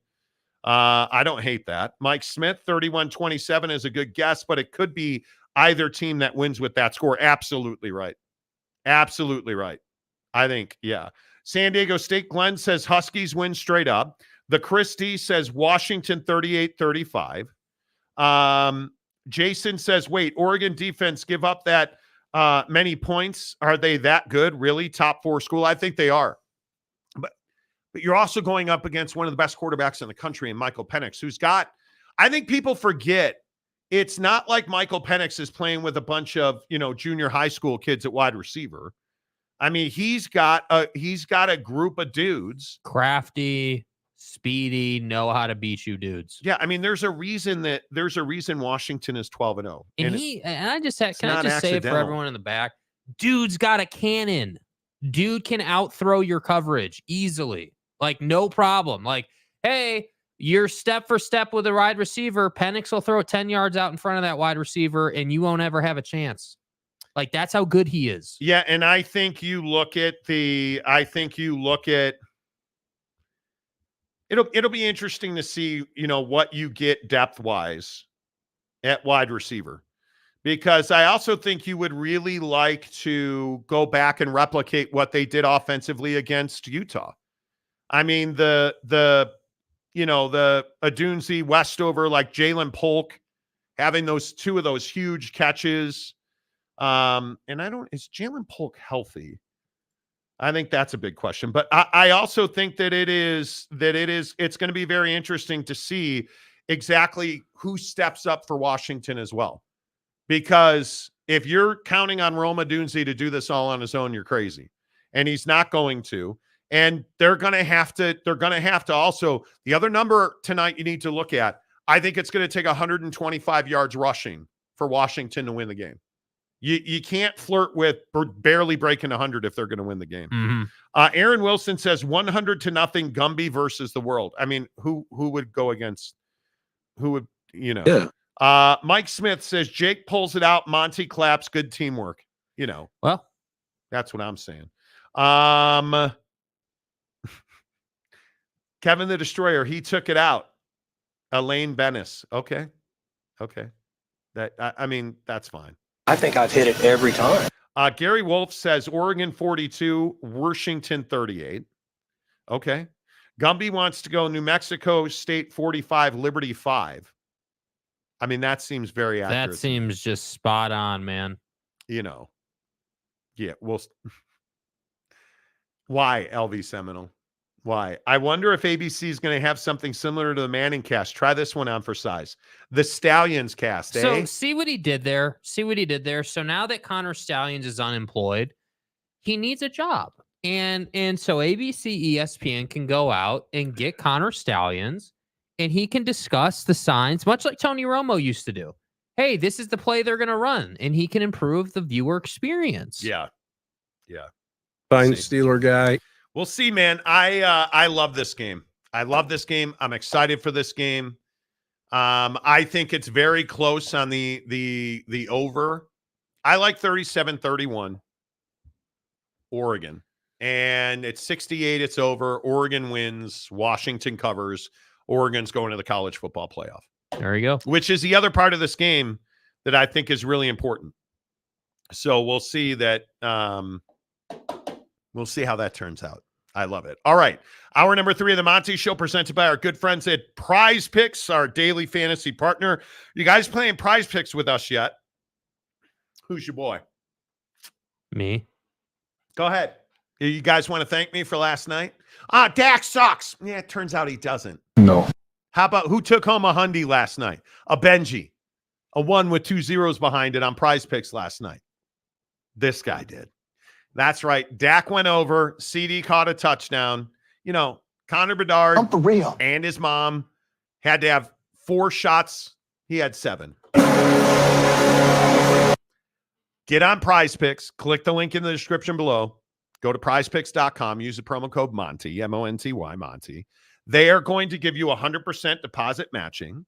I don't hate that. Mike Smith, 31-27 is a good guess, but it could be either team that wins with that score. Absolutely right. Absolutely right. I think, yeah. San Diego State, Glenn says Huskies win straight up. The Christie says Washington 38-35. Jason says, wait, Oregon defense give up that many points. Are they that good? Really? Top 4 school? I think they are. But you're also going up against one of the best quarterbacks in the country in Michael Penix, who's got, I think people forget, it's not like Michael Penix is playing with a bunch of, junior high school kids at wide receiver. He's got a group of dudes. Crafty, speedy, know how to beat you dudes. Yeah, there's a reason Washington is 12-0. And I just say it for everyone in the back. Dude's got a cannon. Dude can out-throw your coverage easily. Like, no problem. Like, hey, you're step for step with a wide receiver. Penix will throw 10 yards out in front of that wide receiver, and you won't ever have a chance. Like, that's how good he is. Yeah, and I think you look at it'll be interesting to see, what you get depth-wise at wide receiver. Because I also think you would really like to go back and replicate what they did offensively against Utah. I mean, the Adunzi Westover, like Jalen Polk, having those two of those huge catches. And is Jalen Polk healthy? I think that's a big question. But I also think that it's going to be very interesting to see exactly who steps up for Washington as well. Because if you're counting on Rome Odunze to do this all on his own, you're crazy. And he's not going to. And they're going to have to also, the other number tonight you need to look at, I think it's going to take 125 yards rushing for Washington to win the game. You can't flirt with barely breaking 100 if they're going to win the game. Mm-hmm. Aaron Wilson says 100-0 Gumby versus the world. I mean, who would go against, who would, Yeah. Mike Smith says Jake pulls it out. Monty claps. Good teamwork. Well, that's what I'm saying. Kevin the Destroyer, he took it out. Elaine Bennis. Okay. That's fine. I think I've hit it every time. Gary Wolf says Oregon 42, Washington 38. Okay. Gumby wants to go New Mexico State 45, Liberty 5. I mean, that seems very accurate. That seems just spot on, man. Yeah. Well, why, LV Seminole? Why? I wonder if ABC is going to have something similar to the Manning cast. Try this one on for size. The Stallions cast, So see what he did there. So now that Connor Stallions is unemployed, he needs a job. And so ABC, ESPN can go out and get Connor Stallions, and he can discuss the signs, much like Tony Romo used to do. Hey, this is the play they're going to run, and he can improve the viewer experience. Yeah. Fine Steeler guy. We'll see, man. I love this game. I'm excited for this game. I think it's very close on the over. I like 37-31 Oregon. And it's 68, it's over. Oregon wins, Washington covers. Oregon's going to the college football playoff. There you go. Which is the other part of this game that I think is really important. So we'll see that we'll see how that turns out. I love it. All right. Hour number 3 of the Monty Show, presented by our good friends at Prize Picks, our daily fantasy partner. You guys playing Prize Picks with us yet? Who's your boy? Me. Go ahead. You guys want to thank me for last night? Dak sucks. Yeah, it turns out he doesn't. No. How about who took home a Hundy last night? A Benji. A 1 with 2 zeros behind it on Prize Picks last night. This guy did. That's right. Dak went over. CD caught a touchdown. Connor Bedard and his mom had to have 4 shots. He had 7. Get on Prize Picks. Click the link in the description below. Go to prizepicks.com. Use the promo code Monty, Monty, Monty. They are going to give you 100% deposit matching.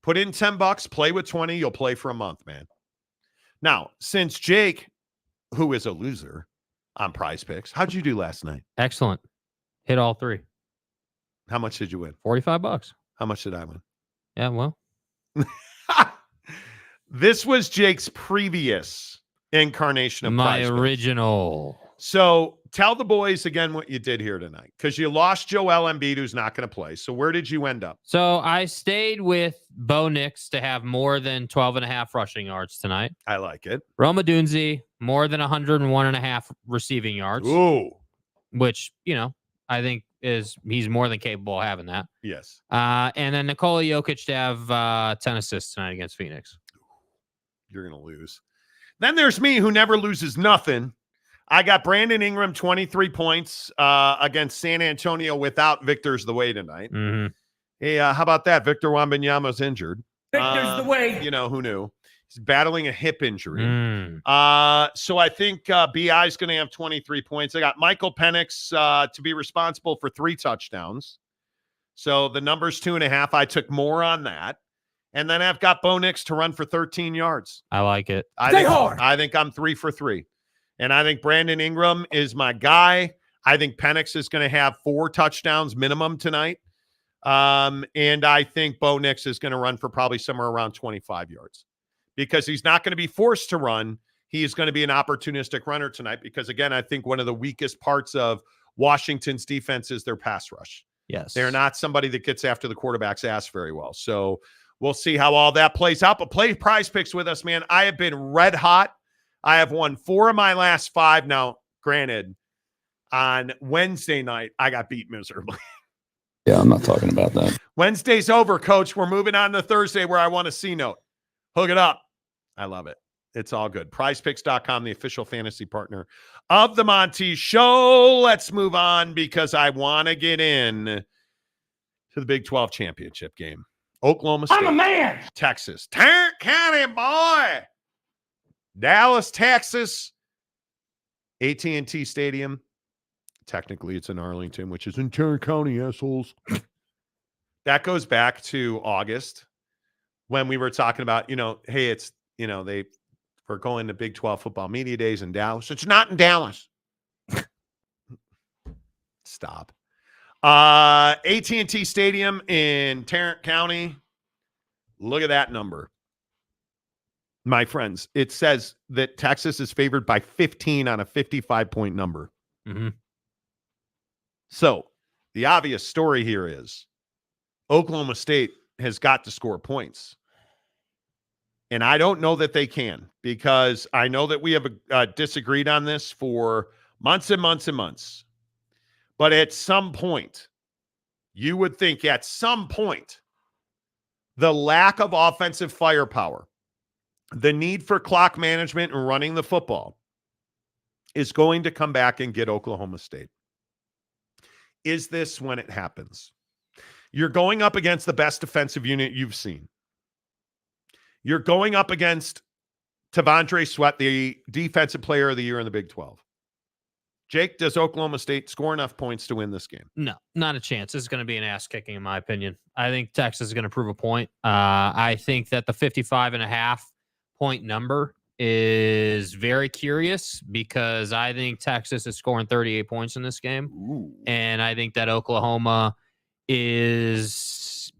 Put in $10, play with 20. You'll play for a month, man. Now, since Jake, who is a loser on Prize Picks, how'd you do last night? Excellent. Hit all 3. How much did you win? $45. How much did I win? Yeah, well. This was Jake's previous incarnation of my Prize Picks. Original. So tell the boys again what you did here tonight, because you lost Joel Embiid, who's not going to play. So where did you end up? So I stayed with Bo Nix to have more than 12.5 rushing yards tonight. I like it. Rome Odunze, more than 101.5 receiving yards. Ooh. Which, I think he's more than capable of having that. Yes. And then Nikola Jokic to have 10 assists tonight against Phoenix. You're going to lose. Then there's me, who never loses nothing. I got Brandon Ingram, 23 points against San Antonio without Victor's the way tonight. Mm-hmm. Hey, how about that? Victor Wembanyama's injured. Victor's the way. Who knew? He's battling a hip injury. Mm. So I think BI is going to have 23 points. I got Michael Penix to be responsible for 3 touchdowns. So the number's 2.5. I took more on that. And then I've got Bo Nix to run for 13 yards. I like it. I think I'm 3 for 3. And I think Brandon Ingram is my guy. I think Penix is going to have 4 touchdowns minimum tonight. And I think Bo Nix is going to run for probably somewhere around 25 yards because he's not going to be forced to run. He is going to be an opportunistic runner tonight because, again, I think one of the weakest parts of Washington's defense is their pass rush. Yes. They're not somebody that gets after the quarterback's ass very well. So we'll see how all that plays out. But play Prize Picks with us, man. I have been red hot. I have won 4 of my last 5. Now, granted, on Wednesday night, I got beat miserably. Yeah, I'm not talking about that. Wednesday's over, Coach. We're moving on to Thursday where I want a C-note. Hook it up. I love it. It's all good. PrizePicks.com, the official fantasy partner of the Monty Show. Let's move on because I want to get in to the Big 12 championship game. Oklahoma State. I'm a man. Texas. Tarrant County, boy. Dallas, Texas. AT&T Stadium. Technically, it's in Arlington, which is in Tarrant County, assholes. That goes back to August when we were talking about, hey, it's, we're going to Big 12 football media days in Dallas. It's not in Dallas. Stop. AT&T Stadium in Tarrant County. Look at that number. My friends, it says that Texas is favored by 15 on a 55-point number. Mm-hmm. So the obvious story here is Oklahoma State has got to score points. And I don't know that they can because I know that we have disagreed on this for months and months and months. But at some point, you would think at some point, the lack of offensive firepower, the need for clock management and running the football is going to come back and get Oklahoma State. Is this when it happens? You're going up against the best defensive unit you've seen. You're going up against Tavondre Sweat, the defensive player of the year in the Big 12. Jake, does Oklahoma State score enough points to win this game? No, not a chance. This is going to be an ass kicking, in my opinion. I think Texas is going to prove a point. I think that the 55.5-point number is very curious because I think Texas is scoring 38 points in this game. Ooh. And I think that Oklahoma is,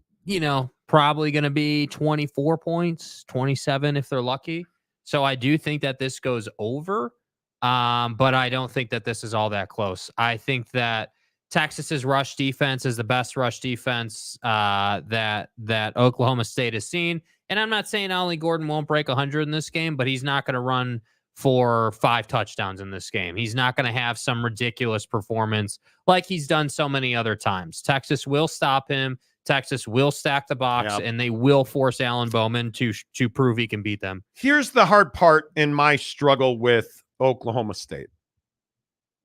probably going to be 24 points, 27 if they're lucky. So I do think that this goes over, but I don't think that this is all that close. I think that Texas's rush defense is the best rush defense that Oklahoma State has seen. And I'm not saying Ollie Gordon won't break 100 in this game, but he's not going to run for 5 touchdowns in this game. He's not going to have some ridiculous performance like he's done so many other times. Texas will stop him. Texas will stack the box, and they will force Alan Bowman to prove he can beat them. Here's the hard part in my struggle with Oklahoma State.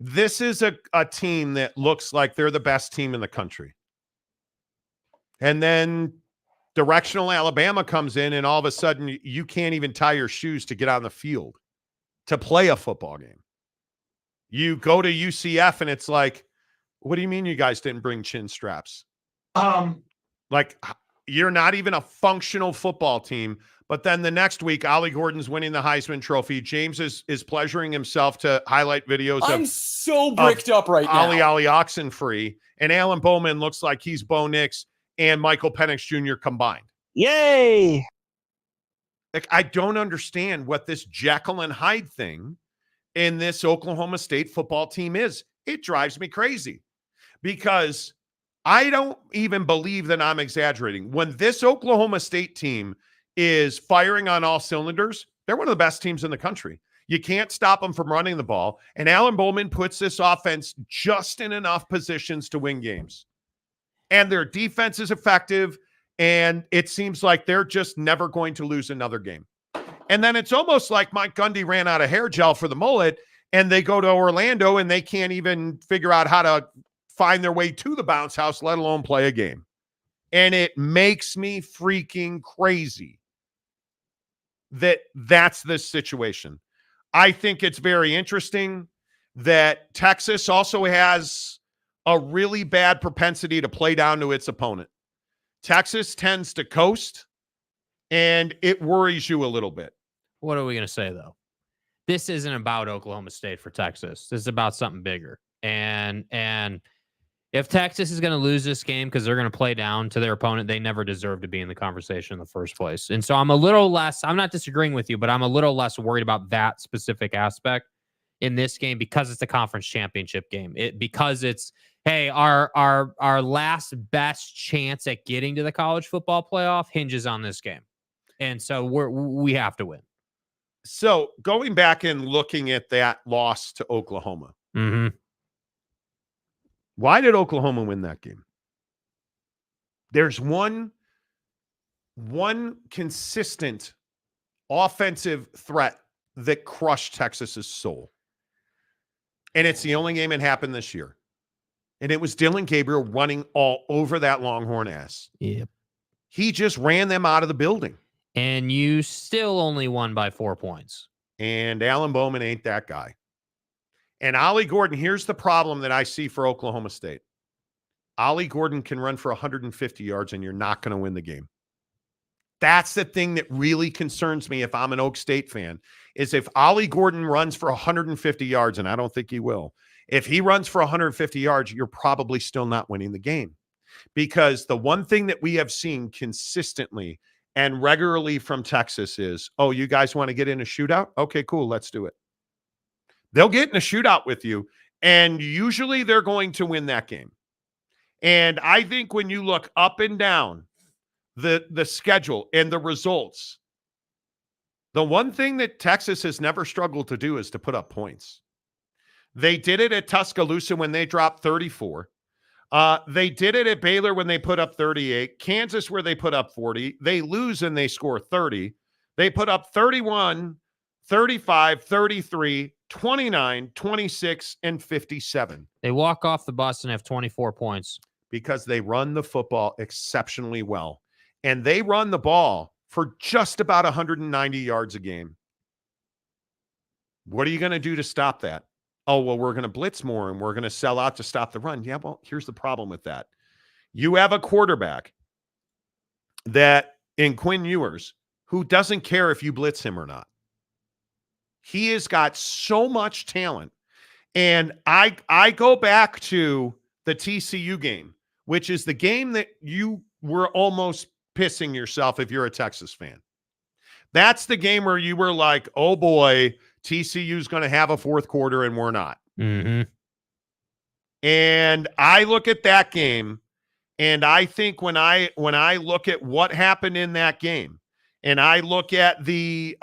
This is a team that looks like they're the best team in the country. And then directional Alabama comes in, and all of a sudden you can't even tie your shoes to get on the field to play a football game. You go to UCF, and it's like, what do you mean you guys didn't bring chin straps? Like, you're not even a functional football team. But then the next week, Ollie Gordon's winning the Heisman Trophy. James is pleasuring himself to highlight videos I'm so bricked up right now. Ollie Oxenfree. And Alan Bowman looks like he's Bo Nix and Michael Penix Jr. combined. Yay! Like, I don't understand what this Jekyll and Hyde thing in this Oklahoma State football team is. It drives me crazy because I don't even believe that I'm exaggerating. When this Oklahoma State team is firing on all cylinders, they're one of the best teams in the country. You can't stop them from running the ball. And Alan Bowman puts this offense just in enough positions to win games. And their defense is effective. And it seems like they're just never going to lose another game. And then it's almost like Mike Gundy ran out of hair gel for the mullet, and they go to Orlando and they can't even figure out how to find their way to the bounce house, let alone play a game. And it makes me freaking crazy that that's this situation. I think it's very interesting that Texas also has a really bad propensity to play down to its opponent. Texas tends to coast And it worries you a little bit. What are we going to say, though? This isn't about Oklahoma State for Texas. This is about something bigger. And if Texas is going to lose this game because they're going to play down to their opponent, they never deserve to be in the conversation in the first place. And so I'm not disagreeing with you, but I'm a little less worried about that specific aspect in this game because it's a conference championship game. Because it's, hey, our last best chance at getting to the college football playoff hinges on this game. And so we have to win. So going back and looking at that loss to Oklahoma, why did Oklahoma win that game? There's one consistent offensive threat that crushed Texas's soul. And it's the only game that happened this year. And it was Dylan Gabriel running all over that Longhorn ass. Yep. He just ran them out of the building. And you still only won by 4 points. And Alan Bowman ain't that guy. And Ollie Gordon, here's the problem that I see for Oklahoma State. Ollie Gordon can run for 150 yards, and you're not going to win the game. That's the thing that really concerns me if I'm an Oak State fan, is if Ollie Gordon runs for 150 yards, and I don't think he will, if he runs for 150 yards, you're probably still not winning the game. Because the one thing that we have seen consistently and regularly from Texas is, oh, you guys want to get in a shootout? Okay, cool, let's do it. They'll get in a shootout with you, and usually they're going to win that game. And I think when you look up and down the schedule and the results, the one thing that Texas has never struggled to do is to put up points. They did it at Tuscaloosa when they dropped 34. They did it at Baylor when they put up 38. Kansas where they put up 40. They lose and they score 30. They put up 31, 35, 33, 29, 26, and 57. They walk off the bus and have 24 points. Because they run the football exceptionally well. And they run the ball for just about 190 yards a game. What are you going to do to stop that? Oh, well, we're going to blitz more and we're going to sell out to stop the run. Yeah, well, here's the problem with that. You have a quarterback that in Quinn Ewers who doesn't care if you blitz him or not. He has got so much talent. And I go back to the TCU game, which is the game that you were almost pissing yourself if you're a Texas fan. That's the game where you were like, oh boy, TCU's going to have a fourth quarter and we're not. Mm-hmm. And I look at that game and I think when I look at what happened in that game and I look at the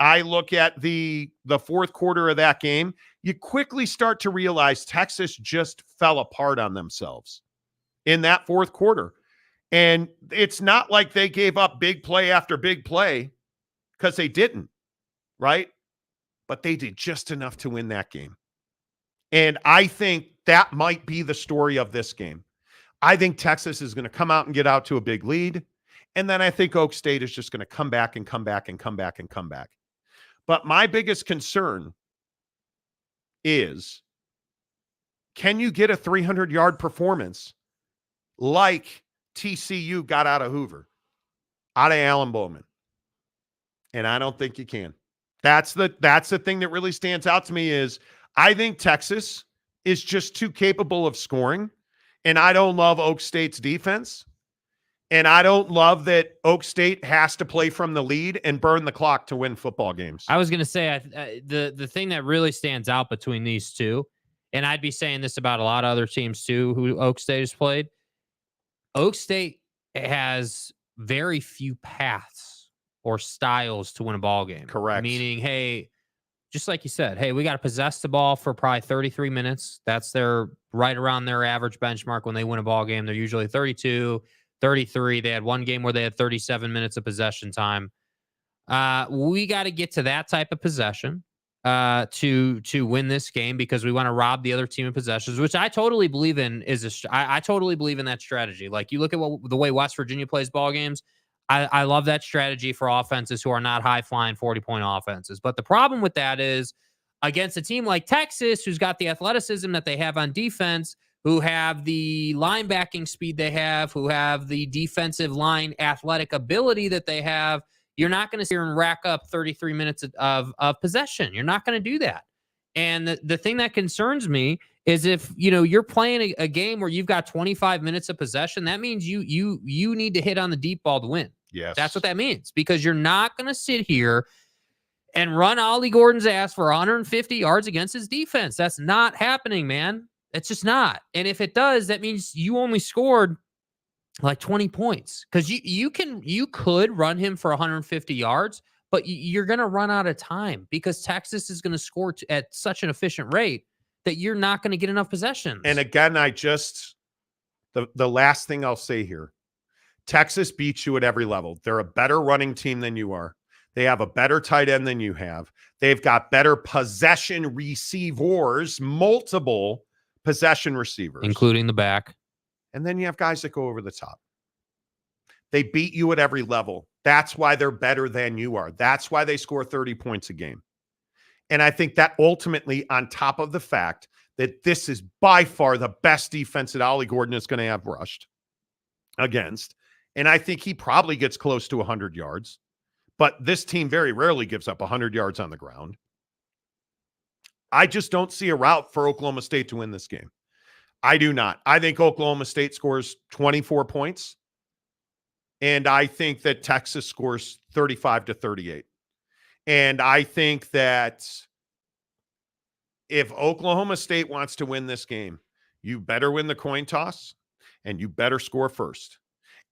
fourth quarter of that game, you quickly start to realize Texas just fell apart on themselves in that fourth quarter. And it's not like they gave up big play after big play, because they didn't, right? But they did just enough to win that game. And I think that might be the story of this game. I think Texas is going to come out and get out to a big lead. And then I think Oak State is just going to come back and come back and come back and come back. But my biggest concern is, can you get a 300-yard performance like TCU got out of Hoover, out of Alan Bowman? And I don't think you can. That's the thing that really stands out to me is I think Texas is just too capable of scoring. And I don't love Oak State's defense. And I don't love that Oak State has to play from the lead and burn the clock to win football games. I was going to say the thing that really stands out between these two, and I'd be saying this about a lot of other teams too who Oak State has played, Oak State has very few paths or styles to win a ball game. Correct. Meaning, hey, just like you said, hey, we got to possess the ball for probably 33 minutes. That's right around their average benchmark when they win a ball game. They're usually 32, 33. They had one game where they had 37 minutes of possession time. We got to get to that type of possession to win this game, because we want to rob the other team of possessions, which I totally believe in. I totally believe in that strategy. Like, you look at the way West Virginia plays ball games. I love that strategy for offenses who are not high-flying 40-point offenses. But the problem with that is, against a team like Texas, who's got the athleticism that they have on defense, who have the linebacking speed they have, who have the defensive line athletic ability that they have, You're not going to sit here and rack up 33 minutes of possession. You're not going to do that. And the thing that concerns me is if, you're playing a game where you've got 25 minutes of possession, that means you need to hit on the deep ball to win. Yes. That's what that means, because you're not going to sit here and run Ollie Gordon's ass for 150 yards against his defense. That's not happening, man. It's just not. And if it does, that means you only scored like 20 points, because you could run him for 150 yards, but you're going to run out of time because Texas is going to score at such an efficient rate that you're not going to get enough possessions. And again, the last thing I'll say here, Texas beats you at every level. They're a better running team than you are. They have a better tight end than you have. They've got better possession receivers, multiple possession receivers, including the back. And then you have guys that go over the top. They beat you at every level. That's why they're better than you are. That's why they score 30 points a game. And I think that ultimately, on top of the fact that this is by far the best defense that Ollie Gordon is going to have rushed against, and I think he probably gets close to 100 yards, but this team very rarely gives up 100 yards on the ground. I just don't see a route for Oklahoma State to win this game. I do not. I think Oklahoma State scores 24 points. And I think that Texas scores 35-38. And I think that if Oklahoma State wants to win this game, you better win the coin toss, and you better score first.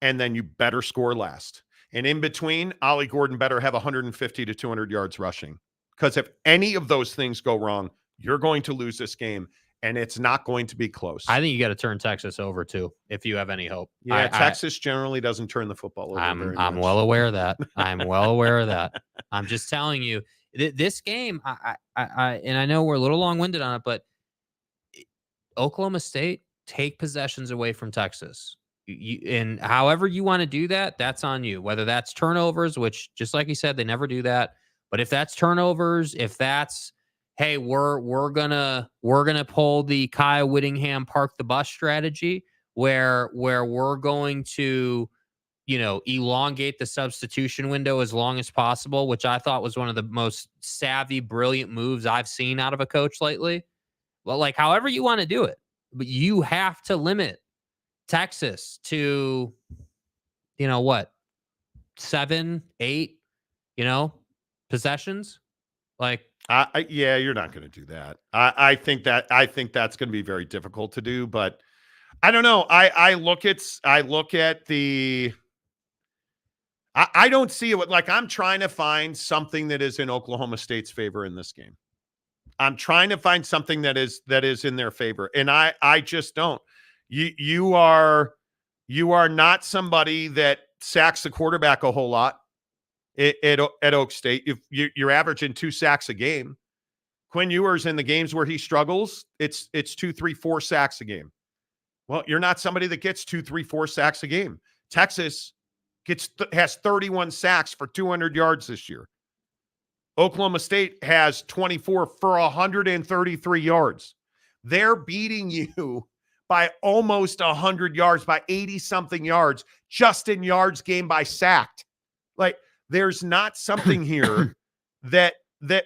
And then you better score last. And in between, Ollie Gordon better have 150 to 200 yards rushing. Because if any of those things go wrong, you're going to lose this game. And it's not going to be close. I think you got to turn Texas over too, if you have any hope. Yeah, Texas generally doesn't turn the football over. I'm well aware of that. I'm well aware of that. I'm just telling you, this game, and I know we're a little long-winded on it, but Oklahoma State take possessions away from Texas. And however you want to do that, that's on you. Whether that's turnovers, which just like you said, they never do that. But if that's turnovers, if that's, hey, we're gonna pull the Kyle Whittingham park the bus strategy, where we're going to, elongate the substitution window as long as possible, which I thought was one of the most savvy, brilliant moves I've seen out of a coach lately. Well, like however you want to do it, but you have to limit Texas to, 7, 8, possessions. Like, yeah, you're not going to do that. I think that's going to be very difficult to do, but I don't know. I look at the, I don't see it. Like, I'm trying to find something that is in Oklahoma State's favor in this game. I'm trying to find something that is in their favor. And I just don't. You are not somebody that sacks the quarterback a whole lot. At Oak State, if you're averaging 2 sacks a game. Quinn Ewers, in the games where he struggles, it's 2, 3, 4 sacks a game. Well, you're not somebody that gets 2, 3, 4 sacks a game. Texas has 31 sacks for 200 yards this year. Oklahoma State has 24 for 133 yards. They're beating you by almost 100 yards, by 80-something yards, just in yards game by sacked. Like, there's not something here that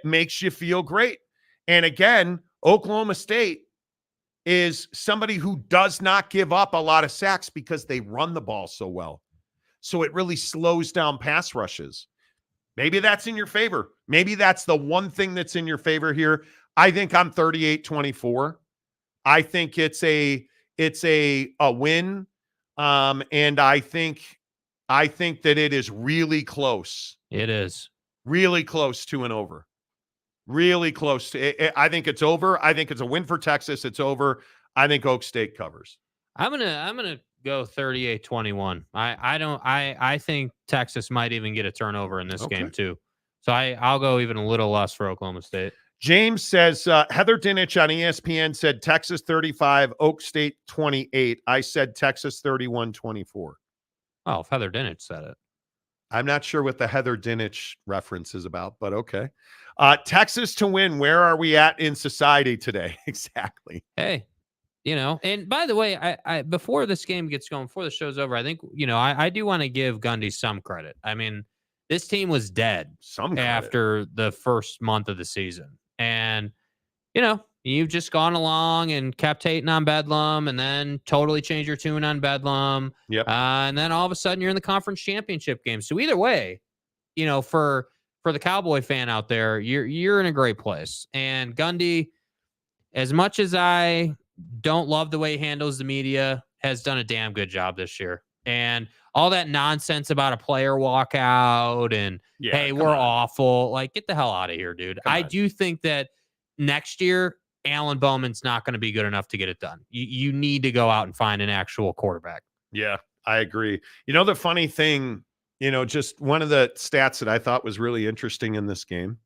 makes you feel great. And again, Oklahoma State is somebody who does not give up a lot of sacks because they run the ball so well. So it really slows down pass rushes. Maybe that's in your favor. Maybe that's the one thing that's in your favor here. I think I'm 38-24. I think it's a win. And I think that it is really close. It is really close to an over. Really close to. I think it's over. I think it's a win for Texas. It's over. I think Oak State covers. I'm gonna go 38-21. I think Texas might even get a turnover in this game too. So I'll go even a little less for Oklahoma State. James says Heather Dinich on ESPN said Texas 35, Oak State 28. I said Texas 31-24. Oh, if Heather Dinich said it. I'm not sure what the Heather Dinich reference is about, but okay. Texas to win. Where are we at in society today? Exactly. Hey, and by the way, I before this game gets going, before the show's over, I think, I do want to give Gundy some credit. I mean, this team was dead after the first month of the season. And, you've just gone along and kept hating on Bedlam and then totally changed your tune on Bedlam. Yep. And then all of a sudden you're in the conference championship game. So either way, for the Cowboy fan out there, you're in a great place. And Gundy, as much as I don't love the way he handles the media, has done a damn good job this year. And all that nonsense about a player walkout and, hey, we're awful. Like, get the hell out of here, dude. I do think that next year, Alan Bowman's not going to be good enough to get it done. You need to go out and find an actual quarterback. Yeah, I agree. The funny thing, just one of the stats that I thought was really interesting in this game.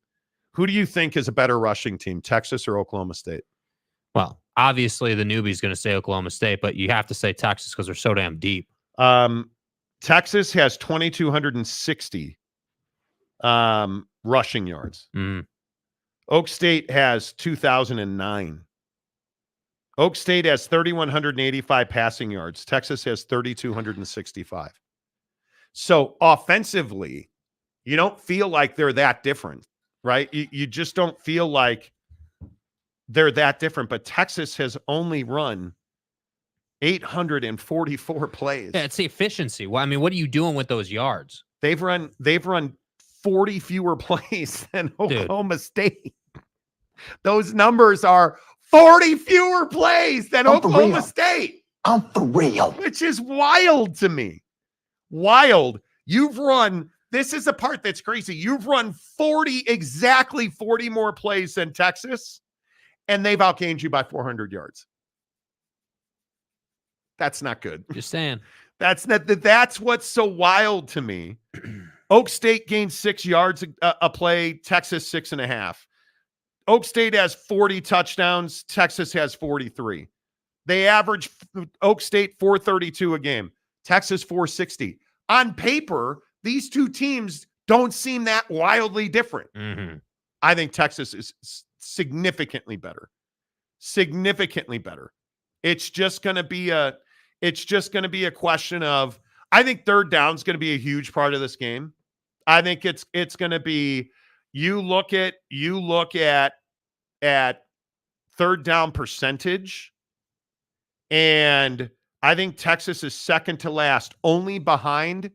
Who do you think is a better rushing team, Texas or Oklahoma State? Well, obviously the newbie's going to say Oklahoma State, but you have to say Texas because they're so damn deep. Texas has 2,260 rushing yards. Oak State has 2,009. Oak State has 3,185 passing yards. Texas has 3,265. So offensively, you don't feel like they're that different, right? You just don't feel like they're that different. But Texas has only run 844 plays. Yeah, it's the efficiency. Well, I mean, what are you doing with those yards? They've run 40 fewer plays than Oklahoma State. Those numbers are 40 fewer plays than Oklahoma State. I'm for real. Which is wild to me. Wild. This is the part that's crazy. You've run exactly 40 more plays than Texas, and they've outgained you by 400 yards. That's not good. Just saying. That's what's so wild to me. Oak State gained 6 yards a play, Texas 6.5. Oak State has 40 touchdowns, Texas has 43. They average Oak State 432 a game, Texas 460. On paper, these two teams don't seem that wildly different. I think Texas is significantly better. Significantly better. It's just going to be a question of, I think third down is going to be a huge part of this game. I think it's going to be, you look at third down percentage, and I think Texas is second to last, only behind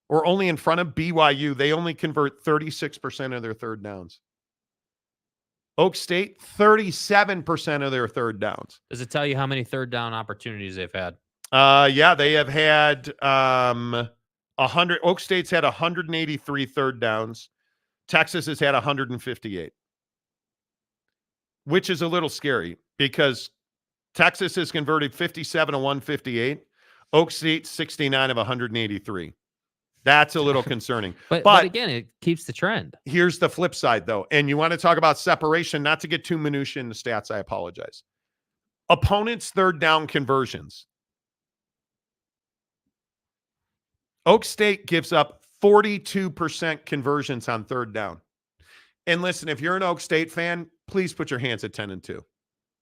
or only in front of BYU. They only convert 36% of their third downs. Oak State, 37% of their third downs. Does it tell you how many third down opportunities they've had? Yeah, they have had 100. Oak State's had 183 third downs. Texas has had 158, which is a little scary because Texas has converted 57 of 158. Oak State, 69 of 183. That's a little concerning. But again, it keeps the trend. Here's the flip side, though. And you want to talk about separation, not to get too minutiae in the stats, I apologize. Opponents' third down conversions. Oak State gives up 42% conversions on third down. And listen, if you're an Oak State fan, please put your hands at 10-2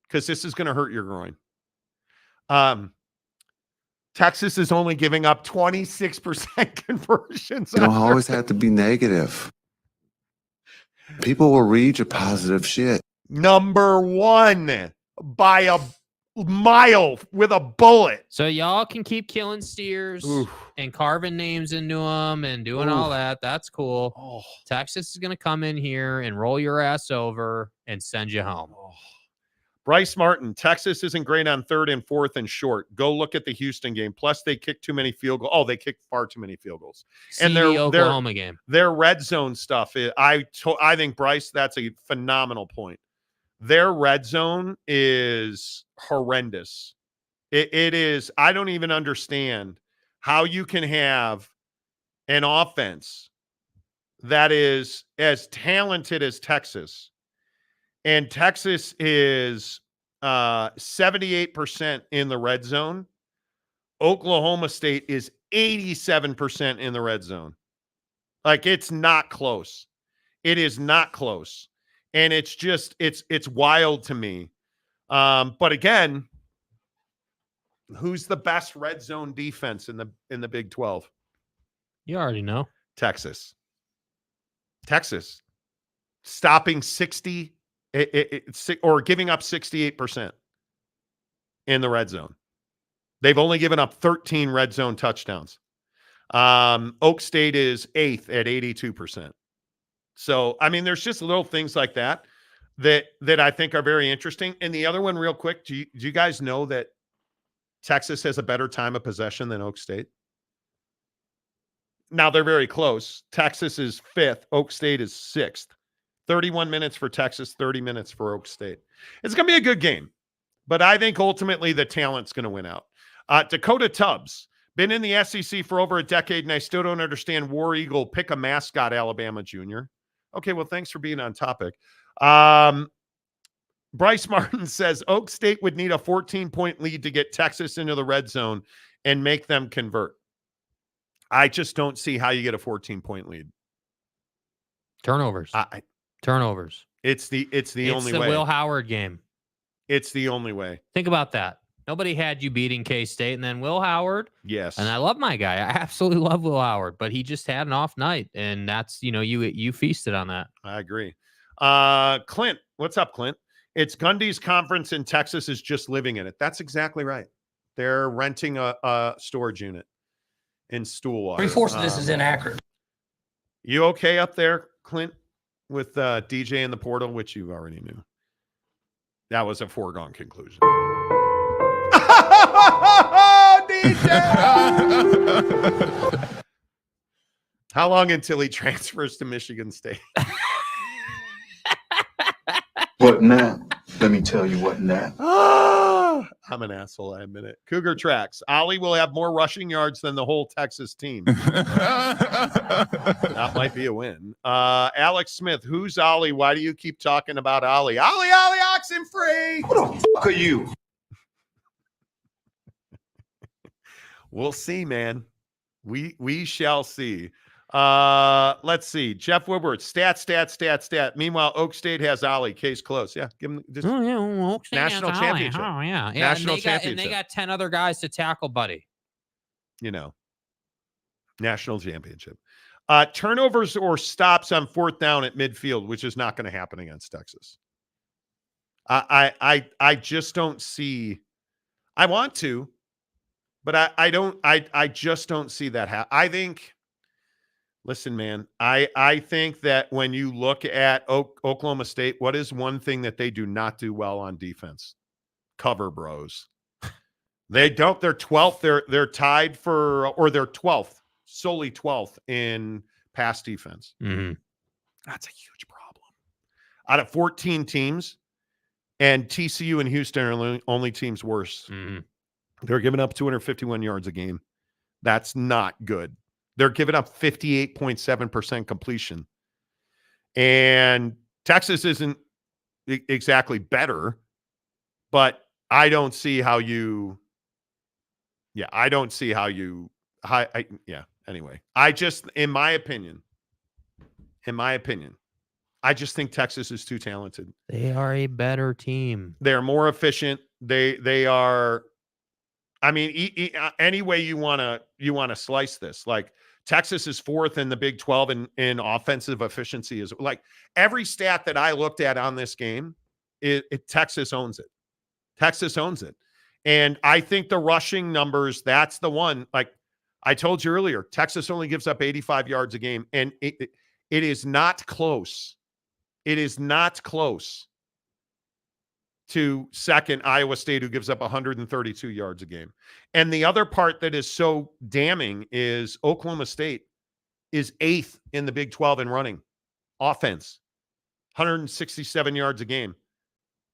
because this is going to hurt your groin. Texas is only giving up 26% conversions. You don't always have to be negative. People will read your positive shit. Number one by a mile with a bullet. So y'all can keep killing steers and carving names into them and doing all that. That's cool. Texas is going to come in here and roll your ass over and send you home. Bryce Martin, Texas isn't great on third and fourth and short. Go look at the Houston game. Plus, they kicked too many field goals. They kicked far too many field goals. And their Oklahoma game. Their red zone stuff, I think, Bryce, that's a phenomenal point. Their red zone is horrendous. It is. I don't even understand how you can have an offense that is as talented as Texas. And Texas is 78% in the red zone. Oklahoma State is 87% in the red zone. Like, it's not close. It is not close. And it's just, it's wild to me. But again, who's the best red zone defense in the Big 12? You already know. Texas stopping 60 or giving up 68% in the red zone. They've only given up 13 red zone touchdowns. Oak State is 8th at 82%. So, I mean, there's just little things like that I think are very interesting. And the other one real quick, do you guys know that Texas has a better time of possession than Oak State? Now they're very close. Texas is 5th. Oak State is 6th. 31 minutes for Texas, 30 minutes for Oak State. It's going to be a good game, but I think ultimately the talent's going to win out. Dakota Tubbs, been in the SEC for over a decade, and I still don't understand War Eagle pick a mascot Alabama Junior. Okay, well, thanks for being on topic. Bryce Martin says Oak State would need a 14-point lead to get Texas into the red zone and make them convert. I just don't see how you get a 14-point lead. Turnovers. Turnovers. It's the only way. It's the Will Howard game. It's the only way. Think about that. Nobody had you beating K-State, and then Will Howard. Yes. And I love my guy. I absolutely love Will Howard, but he just had an off night, and that's, you feasted on that. I agree. Clint, what's up, Clint? It's Gundy's conference and Texas is just living in it. That's exactly right. They're renting a storage unit in Stillwater. 3/4 of this is inaccurate. You okay up there, Clint, with DJ in the portal, which you already knew? That was a foregone conclusion. DJ! How long until he transfers to Michigan State? What now? Let me tell you what now. I'm an asshole, I admit it. Cougar Tracks. Ollie will have more rushing yards than the whole Texas team. That might be a win. Alex Smith, who's Ollie? Why do you keep talking about Ollie? Ollie, oxen free. Who the fuck are you? We'll see, man. We shall see. Let's see. Jeff Woodward, stat. Meanwhile, Oak State has Ollie. Case closed. Yeah, give him this national championship. Oh, yeah. National championship. And they got 10 other guys to tackle, buddy. National championship. Turnovers or stops on 4th down at midfield, which is not going to happen against Texas. I just don't see. I want to, but I don't. I just don't see that happen. I think. Listen, man, I think that when you look at Oklahoma State, what is one thing that they do not do well on defense? Cover bros. They don't. They're 12th. They're tied for, or they're 12th, solely 12th in pass defense. Mm-hmm. That's a huge problem. Out of 14 teams, and TCU and Houston are only teams worse. Mm-hmm. They're giving up 251 yards a game. That's not good. They're giving up 58.7% completion. And Texas isn't exactly better, but I don't see how you anyway. I just, in my opinion, I just think Texas is too talented. They are a better team. They're more efficient. They are, I mean, any way you want to slice this, like Texas is 4th in the Big 12 in offensive efficiency. Is like every stat that I looked at on this game, Texas owns it. Texas owns it. And I think the rushing numbers, that's the one. Like I told you earlier, Texas only gives up 85 yards a game. And it is not close. It is not close to second Iowa State, who gives up 132 yards a game. And the other part that is so damning is Oklahoma State is 8th in the Big 12 in running offense, 167 yards a game.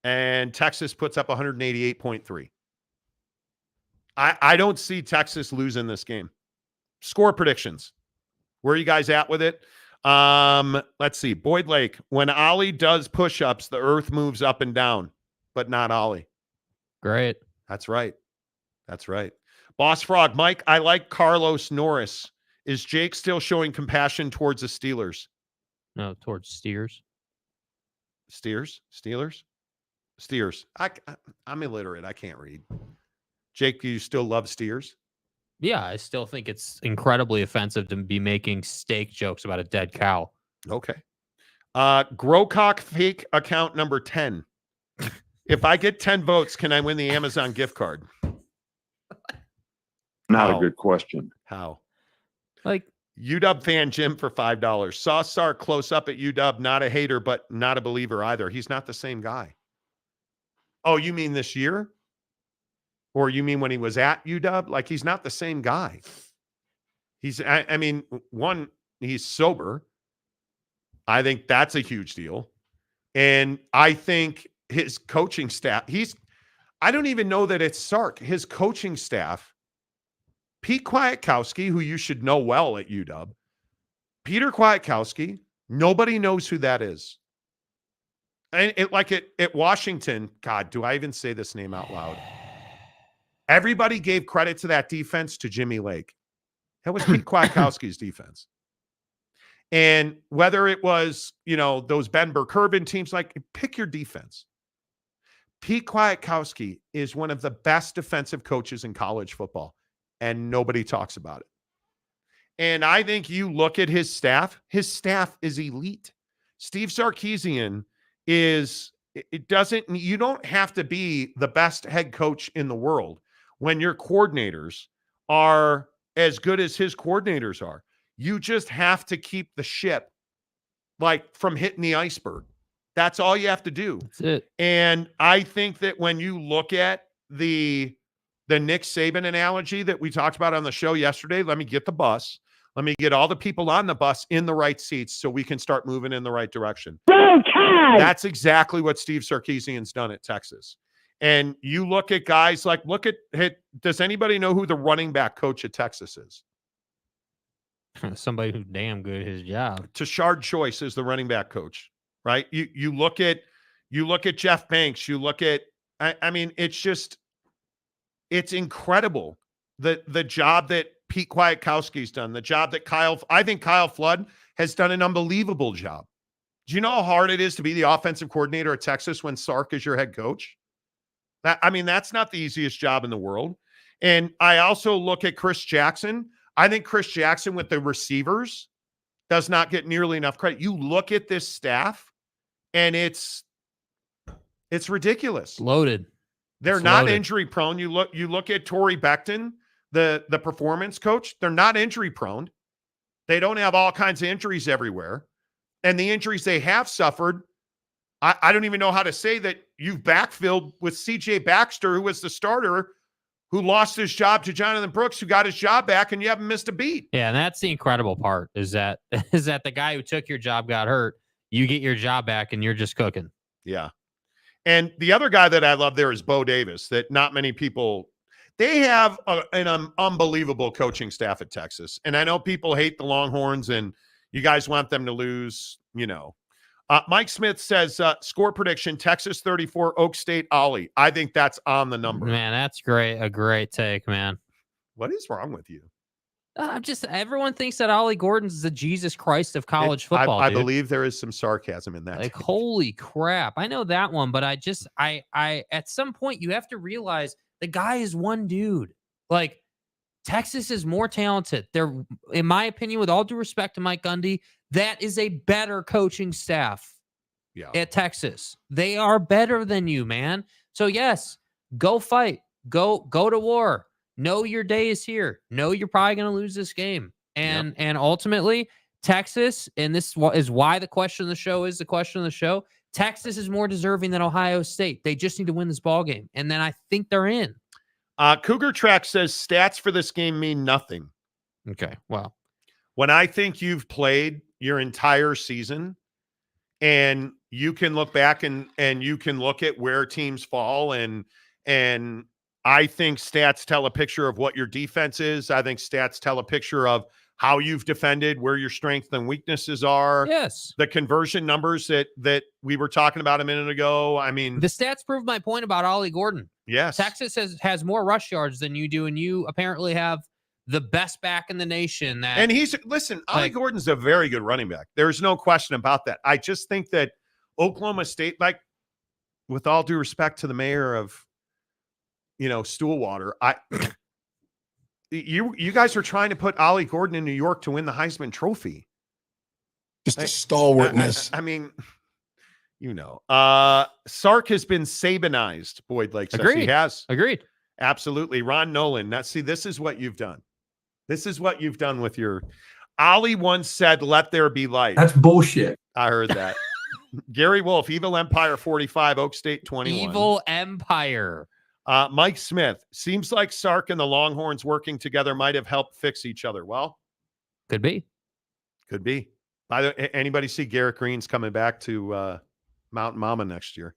And Texas puts up 188.3. I don't see Texas losing this game. Score predictions. Where are you guys at with it? Let's see. Boyd Lake, when Ollie does push-ups, the earth moves up and down, but not Ollie. Great. That's right. That's right. Boss Frog, Mike, I like Carlos Norris. Is Jake still showing compassion towards the Steelers? No, towards Steers. Steers? Steelers? Steers. I'm illiterate. I can't read. Jake, do you still love Steers? Yeah, I still think it's incredibly offensive to be making steak jokes about a dead cow. Okay. Growcock fake account number 10. If I get 10 votes, can I win the Amazon gift card? Not How? a good question. How? Like, UW fan Jim for $5. Saw Sark close up at UW. Not a hater, but not a believer either. He's not the same guy. Oh, you mean this year? Or you mean when he was at UW? Like, he's not the same guy. I mean, one, he's sober. I think that's a huge deal. And I think his coaching staff, I don't even know that it's Sark. His coaching staff, Pete Kwiatkowski, who you should know well at UW, Peter Kwiatkowski, nobody knows who that is. And at Washington, God, do I even say this name out loud? Everybody gave credit to that defense to Jimmy Lake. That was Pete Kwiatkowski's defense. And whether it was, those Ben Burkervin teams, like, pick your defense. Pete Kwiatkowski is one of the best defensive coaches in college football, and nobody talks about it. And I think you look at his staff is elite. Steve Sarkisian you don't have to be the best head coach in the world when your coordinators are as good as his coordinators are. You just have to keep the ship from hitting the iceberg. That's all you have to do. That's it. And I think that when you look at the Nick Saban analogy that we talked about on the show yesterday, let me get the bus. Let me get all the people on the bus in the right seats so we can start moving in the right direction. That's exactly what Steve Sarkisian's done at Texas. And you look at guys does anybody know who the running back coach at Texas is? Somebody who's damn good at his job. Tashard Choice is the running back coach, right? You look at Jeff Banks. You look at, it's incredible the job that Pete Kwiatkowski's done, the job that I think Kyle Flood has done an unbelievable job. Do you know how hard it is to be the offensive coordinator at Texas when Sark is your head coach? That's not the easiest job in the world. And I also look at Chris Jackson. I think Chris Jackson with the receivers does not get nearly enough credit. You look at this staff, and it's ridiculous. Loaded. They're not injury prone. You look at Torrey Becton, the performance coach. They're not injury prone. They don't have all kinds of injuries everywhere. And the injuries they have suffered, I don't even know how to say that you've backfilled with CJ Baxter, who was the starter, who lost his job to Jonathan Brooks, who got his job back, and you haven't missed a beat. Yeah, and that's the incredible part is that the guy who took your job got hurt. You get your job back, and you're just cooking. Yeah. And the other guy that I love there is Bo Davis, that not many people – they have an unbelievable coaching staff at Texas. And I know people hate the Longhorns, and you guys want them to lose, Mike Smith says, score prediction, Texas 34, Oak State Ollie. I think that's on the number. Man, that's great. A great take, man. What is wrong with you? Everyone thinks that Ollie Gordon's the Jesus Christ of college football. I believe there is some sarcasm in that. Like, holy crap. I know that one, but I at some point you have to realize the guy is one dude. Like, Texas is more talented. They're, in my opinion, with all due respect to Mike Gundy, that is a better coaching staff at Texas. They are better than you, man. So yes, go fight. Go to war. Know your day is here. Know you're probably going to lose this game. And ultimately, Texas, and this is why the question of the show is the question of the show, Texas is more deserving than Ohio State. They just need to win this ball game. And then I think they're in. Cougar Track says stats for this game mean nothing. Okay, well. When I think you've played your entire season and you can look back and you can look at where teams fall, and I think stats tell a picture of what your defense is. I think stats tell a picture of how you've defended, where your strengths and weaknesses are. Yes. The conversion numbers that we were talking about a minute ago. I mean, the stats prove my point about Ollie Gordon. Yes. Texas has more rush yards than you do, and you apparently have the best back in the nation. And Ollie Gordon's a very good running back. There's no question about that. I just think that Oklahoma State, with all due respect to the mayor of, Stillwater, you guys are trying to put Ollie Gordon in New York to win the Heisman Trophy. Just a stalwartness. I mean, Sark has been Sabanized. Boyd Lake says he has. Agreed. Absolutely. Ron Nolan. Now, see, this is what you've done. This is what you've done with your. Ollie once said, "Let there be light." That's bullshit. I heard that. Gary Wolf, Evil Empire 45, Oak State 21. Evil Empire. Mike Smith, seems like Sark and the Longhorns working together might have helped fix each other. Well, could be. By the way, anybody see Garrett Green's coming back to Mountain Mama next year?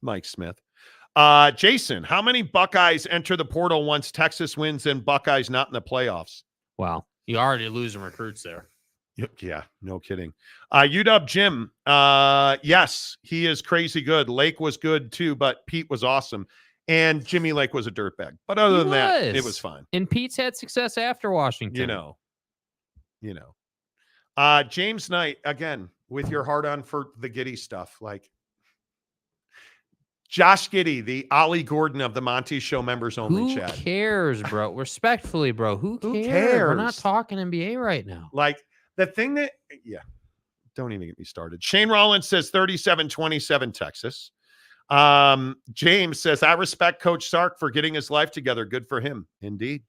Mike Smith. Jason, how many Buckeyes enter the portal once Texas wins and Buckeyes not in the playoffs? Wow. You already losing recruits there. Yeah, no kidding. UW Jim, yes, he is crazy good. Lake was good too, but Pete was awesome. And Jimmy Lake was a dirtbag. But other than that, it was fine. And Pete's had success after Washington. James Knight, again, with your heart on for the Giddy stuff. Like Josh Giddy, the Ollie Gordon of the Monty Show members only chat. Who cares, bro? Respectfully, bro. Who cares? We're not talking NBA right now. Like the thing that, don't even get me started. Shane Rollins says 37-27 Texas. James says, I respect Coach Sark for getting his life together. Good for him. Indeed.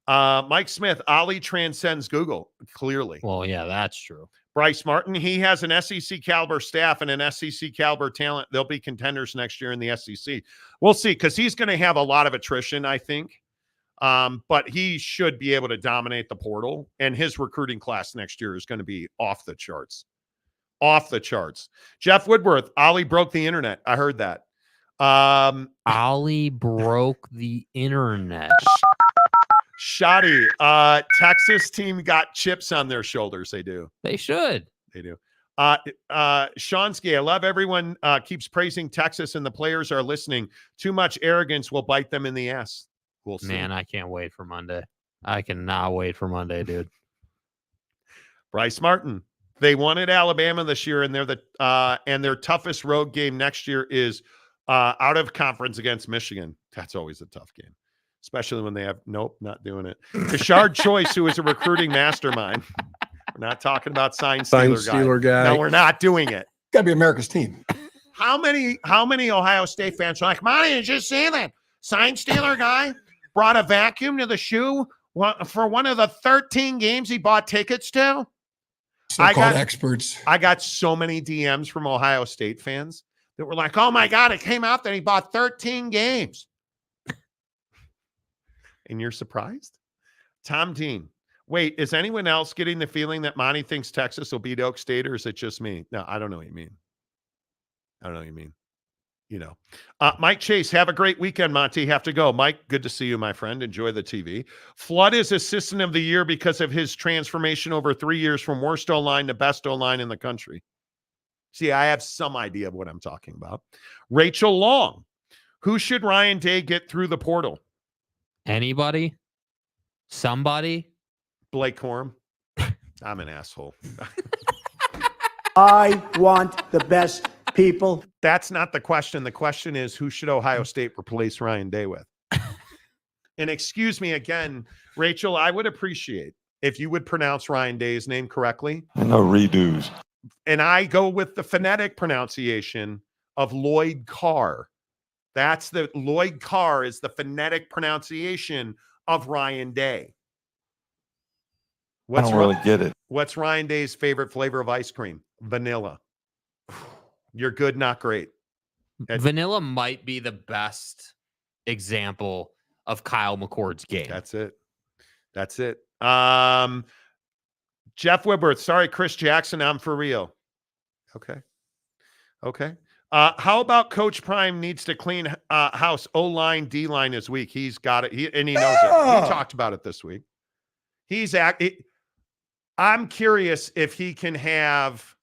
Mike Smith, Ollie transcends Google. Clearly. Well, yeah, that's true. Bryce Martin, he has an SEC caliber staff and an SEC caliber talent. They'll be contenders next year in the SEC. We'll see, because he's going to have a lot of attrition, I think. But he should be able to dominate the portal, and his recruiting class next year is going to be off the charts. Off the charts. Jeff Woodworth, Ollie broke the internet. I heard that. Ollie broke the internet. Shoddy, Texas team got chips on their shoulders. They do. They should. They do. Shonsky, I love everyone keeps praising Texas and the players are listening. Too much arrogance will bite them in the ass. We'll see. Man, I can't wait for Monday. I cannot wait for Monday, dude. Bryce Martin, they won at Alabama this year, and they're and their toughest road game next year is out of conference against Michigan. That's always a tough game, especially when they have not doing it. Kashard Choice, who is a recruiting mastermind. We're not talking about sign stealer guy. No, we're not doing it. Got to be America's team. How many Ohio State fans are like, Monty, did you see that sign stealer guy brought a vacuum to the shoe for one of the 13 games he bought tickets to? So-called experts. I got so many DMs from Ohio State fans that were like, oh my God, it came out that he bought 13 games. And you're surprised? Tom Dean. Wait, is anyone else getting the feeling that Monty thinks Texas will beat Oak State, or is it just me? No, I don't know what you mean. Mike Chase, have a great weekend, Monty. Have to go. Mike, good to see you, my friend. Enjoy the TV. Flood is assistant of the year because of his transformation over 3 years from worst O-line to best O-line in the country. See, I have some idea of what I'm talking about. Rachel Long, who should Ryan Day get through the portal? Anybody? Somebody? Blake Corum. I'm an asshole. I want the best people. That's not the question. The question is, who should Ohio State replace Ryan Day with? And excuse me again, Rachel, I would appreciate if you would pronounce Ryan Day's name correctly. I know redos. And I go with the phonetic pronunciation of Lloyd Carr. Lloyd Carr is the phonetic pronunciation of Ryan Day. I don't really get it. What's Ryan Day's favorite flavor of ice cream? Vanilla. You're good, not great. Vanilla might be the best example of Kyle McCord's game. That's it. Jeff Whitworth, sorry, Chris Jackson, I'm for real. Okay. How about Coach Prime needs to clean house? O-line, D-line is weak. He's got it. He knows it. He talked about it this week. I'm curious if he can have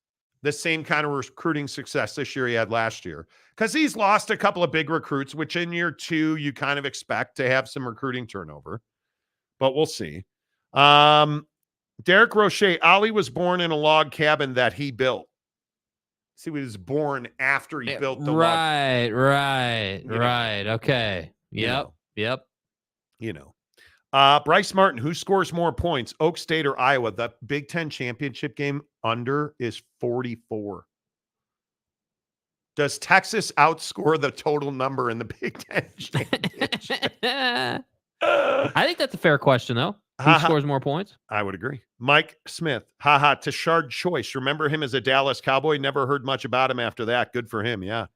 the same kind of recruiting success this year he had last year, because he's lost a couple of big recruits, which in year 2 you kind of expect to have some recruiting turnover, but we'll see. Derek Roche, Ollie was born in a log cabin that he built. See, he was born after he built the log. Right. Okay. Yep. Bryce Martin, who scores more points, Oak State or Iowa? The Big Ten championship game under is 44. Does Texas outscore the total number in the Big Ten championship? I think that's a fair question, though. Who scores more points? I would agree. Mike Smith, Tashard Choice. Remember him as a Dallas Cowboy? Never heard much about him after that. Good for him, yeah.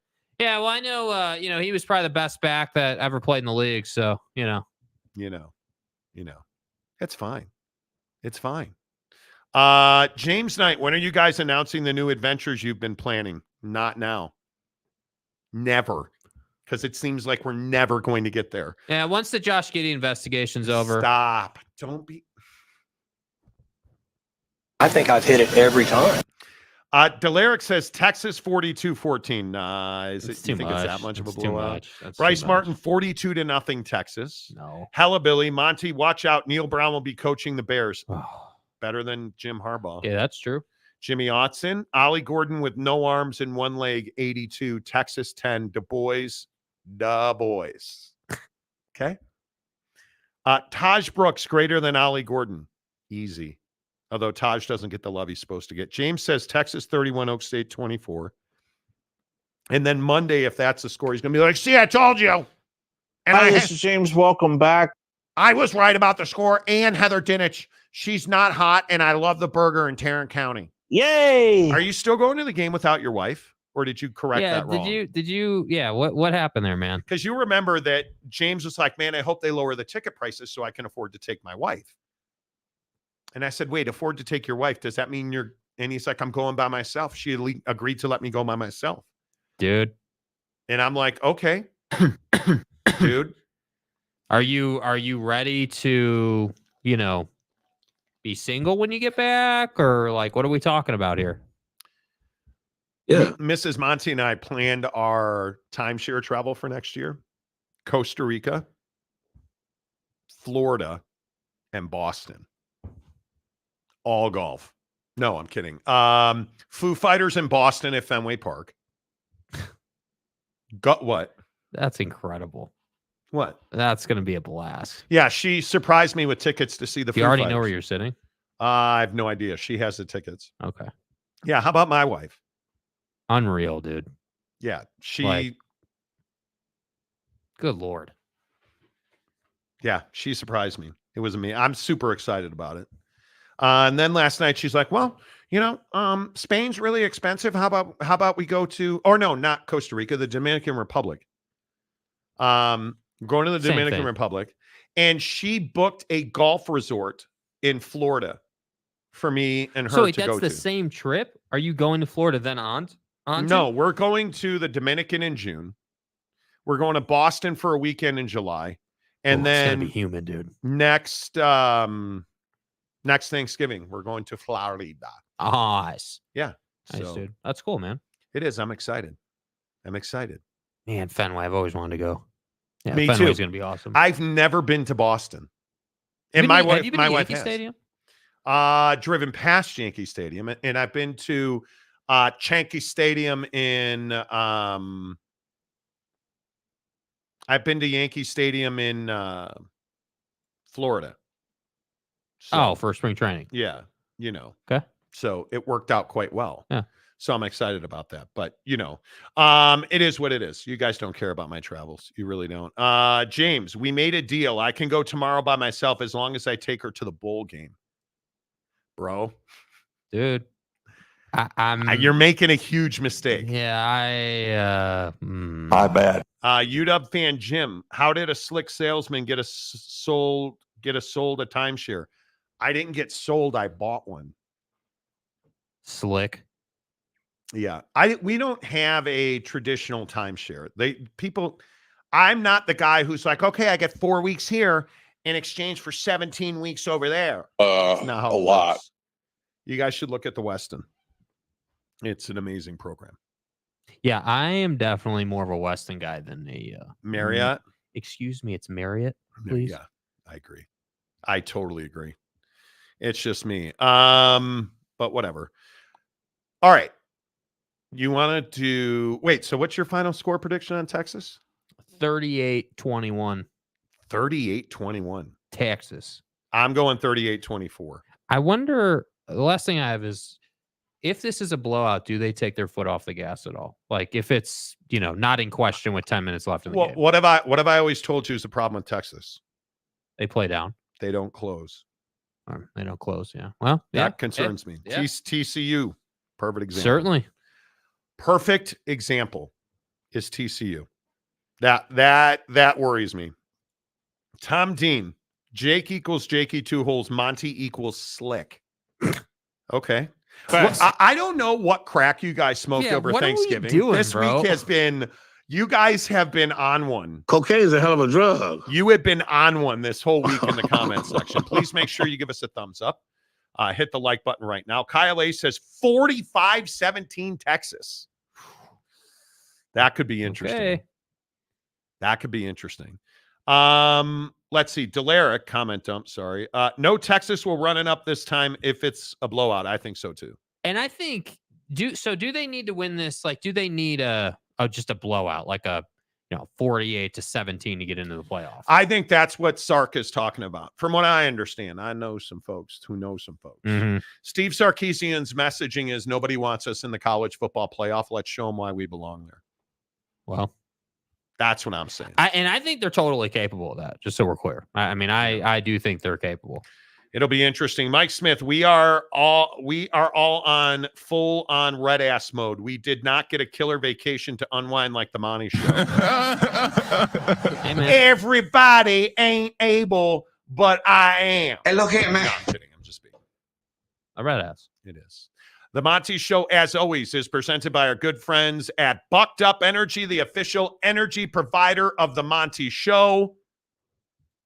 Yeah, well, I know, he was probably the best back that ever played in the league, so, It's fine. It's fine. James Knight, when are you guys announcing the new adventures you've been planning? Not now. Never. Because it seems like we're never going to get there. Yeah, once the Josh Giddey investigation's over. Stop. Don't be. I think I've hit it every time. Delaric says Texas 42-14. Is it, you think it's that much of a blowout? Bryce Martin 42-0 Texas. No. Hella Billy. Monty, watch out. Neil Brown will be coaching the Bears. Better than Jim Harbaugh. Yeah, that's true. Jimmy Otson. Ollie Gordon with no arms and one leg, 82. Texas 10. Du Bois. Okay. Taj Brooks greater than Ollie Gordon. Easy. Although Taj doesn't get the love he's supposed to get. James says Texas 31, Oak State 24. And then Monday, if that's the score, he's going to be like, see, I told you. And Hi, this is James. Welcome back. I was right about the score. And Heather Dinich, she's not hot, and I love the burger in Tarrant County. Yay! Are you still going to the game without your wife? Or did you correct that wrong? Did you, what happened there, man? Because you remember that James was like, man, I hope they lower the ticket prices so I can afford to take my wife. And I said, wait, afford to take your wife? Does that mean you're, and he's like, I'm going by myself. She agreed to let me go by myself. Dude. And I'm like, okay, dude. Are you ready to, be single when you get back? Or like, what are we talking about here? Yeah. Mrs. Monty and I planned our timeshare travel for next year. Costa Rica, Florida, and Boston. All golf. No, I'm kidding. Foo Fighters in Boston at Fenway Park. Got what? That's incredible. What? That's going to be a blast. Yeah, she surprised me with tickets to see the Foo You already Fighters. know where you're sitting? I have no idea. She has the tickets. Okay. Yeah, how about my wife? Unreal, dude. Yeah, she... Good Lord. Yeah, she surprised me. It was me. I'm super excited about it. And then last night she's like, well, Spain's really expensive. How about we go to, or no, not Costa Rica, the Dominican Republic. Going to the Dominican Republic. And she booked a golf resort in Florida for me and her to go to. So that's the same trip? Are you going to Florida then on? No, we're going to the Dominican in June. We're going to Boston for a weekend in July. And then it's gonna be humid, dude. Next Thanksgiving, we're going to Florida. Nice. Yeah. Nice, dude. That's cool, man. It is. I'm excited. Man, Fenway, I've always wanted to go. Yeah, Me Fenway's too. going to be awesome. I've never been to Boston. And my wife has. Stadium? Driven past Yankee Stadium. And I've been to Yankee Stadium in I've been to Yankee Stadium in Florida. So, for spring training. Yeah. Okay. So it worked out quite well. Yeah. So I'm excited about that. But, it is what it is. You guys don't care about my travels. You really don't. James, we made a deal. I can go tomorrow by myself as long as I take her to the bowl game. Bro. Dude. You're making a huge mistake. Yeah, My bad. UW fan Jim, how did a slick salesman get a sold a timeshare? I didn't get sold. I bought one. Slick. Yeah. We don't have a traditional timeshare. I'm not the guy who's like, okay, I get 4 weeks here in exchange for 17 weeks over there. A lot. You guys should look at the Westin. It's an amazing program. Yeah, I am definitely more of a Westin guy than a Marriott. Excuse me, it's Marriott, please. Yeah, I agree. I totally agree. It's just me. But whatever. All right. You want to do... Wait, so what's your final score prediction on Texas? 38-21. 38-21. Texas. I'm going 38-24. I wonder, the last thing I have is, if this is a blowout, do they take their foot off the gas at all? Like if it's, not in question with 10 minutes left in the game. What have I always told you is the problem with Texas? They play down. They don't close. They don't close, yeah. Well, that concerns me. Yeah. TCU, perfect example. Certainly. Perfect example is TCU. That worries me. Tom Dean, Jake equals Jakey 2 holes, Monty equals slick. Okay. Well, I don't know what crack you guys smoked over Thanksgiving. This week has been, you guys have been on one. Cocaine is a hell of a drug. You have been on one this whole week in the comment section. Please make sure you give us a thumbs up. Hit the like button right now. Kyle A says 45-17 Texas. That could be interesting. Okay. That could be interesting. Let's see. Delaric, comment dump, sorry. No, Texas will run it up this time if it's a blowout. I think so too. And I think, do they need to win this? Like, do they need just a blowout, like a 48-17 to get into the playoffs? I think that's what Sark is talking about. From what I understand, I know some folks who know some folks. Mm-hmm. Steve Sarkisian's messaging is nobody wants us in the college football playoff. Let's show them why we belong there. Well, that's what I'm saying. I think they're totally capable of that, just so we're clear. I do think they're capable. It'll be interesting. Mike Smith, we are all on full on red ass mode. We did not get a killer vacation to unwind like the Monty Show. Hey, everybody ain't able, but I am. Hey, look here, man. No, I'm kidding. I'm just being a red ass. It is. The Monty Show, as always, is presented by our good friends at Bucked Up Energy, the official energy provider of the Monty Show.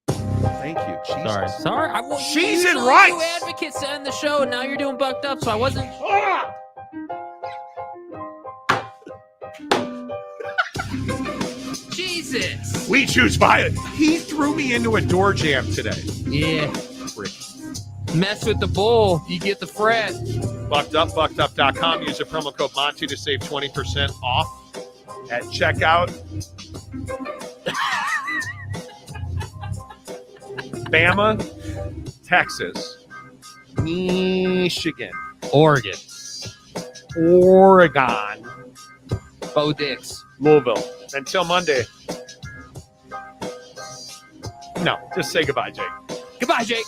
Thank you. Jesus. Sorry. She's in right. You advocates to end the show, and now you're doing Bucked Up, so I wasn't. Jesus. We choose violence. He threw me into a door jam today. Yeah. Mess with the bull, you get the fret. Buckedup.com. Use the promo code Monty to save 20% off at checkout. Bama, Texas, Michigan, Oregon, Bo Dix, Louisville. Until Monday. No, just say goodbye, Jake. Goodbye, Jake.